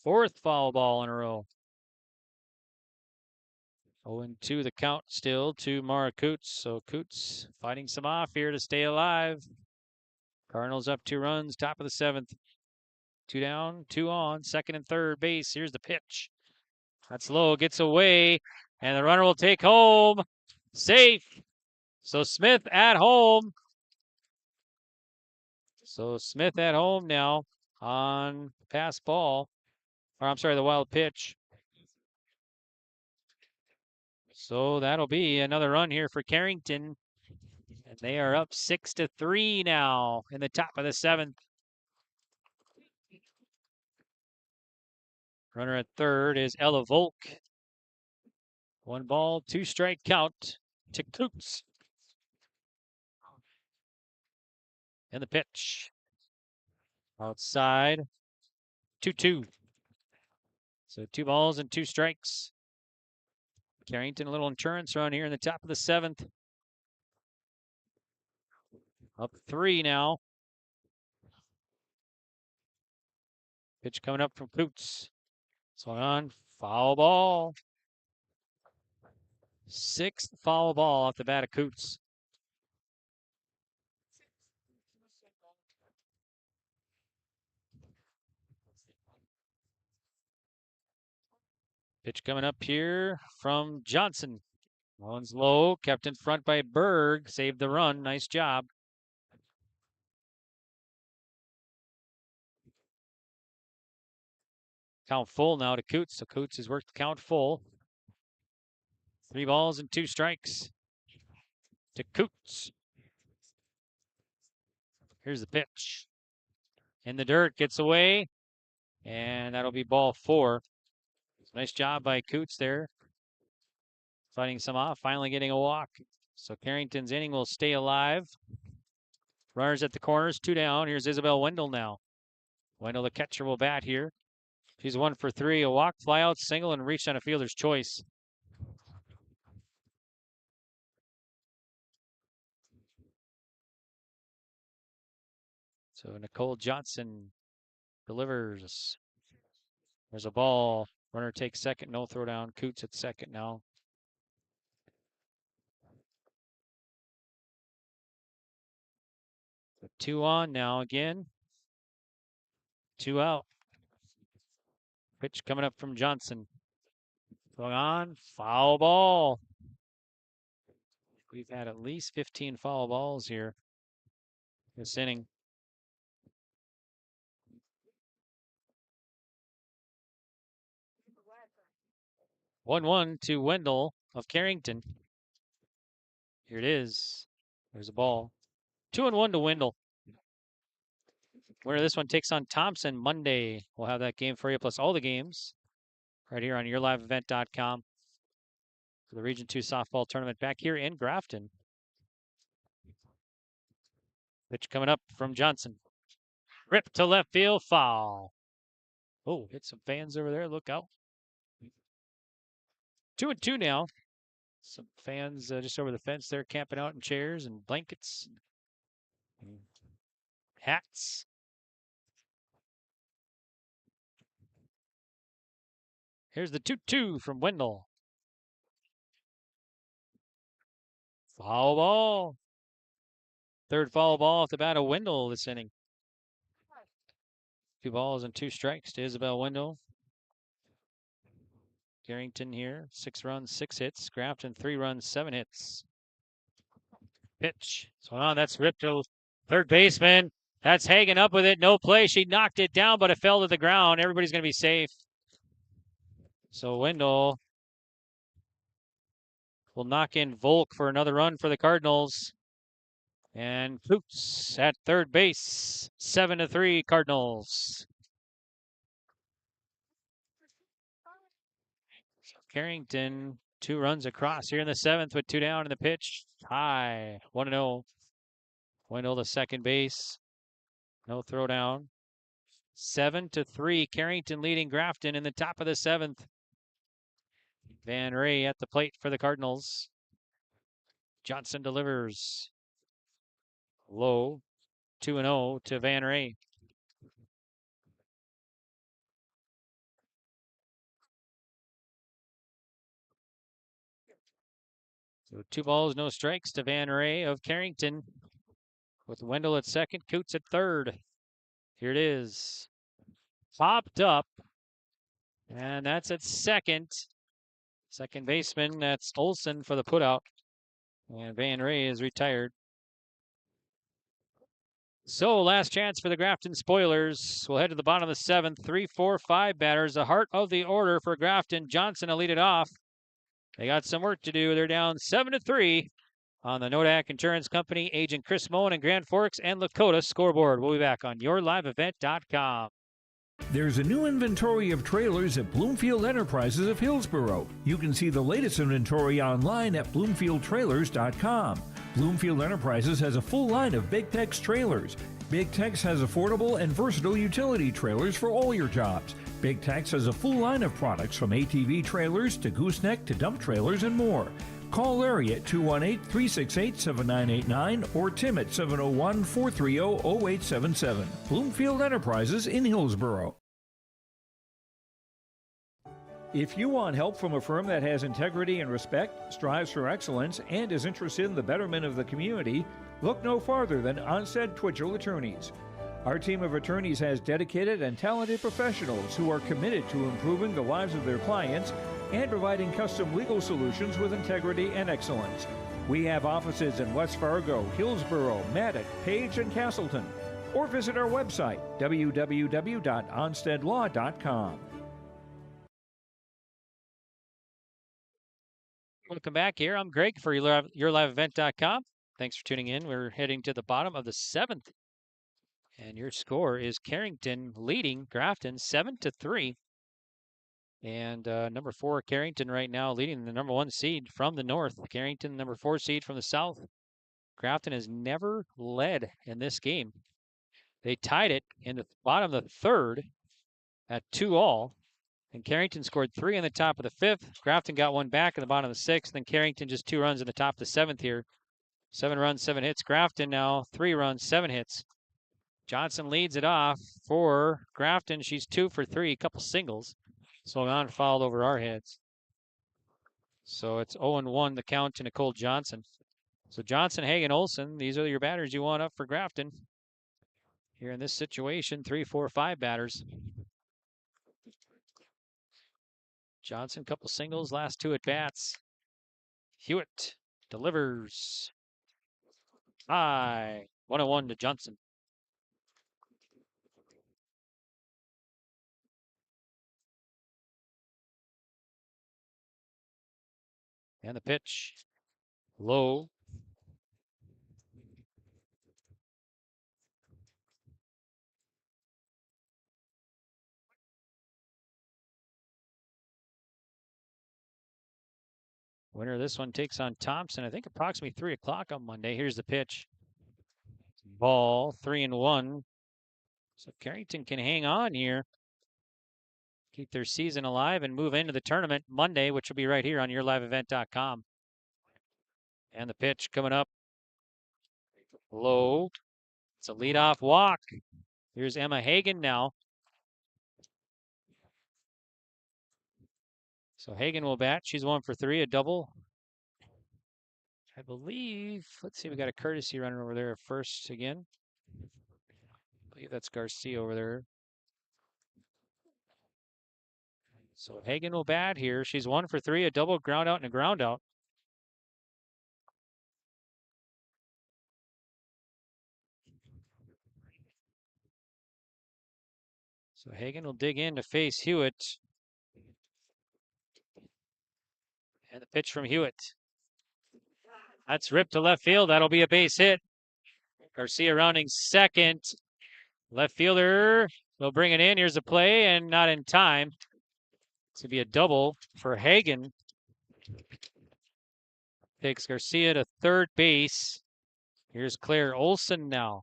Fourth foul ball in a row. 0-2 the count still to Mara Coots. So Coots fighting some off here to stay alive. Cardinals up 2 runs, top of the 7th. 2 down, 2 on, second and third base. Here's the pitch. That's low, gets away, and the runner will take home. Safe. So Smith at home. So Smith at home now on pass ball. Or I'm sorry, the wild pitch. So that'll be another run here for Carrington. And they are up 6-3 now in the top of the 7th. Runner at third is Ella Volk. 1 ball, 2 strike count to Coots. And the pitch. Outside. 2-2. So 2 balls and 2 strikes. Carrington, a little insurance run here in the top of the 7th. Up 3 now. Pitch coming up from Coots. Swung on. Foul ball. 6th foul ball off the bat of Coots. Pitch coming up here from Johnson. One's low, kept in front by Berg. Saved the run. Nice job. Count full now to Coots. So Coots has worked the count full. 3 balls and 2 strikes to Coots. Here's the pitch. In the dirt, gets away, and that'll be ball 4. Nice job by Coots there. Fighting some off, finally getting a walk. So Carrington's inning will stay alive. Runners at the corners, 2 down. Here's Isabel Wendell now. Wendell, the catcher, will bat here. She's 1 for 3. A walk, flyout, single, and reached on a fielder's choice. So Nicole Johnson delivers. There's a ball. Runner takes second, no throw down. Coots at second now. So 2 on now again. 2 out. Pitch coming up from Johnson. Going on, foul ball. We've had at least 15 foul balls here this inning. 1-1 to Wendell of Carrington. Here it is. There's a ball. 2-1 to Wendell. Winner of this one takes on Thompson Monday. We'll have that game for you, plus all the games right here on yourliveevent.com for the Region 2 softball tournament back here in Grafton. Pitch coming up from Johnson. Rip to left field, foul. Oh, hit some fans over there. Look out. 2-2 now. Some fans just over the fence there camping out in chairs and blankets, and hats. Here's the 2-2 from Wendell. Foul ball. Third foul ball off the bat of Wendell this inning. 2 balls and 2 strikes to Isabel Wendell. Carrington here, 6 runs, 6 hits. Grafton, 3 runs, 7 hits. Pitch. So on, that's ripped to third baseman. That's Hagen up with it. No play. She knocked it down, but it fell to the ground. Everybody's going to be safe. So Wendell will knock in Volk for another run for the Cardinals. And Coots at third base. 7-3 Cardinals. So Carrington, 2 runs across here in the 7th with 2 down in the pitch. High. 1-0. Wendell to second base. No throw down. 7-3. Carrington leading Grafton in the top of the 7th. Van Ray at the plate for the Cardinals. Johnson delivers. Low. 2-0 to Van Ray. So 2 balls, no strikes to Van Ray of Carrington. With Wendell at second, Coots at third. Here it is. Popped up. And that's at second. Second baseman, that's Olson for the putout. And Van Ray is retired. So last chance for the Grafton Spoilers. We'll head to the bottom of the 7th. 3, 4, 5 batters. The heart of the order for Grafton. Johnson will lead it off. They got some work to do. They're down 7-3 on the Nodak Insurance Company, Agent Chris Moen and Grand Forks and Lakota scoreboard. We'll be back on yourliveevent.com. There's a new inventory of trailers at Bloomfield Enterprises of Hillsboro. You can see the latest inventory online at bloomfieldtrailers.com. Bloomfield Enterprises has a full line of Big Tex trailers. Big Tex has affordable and versatile utility trailers for all your jobs. Big Tex has a full line of products from ATV trailers to gooseneck to dump trailers and more. Call Larry at 218-368-7989 or Tim at 701-430-0877. Bloomfield Enterprises in Hillsboro. If you want help from a firm that has integrity and respect, strives for excellence, and is interested in the betterment of the community, look no farther than Onstead Twitchell Attorneys. Our team of attorneys has dedicated and talented professionals who are committed to improving the lives of their clients and providing custom legal solutions with integrity and excellence. We have offices in West Fargo, Hillsboro, Maddox, Page, and Castleton. Or visit our website, www.onsteadlaw.com. Welcome back here. I'm Greg for yourliveevent.com. Thanks for tuning in. We're heading to the bottom of the 7th. And your score is Carrington leading Grafton 7-3. And number 4, Carrington right now leading the number 1 seed from the north. Carrington, number 4 seed from the south. Grafton has never led in this game. They tied it in the bottom of the 3rd at 2-all. And Carrington scored 3 in the top of the 5th. Grafton got 1 back in the bottom of the 6th. Then Carrington just 2 runs in the top of the 7th here. 7 runs, 7 hits. Grafton now 3 runs, 7 hits. Johnson leads it off for Grafton. She's 2 for 3, a couple singles. So on fouled over our heads. So it's 0-1 the count to Nicole Johnson. So Johnson, Hagen, Olson, these are your batters you want up for Grafton. Here in this situation, 3, 4, 5 batters. Johnson, couple singles, last 2 at bats. Hewitt delivers. High. 1-1 to Johnson. And the pitch. Low. Winner of this one takes on Thompson, I think approximately 3 o'clock on Monday. Here's the pitch. Ball, 3-1. So Carrington can hang on here, keep their season alive, and move into the tournament Monday, which will be right here on yourliveevent.com. And the pitch coming up low. It's a leadoff walk. Here's Emma Hagen now. So Hagen will bat. She's 1 for 3, a double. I believe, let's see, we got a courtesy runner over there at first again. I believe that's Garcia over there. So Hagen will bat here. She's 1 for 3, a double, ground out, and a ground out. So Hagen will dig in to face Hewitt. And the pitch from Hewitt. That's ripped to left field. That'll be a base hit. Garcia rounding second. Left fielder, they'll bring it in. Here's the play, and not in time. It's going to be a double for Hagen. Takes Garcia to third base. Here's Claire Olson now.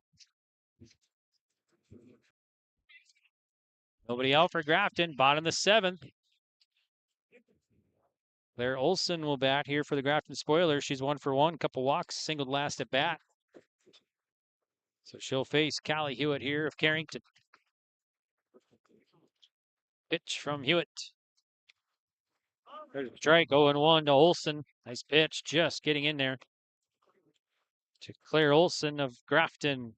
Nobody out for Grafton. Bottom of the 7th. Claire Olson will bat here for the Grafton Spoilers. She's 1 for 1, couple walks, singled last at bat. So she'll face Callie Hewitt here of Carrington. Pitch from Hewitt. There's a strike, 0-1 to Olson. Nice pitch, just getting in there. To Claire Olson of Grafton.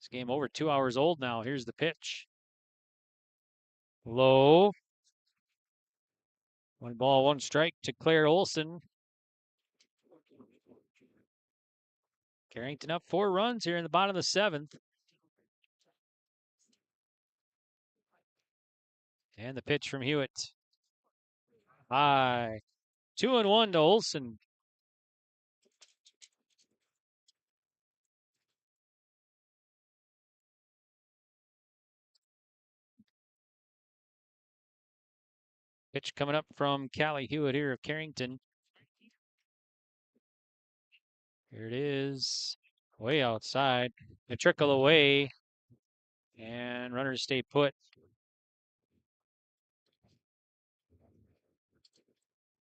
This game over 2 hours old now. Here's the pitch. Low. 1 ball, 1 strike to Claire Olson. Carrington up 4 runs here in the bottom of the 7th. And the pitch from Hewitt. High. 2-1 to Olson. Pitch coming up from Callie Hewitt here of Carrington. Here it is. Way outside. A trickle away. And runners stay put.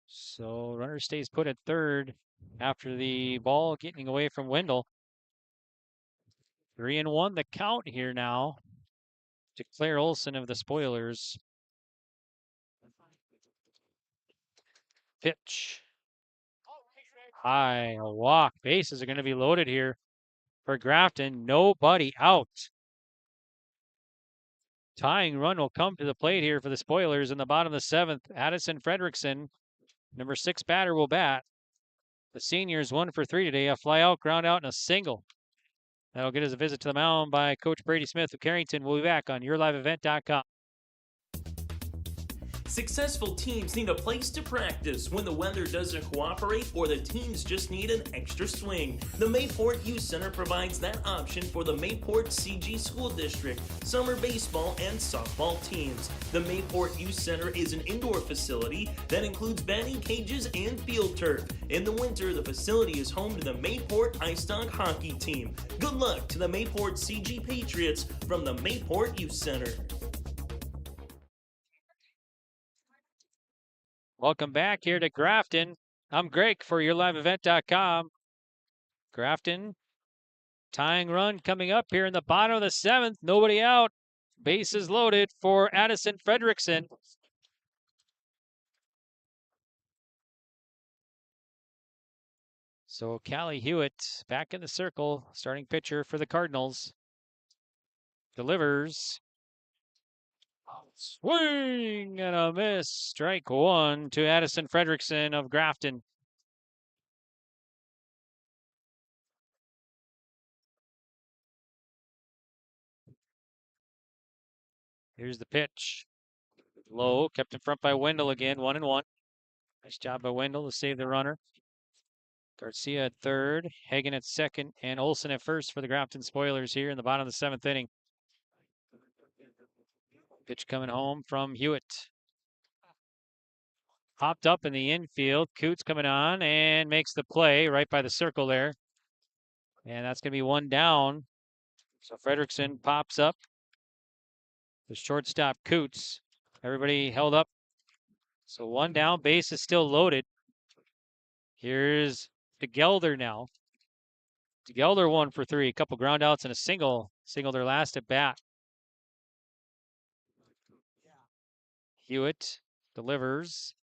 So runner stays put at third after the ball getting away from Wendell. 3-1 the count here now to Claire Olson of the Spoilers. Pitch. High, a walk. Bases are going to be loaded here for Grafton. Nobody out. Tying run will come to the plate here for the Spoilers in the bottom of the 7th. Addison Fredrickson, number 6 batter, will bat. The seniors 1 for 3 today. A fly out, ground out, and a single. That'll get us a visit to the mound by Coach Brady Smith of Carrington. We'll be back on yourliveevent.com. Successful teams need a place to practice when the weather doesn't cooperate or the teams just need an extra swing. The Mayport Youth Center provides that option for the Mayport CG School District, summer baseball and softball teams. The Mayport Youth Center is an indoor facility that includes batting cages and field turf. In the winter, the facility is home to the Mayport Ice Dog hockey team. Good luck to the Mayport CG Patriots from the Mayport Youth Center. Welcome back here to Grafton. I'm Greg for yourliveevent.com. Grafton, tying run coming up here in the bottom of the 7th. Nobody out. Bases loaded for Addison Fredrickson. So Callie Hewitt back in the circle, starting pitcher for the Cardinals. Delivers. Swing and a miss. Strike 1 to Addison Fredrickson of Grafton. Here's the pitch. Low, kept in front by Wendell again, 1-1. Nice job by Wendell to save the runner. Garcia at third, Hagen at second, and Olson at first for the Grafton Spoilers here in the bottom of the 7th inning. Pitch coming home from Hewitt. Hopped up in the infield. Coots coming on and makes the play right by the circle there. And that's going to be one down. So Fredrickson pops up. The shortstop, Coots. Everybody held up. So one down, base is still loaded. Here's DeGelder now. DeGelder 1 for 3. A couple ground outs and a single. Single their last at bat. Hewitt delivers.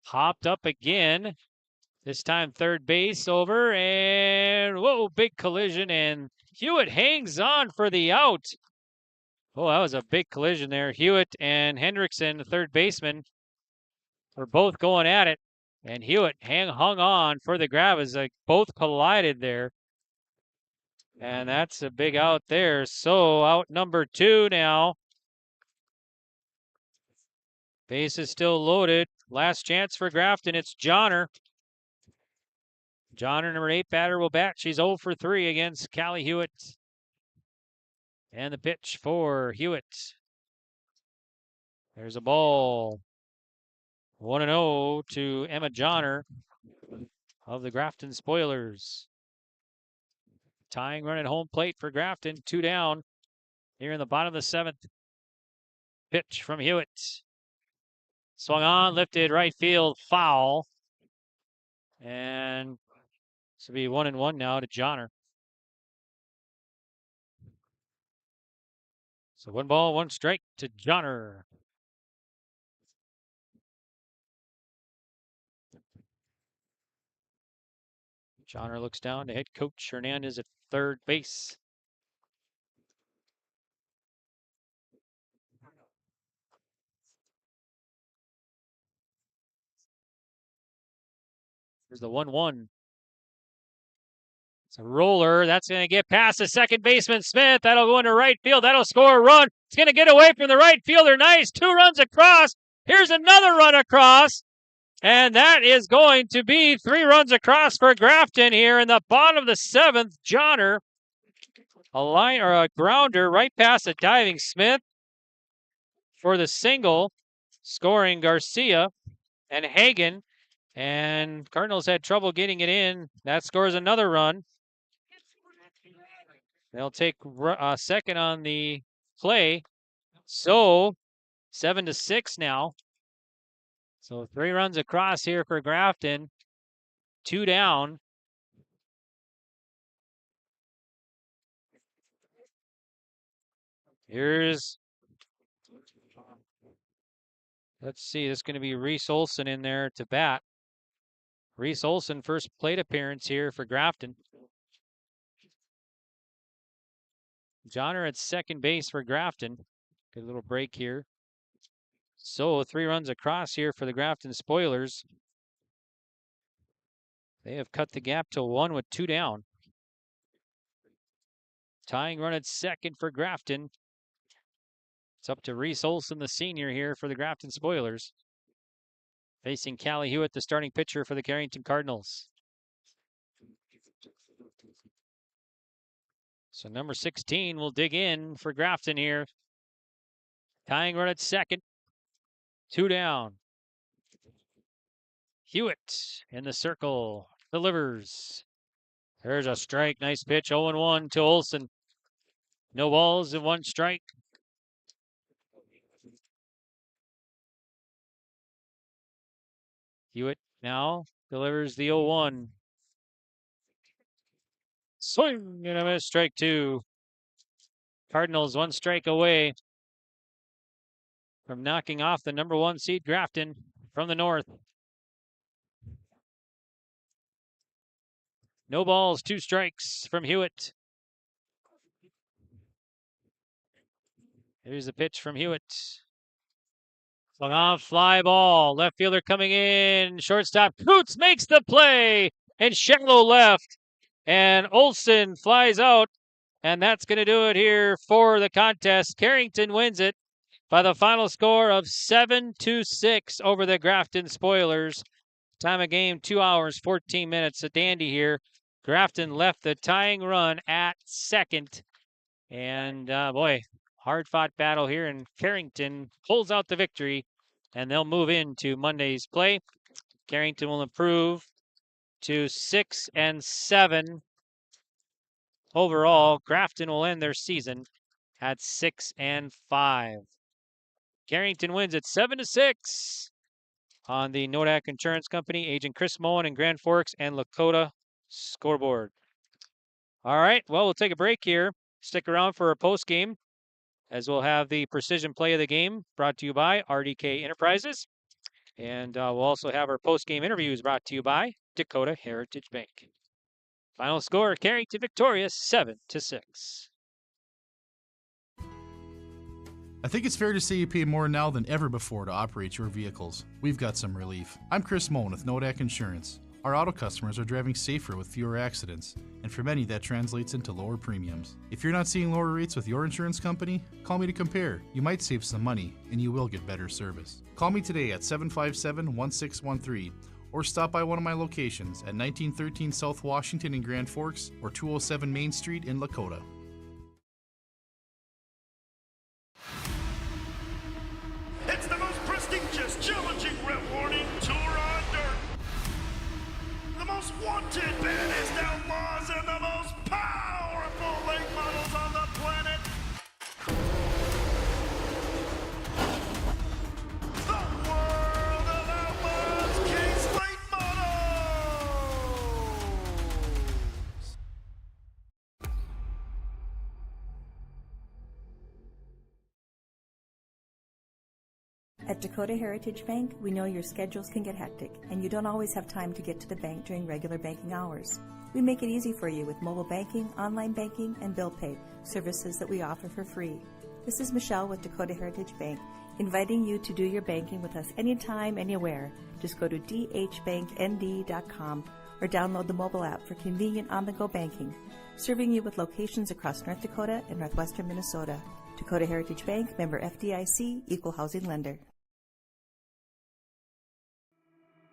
Hopped up again. This time third base over. And whoa, big collision. And Hewitt hangs on for the out. Oh, that was a big collision there. Hewitt and Hendrickson, the third baseman, were both going at it. And Hewitt hung on for the grab as they both collided there. And that's a big out there. So out number 2 now. Base is still loaded. Last chance for Grafton. It's Johnner. Johnner, number 8 batter, will bat. She's 0 for 3 against Callie Hewitt. And the pitch for Hewitt. There's a ball. 1-0 to Emma Johnner of the Grafton Spoilers. Tying run at home plate for Grafton. 2 down here in the bottom of the 7th. Pitch from Hewitt. Swung on, lifted, right field, foul. And this will be 1-1 now to Johnner. So 1 ball, 1 strike to Johnner. Johnner looks down to head coach Hernandez at third base. Here's the 1-1. It's a roller. That's going to get past the second baseman, Smith. That'll go into right field. That'll score a run. It's going to get away from the right fielder. Nice. 2 runs across. Here's another run across. And that is going to be 3 runs across for Grafton here in the bottom of the 7th. Johnner, a line or a grounder right past the diving Smith for the single, scoring Garcia and Hagen. And Cardinals had trouble getting it in. That scores another run. They'll take second on the play. So 7-6 now. So 3 runs across here for Grafton. 2 down. Here's, let's see, this is going to be Reese Olson in there to bat. Reese Olson, first plate appearance here for Grafton. Johnner at second base for Grafton. Get a little break here. So 3 runs across here for the Grafton Spoilers. They have cut the gap to 1 with 2 down. Tying run at second for Grafton. It's up to Reese Olson, the senior here for the Grafton Spoilers. Facing Callie Hewitt, the starting pitcher for the Carrington Cardinals. So number 16 will dig in for Grafton here. Tying run at second. 2 down. Hewitt in the circle. Delivers. There's a strike. Nice pitch. 0-1 to Olson. No balls and 1 strike. Hewitt now delivers the 0-1. Swing and a miss. Strike 2. Cardinals 1 strike away from knocking off the number 1 seed Grafton from the north. No balls, 2 strikes from Hewitt. Here's the pitch from Hewitt. Swung on, fly ball. Left fielder coming in. Shortstop Coots makes the play. And shallow left. And Olson flies out. And that's going to do it here for the contest. Carrington wins it by the final score of 7-6 over the Grafton Spoilers. Time of game, 2 hours, 14 minutes. A dandy here. Grafton left the tying run at second. And boy, hard-fought battle here, and Carrington pulls out the victory, and they'll move into Monday's play. Carrington will improve to 6-7 overall. Grafton will end their season at 6-5. Carrington wins at 7-6 on the Nodak Insurance Company, Agent Chris Moen and Grand Forks and Lakota scoreboard. All right, well, we'll take a break here. Stick around for a post game, as we'll have the precision play of the game brought to you by RDK Enterprises. And we'll also have our post-game interviews brought to you by Dakota Heritage Bank. Final score, Carrington victorious, 7-6. I think it's fair to say you pay more now than ever before to operate your vehicles. We've got some relief. I'm Chris Moen with Nodak Insurance. Our auto customers are driving safer with fewer accidents, and for many that translates into lower premiums. If you're not seeing lower rates with your insurance company, call me to compare. You might save some money, and you will get better service. Call me today at 757-1613, or stop by one of my locations at 1913 South Washington in Grand Forks or 207 Main Street in Lakota. It's the most prestigious, challenging, rewarding tour on dirt. The most wanted, baddest outlaws, and the most powerful late models on the planet. The world of outlaws, King's Late Models. At Dakota Heritage Bank, we know your schedules can get hectic, and you don't always have time to get to the bank during regular banking hours. We make it easy for you with mobile banking, online banking, and bill pay, services that we offer for free. This is Michelle with Dakota Heritage Bank, inviting you to do your banking with us anytime, anywhere. Just go to dhbanknd.com or download the mobile app for convenient on-the-go banking, serving you with locations across North Dakota and northwestern Minnesota. Dakota Heritage Bank, member FDIC, equal housing lender.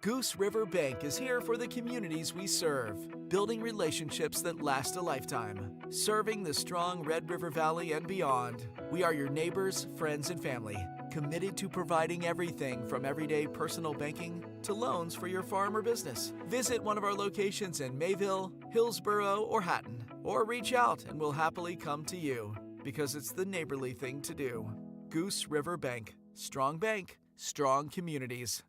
Goose River Bank is here for the communities we serve, building relationships that last a lifetime, serving the strong Red River Valley and beyond. We are your neighbors, friends, and family, committed to providing everything from everyday personal banking to loans for your farm or business. Visit one of our locations in Mayville, Hillsboro, or Hatton, or reach out and we'll happily come to you, because it's the neighborly thing to do. Goose River Bank. Strong bank, strong communities.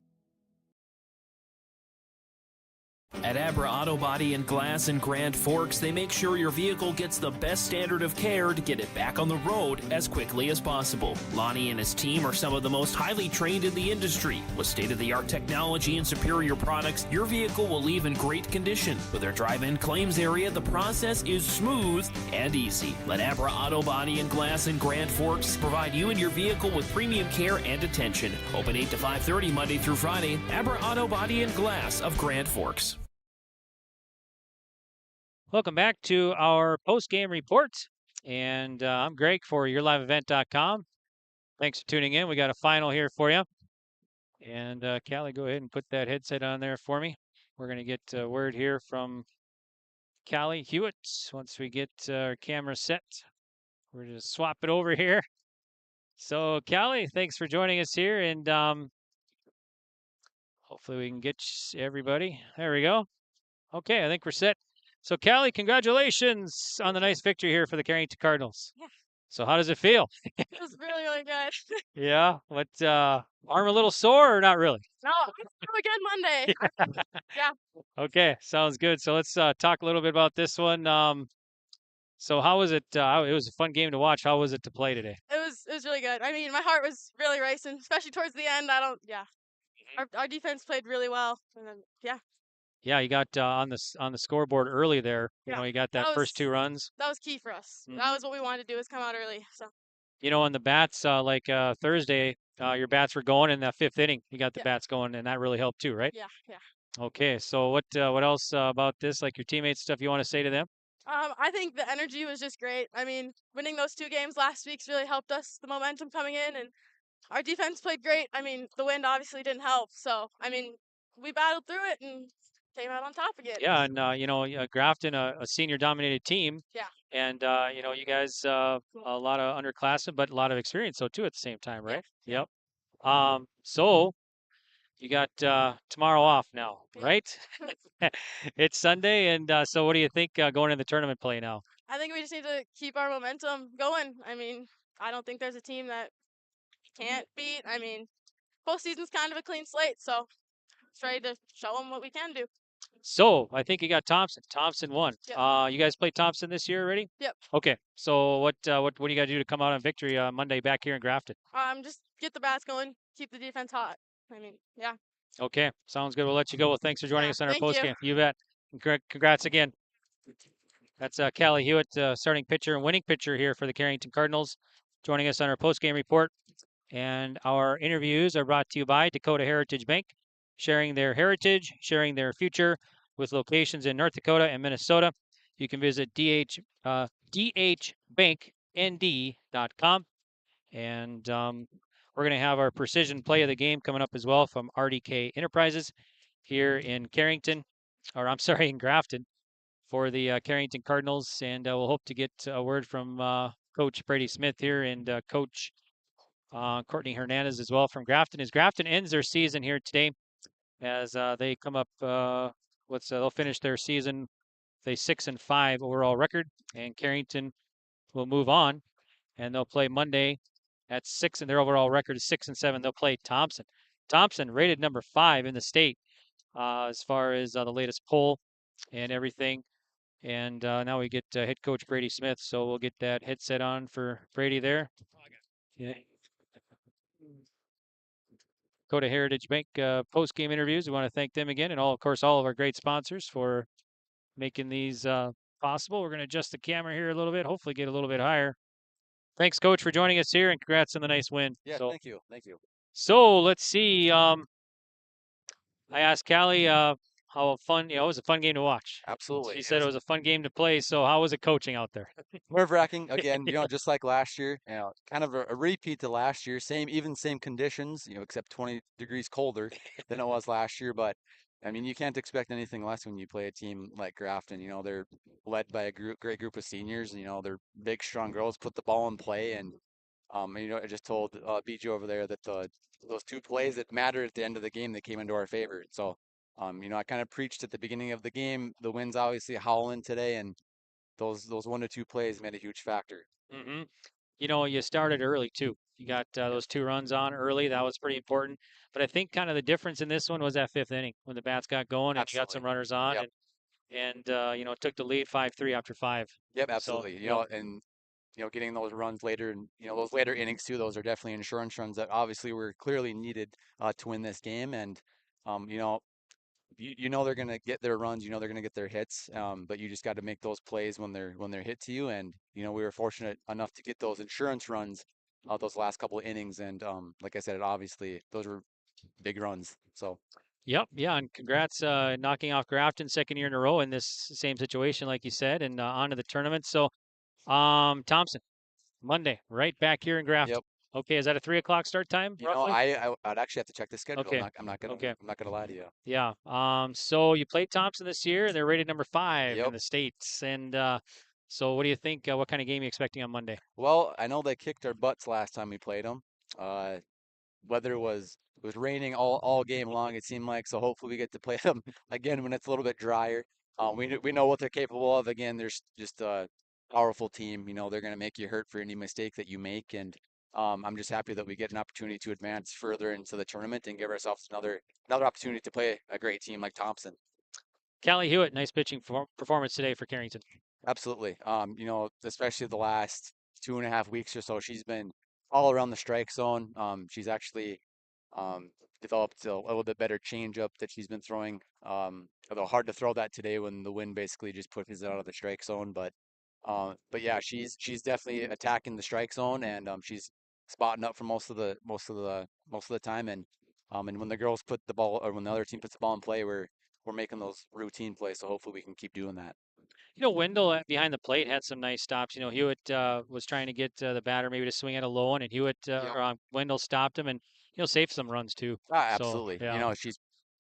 At Abra Auto Body and Glass in Grand Forks, they make sure your vehicle gets the best standard of care to get it back on the road as quickly as possible. Lonnie and his team are some of the most highly trained in the industry. With state-of-the-art technology and superior products, your vehicle will leave in great condition. With their drive-in claims area, the process is smooth and easy. Let Abra Auto Body and Glass in Grand Forks provide you and your vehicle with premium care and attention. Open 8 to 5:30 Monday through Friday. Abra Auto Body and Glass of Grand Forks. Welcome back to our post-game report, and I'm Greg for YourLiveEvent.com. Thanks for tuning in. We got a final here for you. And Callie, go ahead and put that headset on there for me. We're going to get a word here from Callie Hewitt once we get our camera set. We're going to swap it over here. So, Callie, thanks for joining us here, and hopefully we can get everybody. There we go. Okay, I think we're set. So, Callie, congratulations on the nice victory here for the Carrington Cardinals. Yeah. So, how does it feel? It was really, really good. Yeah. What, arm a little sore or not really? No, it's a good Monday. Yeah. Okay, sounds good. So, let's talk a little bit about this one. So, how was it? It was a fun game to watch. How was it to play today? It was really good. I mean, my heart was really racing, especially towards the end. Our defense played really well. And then, yeah. Yeah, you got on the scoreboard early there. You know, you got that first two runs. That was key for us. That was what we wanted to do, is come out early. So. You know, on the bats, Thursday, your bats were going in that fifth inning. You got the bats going, and that really helped too, right? Yeah. Okay, so what else about this, like your teammates stuff you want to say to them? I think the energy was just great. I mean, winning those 2 games last week's really helped us, the momentum coming in, and our defense played great. I mean, the wind obviously didn't help. So, I mean, we battled through it and came out on top again. Yeah, and Grafton, a senior-dominated team. Yeah. And you guys a lot of underclassmen, but a lot of experience, so too at the same time, right? Yep. So you got tomorrow off now, right? It's Sunday, and so what do you think going in the tournament play now? I think we just need to keep our momentum going. I mean, I don't think there's a team that can't beat. I mean, postseason's kind of a clean slate, so it's ready to show them what we can do. So I think you got Thompson. Thompson won. Yep. You guys played Thompson this year already? Yep. Okay. So what do you got to do to come out on victory Monday back here in Grafton? Just get the bats going, keep the defense hot. I mean, yeah. Okay, sounds good. We'll let you go. Well, thanks for joining us on our thank you. post game. You bet. Congrats again. That's Callie Hewitt, starting pitcher and winning pitcher here for the Carrington Cardinals, joining us on our post game report. And our interviews are brought to you by Dakota Heritage Bank, sharing their heritage, sharing their future, with locations in North Dakota and Minnesota. You can visit dhbanknd.com. And we're going to have our precision play of the game coming up as well from RDK Enterprises here in Carrington, or I'm sorry, in Grafton, for the Carrington Cardinals. And we'll hope to get a word from Coach Brady Smith here and Coach Courtney Hernandez as well from Grafton. As Grafton ends their season here today, as they come up, they'll finish their season with a 6-5 overall record, and Carrington will move on, and they'll play Monday at 6, and their overall record is 6-7. They'll play Thompson. Thompson rated number 5 in the state as far as the latest poll and everything. And now we get head coach Brady Smith, so we'll get that headset on for Brady there. Yeah. Dakota Heritage Bank post-game interviews. We want to thank them again, and of course, all of our great sponsors for making these possible. We're going to adjust the camera here a little bit, hopefully get a little bit higher. Thanks, Coach, for joining us here, and congrats on the nice win. Yeah, thank you. Thank you. So let's see. I asked Callie how fun, it was a fun game to watch. Absolutely. She said it was a fun game to play. So how was it coaching out there? Nerve-wracking again, just like last year, kind of a repeat to last year, same conditions, except 20 degrees colder than it was last year. But I mean, you can't expect anything less when you play a team like Grafton. They're led by a great group of seniors. They're big, strong girls, put the ball in play. And I just told BJ over there that those 2 plays that mattered at the end of the game, that came into our favor. So, I kind of preached at the beginning of the game. The wind's obviously howling today, and those 1 to 2 plays made a huge factor. Mm-hmm. You started early too. You got those 2 runs on early. That was pretty important. But I think kind of the difference in this one was that 5th inning when the bats got going and you got some runners on, Yep. and took the lead 5-3 after 5. Yep, absolutely. So, And getting those runs later, and those later innings too. Those are definitely insurance runs that obviously were clearly needed to win this game. And they're going to get their runs, they're going to get their hits, but you just got to make those plays when they're hit to you. And we were fortunate enough to get those insurance runs those last couple of innings. And like I said, obviously those were big runs. So. Yep, yeah, and congrats knocking off Grafton 2nd year in a row in this same situation, like you said, and on to the tournament. So, Thompson, Monday, right back here in Grafton. Yep. Okay, is that a 3:00 start time? Roughly? I'd actually have to check the schedule. Okay. I'm not gonna lie to you. Yeah. So you played Thompson this year. They're rated number 5 Yep. in the states. And so what do you think? What kind of game are you expecting on Monday? Well, I know they kicked our butts last time we played them. Weather was raining all game long, it seemed like. So hopefully we get to play them again when it's a little bit drier. We know what they're capable of. Again, there's just a powerful team. They're going to make you hurt for any mistake that you make. And I'm just happy that we get an opportunity to advance further into the tournament and give ourselves another opportunity to play a great team like Thompson. Callie Hewitt, nice pitching performance today for Carrington. Absolutely. Especially the last 2.5 weeks or so, she's been all around the strike zone. She's actually developed a little bit better changeup that she's been throwing. Although hard to throw that today when the wind basically just pushes it out of the strike zone. But yeah, she's definitely attacking the strike zone, and she's spotting up for most of the time. And when the girls put the ball, or when the other team puts the ball in play, we're making those routine plays. So hopefully we can keep doing that. Wendell behind the plate had some nice stops. Hewitt was trying to get the batter maybe to swing at a low one, and Hewitt Wendell stopped him and saved some runs too. Absolutely. So, yeah.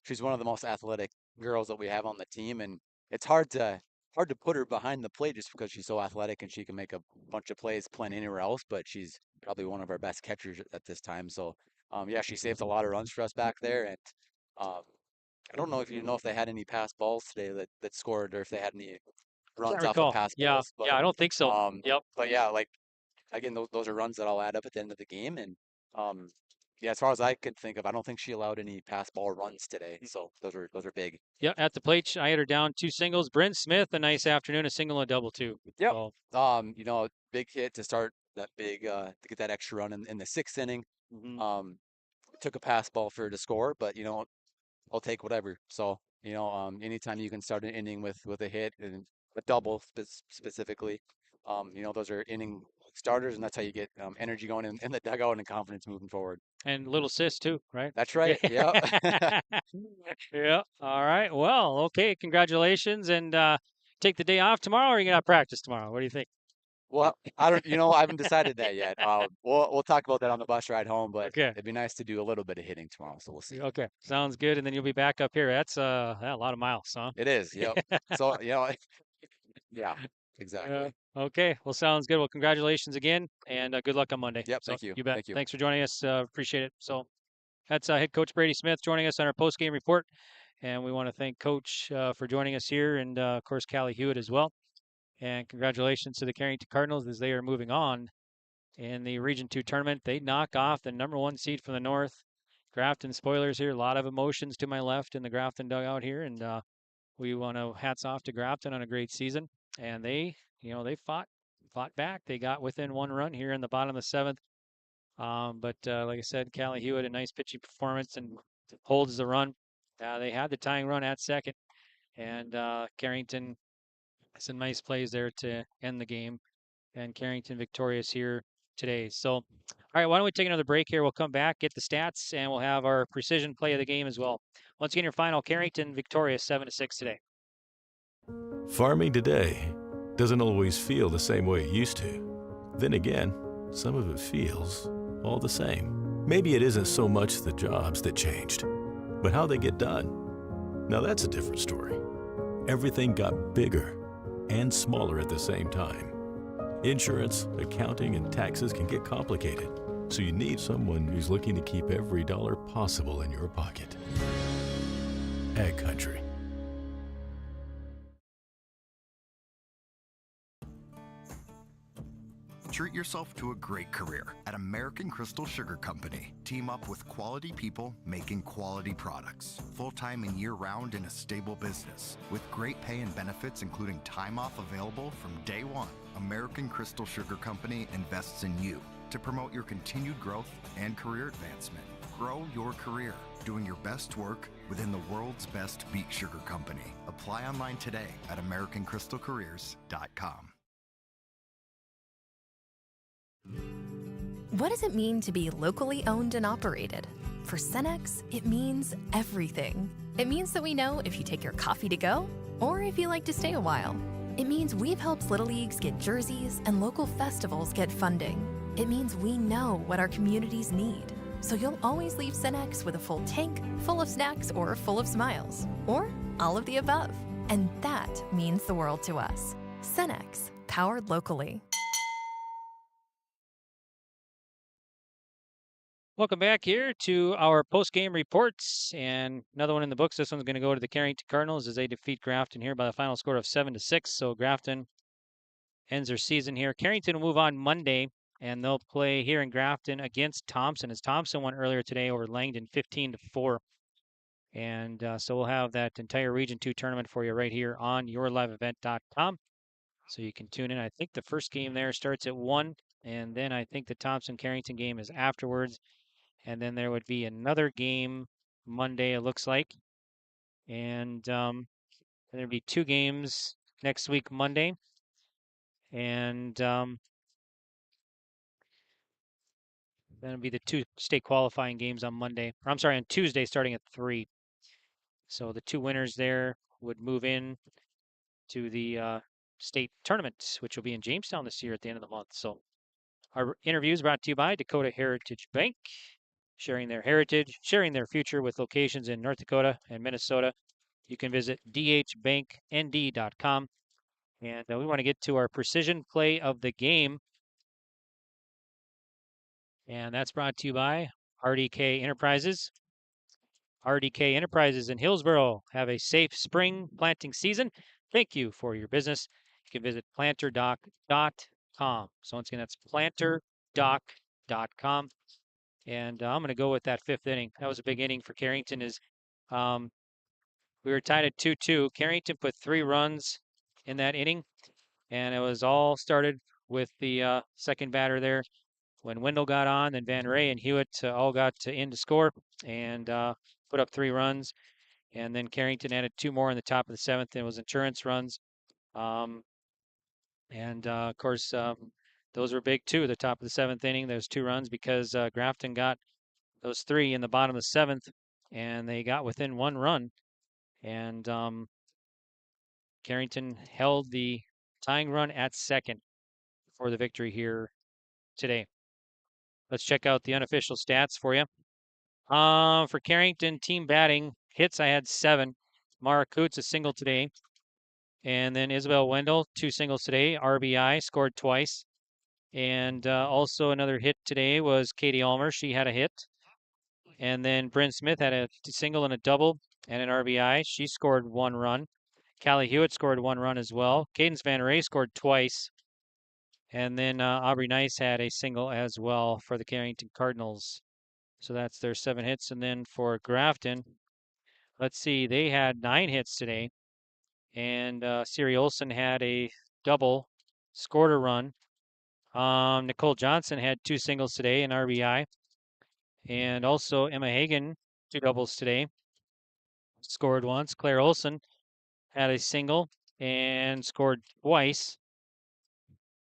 She's one of the most athletic girls that we have on the team, and it's hard to hard to put her behind the plate just because she's so athletic and she can make a bunch of plays playing anywhere else, but she's probably one of our best catchers at this time. So, yeah, she saved a lot of runs for us back there. And um, I don't know if you know if they had any pass balls today that scored or if they had any runs Can't off of recall. pass Yeah, balls. yeah, I don't think so. Yep. But yeah, like again, those are runs that all add up at the end of the game. And um, yeah, as far as I could think of, I don't think she allowed any pass ball runs today. So those are big. Yeah, at the plate, I had her down 2 singles. Bryn Smith, a nice afternoon, a single and a double too. Yep. So, You know, big hit to start that big to get that extra run in the 6th inning. Took a pass ball for her to score, but you know, I'll take whatever. So, you know, anytime you can start an inning with a hit and a double specifically, you know, those are inning starters, and that's how you get energy going in the dugout and confidence moving forward. and little sis too, right? That's right. Yep. Yeah. All right. Well, okay. Congratulations, and take the day off tomorrow, or you gonna practice tomorrow? What do you think? Well, I don't, you know, I haven't decided that yet. We'll talk about that on the bus ride home, but Okay. it'd be nice to do a little bit of hitting tomorrow, so we'll see. Okay. Sounds good, and then you'll be back up here. That's yeah, a lot of miles, huh? It is. Yep. So, you know, yeah, exactly. Okay. Well, sounds good. Well, congratulations again, and good luck on Monday. Yep. So, Thank you. You bet. Thank you. Thanks for joining us. Appreciate it. So that's head coach Brady Smith joining us on our post-game report, and we want to thank Coach for joining us here, and of course Callie Hewitt as well. And congratulations to the Carrington Cardinals as they are moving on in the Region 2 tournament. They knock off the #1 seed from the north. Grafton spoilers here. A lot of emotions to my left in the Grafton dugout here, and we want to hats off to Grafton on a great season. And they, you know, they fought back. They got within 1 run here in the bottom of the 7th. But like I said, Callie Hewitt, a nice pitching performance and holds the run. They had the tying run at second, and Carrington some nice plays there to end the game, and Carrington victorious here today. So, all right, why don't we take another break here? We'll come back, get the stats, and we'll have our precision play of the game as well. Once again, your final, Carrington victorious 7-6 today. Farming today doesn't always feel the same way it used to. Then again, some of it feels all the same. Maybe it isn't so much the jobs that changed, but how they get done. Now that's a different story. Everything got bigger and smaller at the same time. Insurance, accounting, and taxes can get complicated, so you need someone who's looking to keep every dollar possible in your pocket. Ag Country. Treat yourself to a great career at American Crystal Sugar Company. Team up with quality people making quality products. Full-time and year-round in a stable business. With great pay and benefits including time off available from day one. American Crystal Sugar Company invests in you to promote your continued growth and career advancement. Grow your career, doing your best work within the world's best beet sugar company. Apply online today at AmericanCrystalCareers.com. What does it mean to be locally owned and operated? For Cenex, it means everything. It means that we know if you take your coffee to go or if you like to stay a while. It means we've helped Little Leagues get jerseys and local festivals get funding. It means we know what our communities need. So you'll always leave Cenex with a full tank, full of snacks, or full of smiles. Or all of the above. And that means the world to us. Cenex, powered locally. Welcome back here to our post-game reports, and another one in the books. This one's going to go to the Carrington Cardinals as they defeat Grafton here by the final score of 7-6. So Grafton ends their season here. Carrington will move on Monday, and they'll play here in Grafton against Thompson, as Thompson won earlier today over Langdon 15-4. And so we'll have that entire Region 2 tournament for you right here on yourliveevent.com. So you can tune in. I think the first game there starts at 1, and then I think the Thompson-Carrington game is afterwards. And then there would be another game Monday, it looks like. And there'd be 2 games next week, Monday. And then it'll be the 2 state qualifying games on Monday. Or I'm sorry, on Tuesday starting at 3. So the 2 winners there would move in to the state tournament, which will be in Jamestown this year at the end of the month. So our interview is brought to you by Dakota Heritage Bank. Sharing their heritage, sharing their future with locations in North Dakota and Minnesota. You can visit dhbanknd.com And we want to get to our precision play of the game. And that's brought to you by RDK Enterprises. RDK Enterprises in Hillsboro have a safe spring planting season. Thank you for your business. You can visit planterdoc.com. So once again, that's planterdoc.com. And I'm going to go with that 5th inning. That was a big inning for Carrington. We were tied at 2-2. Carrington put 3 runs in that inning, and it was all started with the second batter there. When Wendell got on, then Van Ray and Hewitt all got in to score and put up 3 runs. And then Carrington added 2 more in the top of the 7th, and it was insurance runs. Of course, those were big too. The top of the 7th inning, those 2 runs, because Grafton got those 3 in the bottom of the 7th, and they got within 1 run. And Carrington held the tying run at second for the victory here today. Let's check out the unofficial stats for you. For Carrington, team batting, hits, I had 7. Mara Coots, a single today. And then Isabel Wendell, 2 singles today. RBI, scored twice. And also another hit today was Katie Ulmer. She had a hit. And then Bryn Smith had a single and a double and an RBI. She scored 1 run. Callie Hewitt scored 1 run as well. Cadence Van Ray scored twice. And then Aubrey Nice had a single as well for the Carrington Cardinals. So that's their 7 hits. And then for Grafton, let's see, they had 9 hits today. And Siri Olson had a double, scored a run. Nicole Johnson had 2 singles today, an RBI. And also Emma Hagan, 2 doubles today, scored once. Claire Olson had a single and scored twice.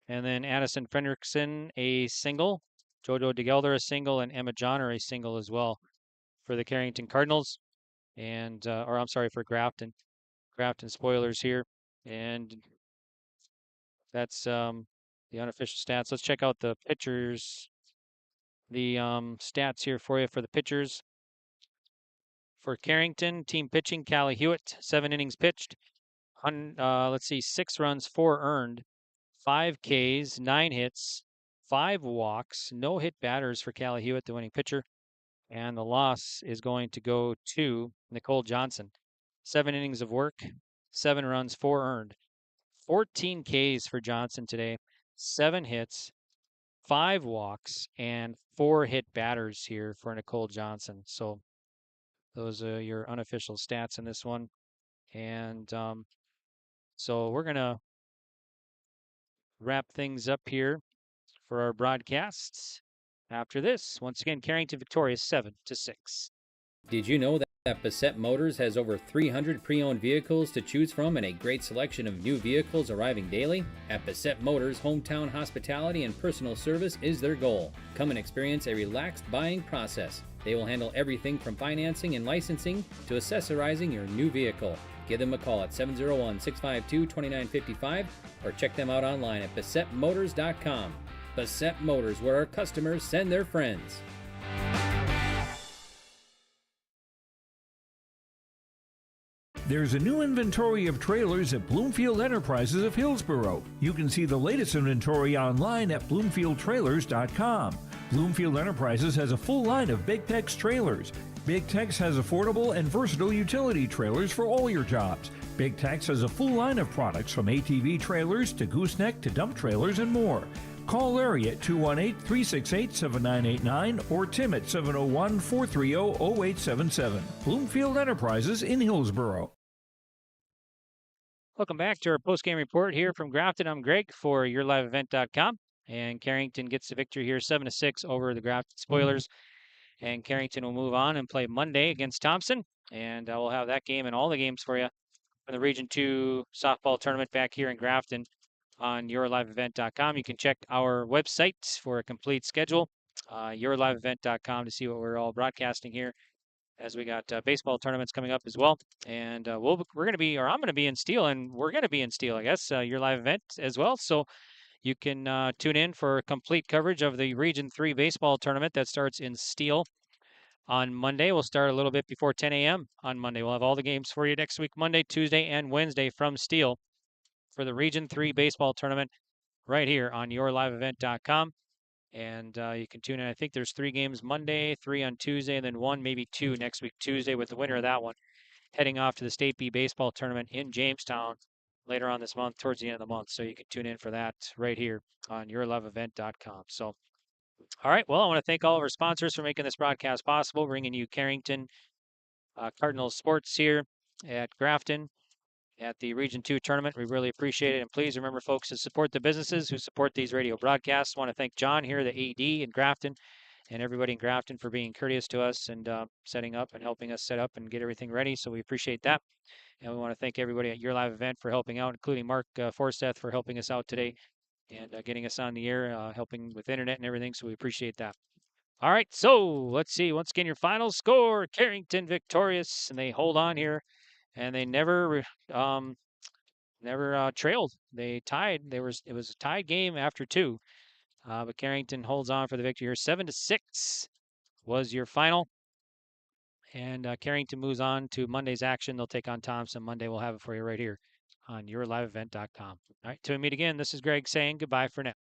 And then Addison Fredrickson, a single. Jojo DeGelder, a single. And Emma Johnner, a single as well for the Carrington Cardinals. And, for Grafton. Grafton spoilers here. And that's the unofficial stats. Let's check out the pitchers. The stats here for you for the pitchers. For Carrington, team pitching, Callie Hewitt, 7 innings pitched. 6 runs, 4 earned. 5 Ks, 9 hits, 5 walks, no hit batters for Callie Hewitt, the winning pitcher. And the loss is going to go to Nicole Johnson. 7 innings of work, 7 runs, 4 earned. 14 Ks for Johnson today, 7 hits, 5 walks, and 4 hit batters here for Nicole Johnson. So those are your unofficial stats in this one. And so we're going to wrap things up here for our broadcasts after this. Once again, Carrington victorious 7-6. Did you know that Bassett Motors has over 300 pre-owned vehicles to choose from and a great selection of new vehicles arriving daily? At Bassett Motors, hometown hospitality and personal service is their goal. Come and experience a relaxed buying process. They will handle everything from financing and licensing to accessorizing your new vehicle. Give them a call at 701-652-2955 or check them out online at BassettMotors.com. Bassett Motors, where our customers send their friends. There's a new inventory of trailers at Bloomfield Enterprises of Hillsboro. You can see the latest inventory online at BloomfieldTrailers.com. Bloomfield Enterprises has a full line of Big Tex trailers. Big Tex has affordable and versatile utility trailers for all your jobs. Big Tex has a full line of products from ATV trailers to gooseneck to dump trailers and more. Call Larry at 218-368-7989 or Tim at 701-430-0877. Bloomfield Enterprises in Hillsboro. Welcome back to our post-game report here from Grafton. I'm Greg for YourLiveEvent.com. And Carrington gets the victory here 7-6 over the Grafton Spoilers. And Carrington will move on and play Monday against Thompson. And we'll have that game and all the games for you for the Region 2 softball tournament back here in Grafton on YourLiveEvent.com. You can check our website for a complete schedule, YourLiveEvent.com, to see what we're all broadcasting here, as we got baseball tournaments coming up as well. And I'm going to be in Steele, and we're going to be in Steele, I guess, your live event as well. So you can tune in for complete coverage of the Region 3 baseball tournament that starts in Steele on Monday. We'll start a little bit before 10 a.m. on Monday. We'll have all the games for you next week, Monday, Tuesday, and Wednesday from Steele. for the Region 3 baseball tournament right here on yourliveevent.com. And you can tune in. I think there's 3 games Monday, 3 on Tuesday, and then 1, maybe 2 next week Tuesday, with the winner of that one heading off to the State B baseball tournament in Jamestown later on this month, towards the end of the month. So you can tune in for that right here on yourliveevent.com. So, all right. Well, I want to thank all of our sponsors for making this broadcast possible, bringing you Carrington Cardinals Sports here at Grafton at the Region 2 tournament. We really appreciate it. And please remember, folks, to support the businesses who support these radio broadcasts. I want to thank John here, the AD in Grafton, and everybody in Grafton for being courteous to us and setting up and helping us set up and get everything ready. So we appreciate that. And we want to thank everybody at Your Live Event for helping out, including Mark Forsteth for helping us out today and getting us on the air, helping with internet and everything. So we appreciate that. All right, so let's see. Once again, your final score: Carrington victorious, and they hold on here, and they never trailed. They tied. It was a tied game after 2, but Carrington holds on for the victory here. 7-6 was your final, and Carrington moves on to Monday's action. They'll take on Thompson Monday. We'll have it for you right here on yourliveevent.com. All right, till we meet again. This is Greg saying goodbye for now.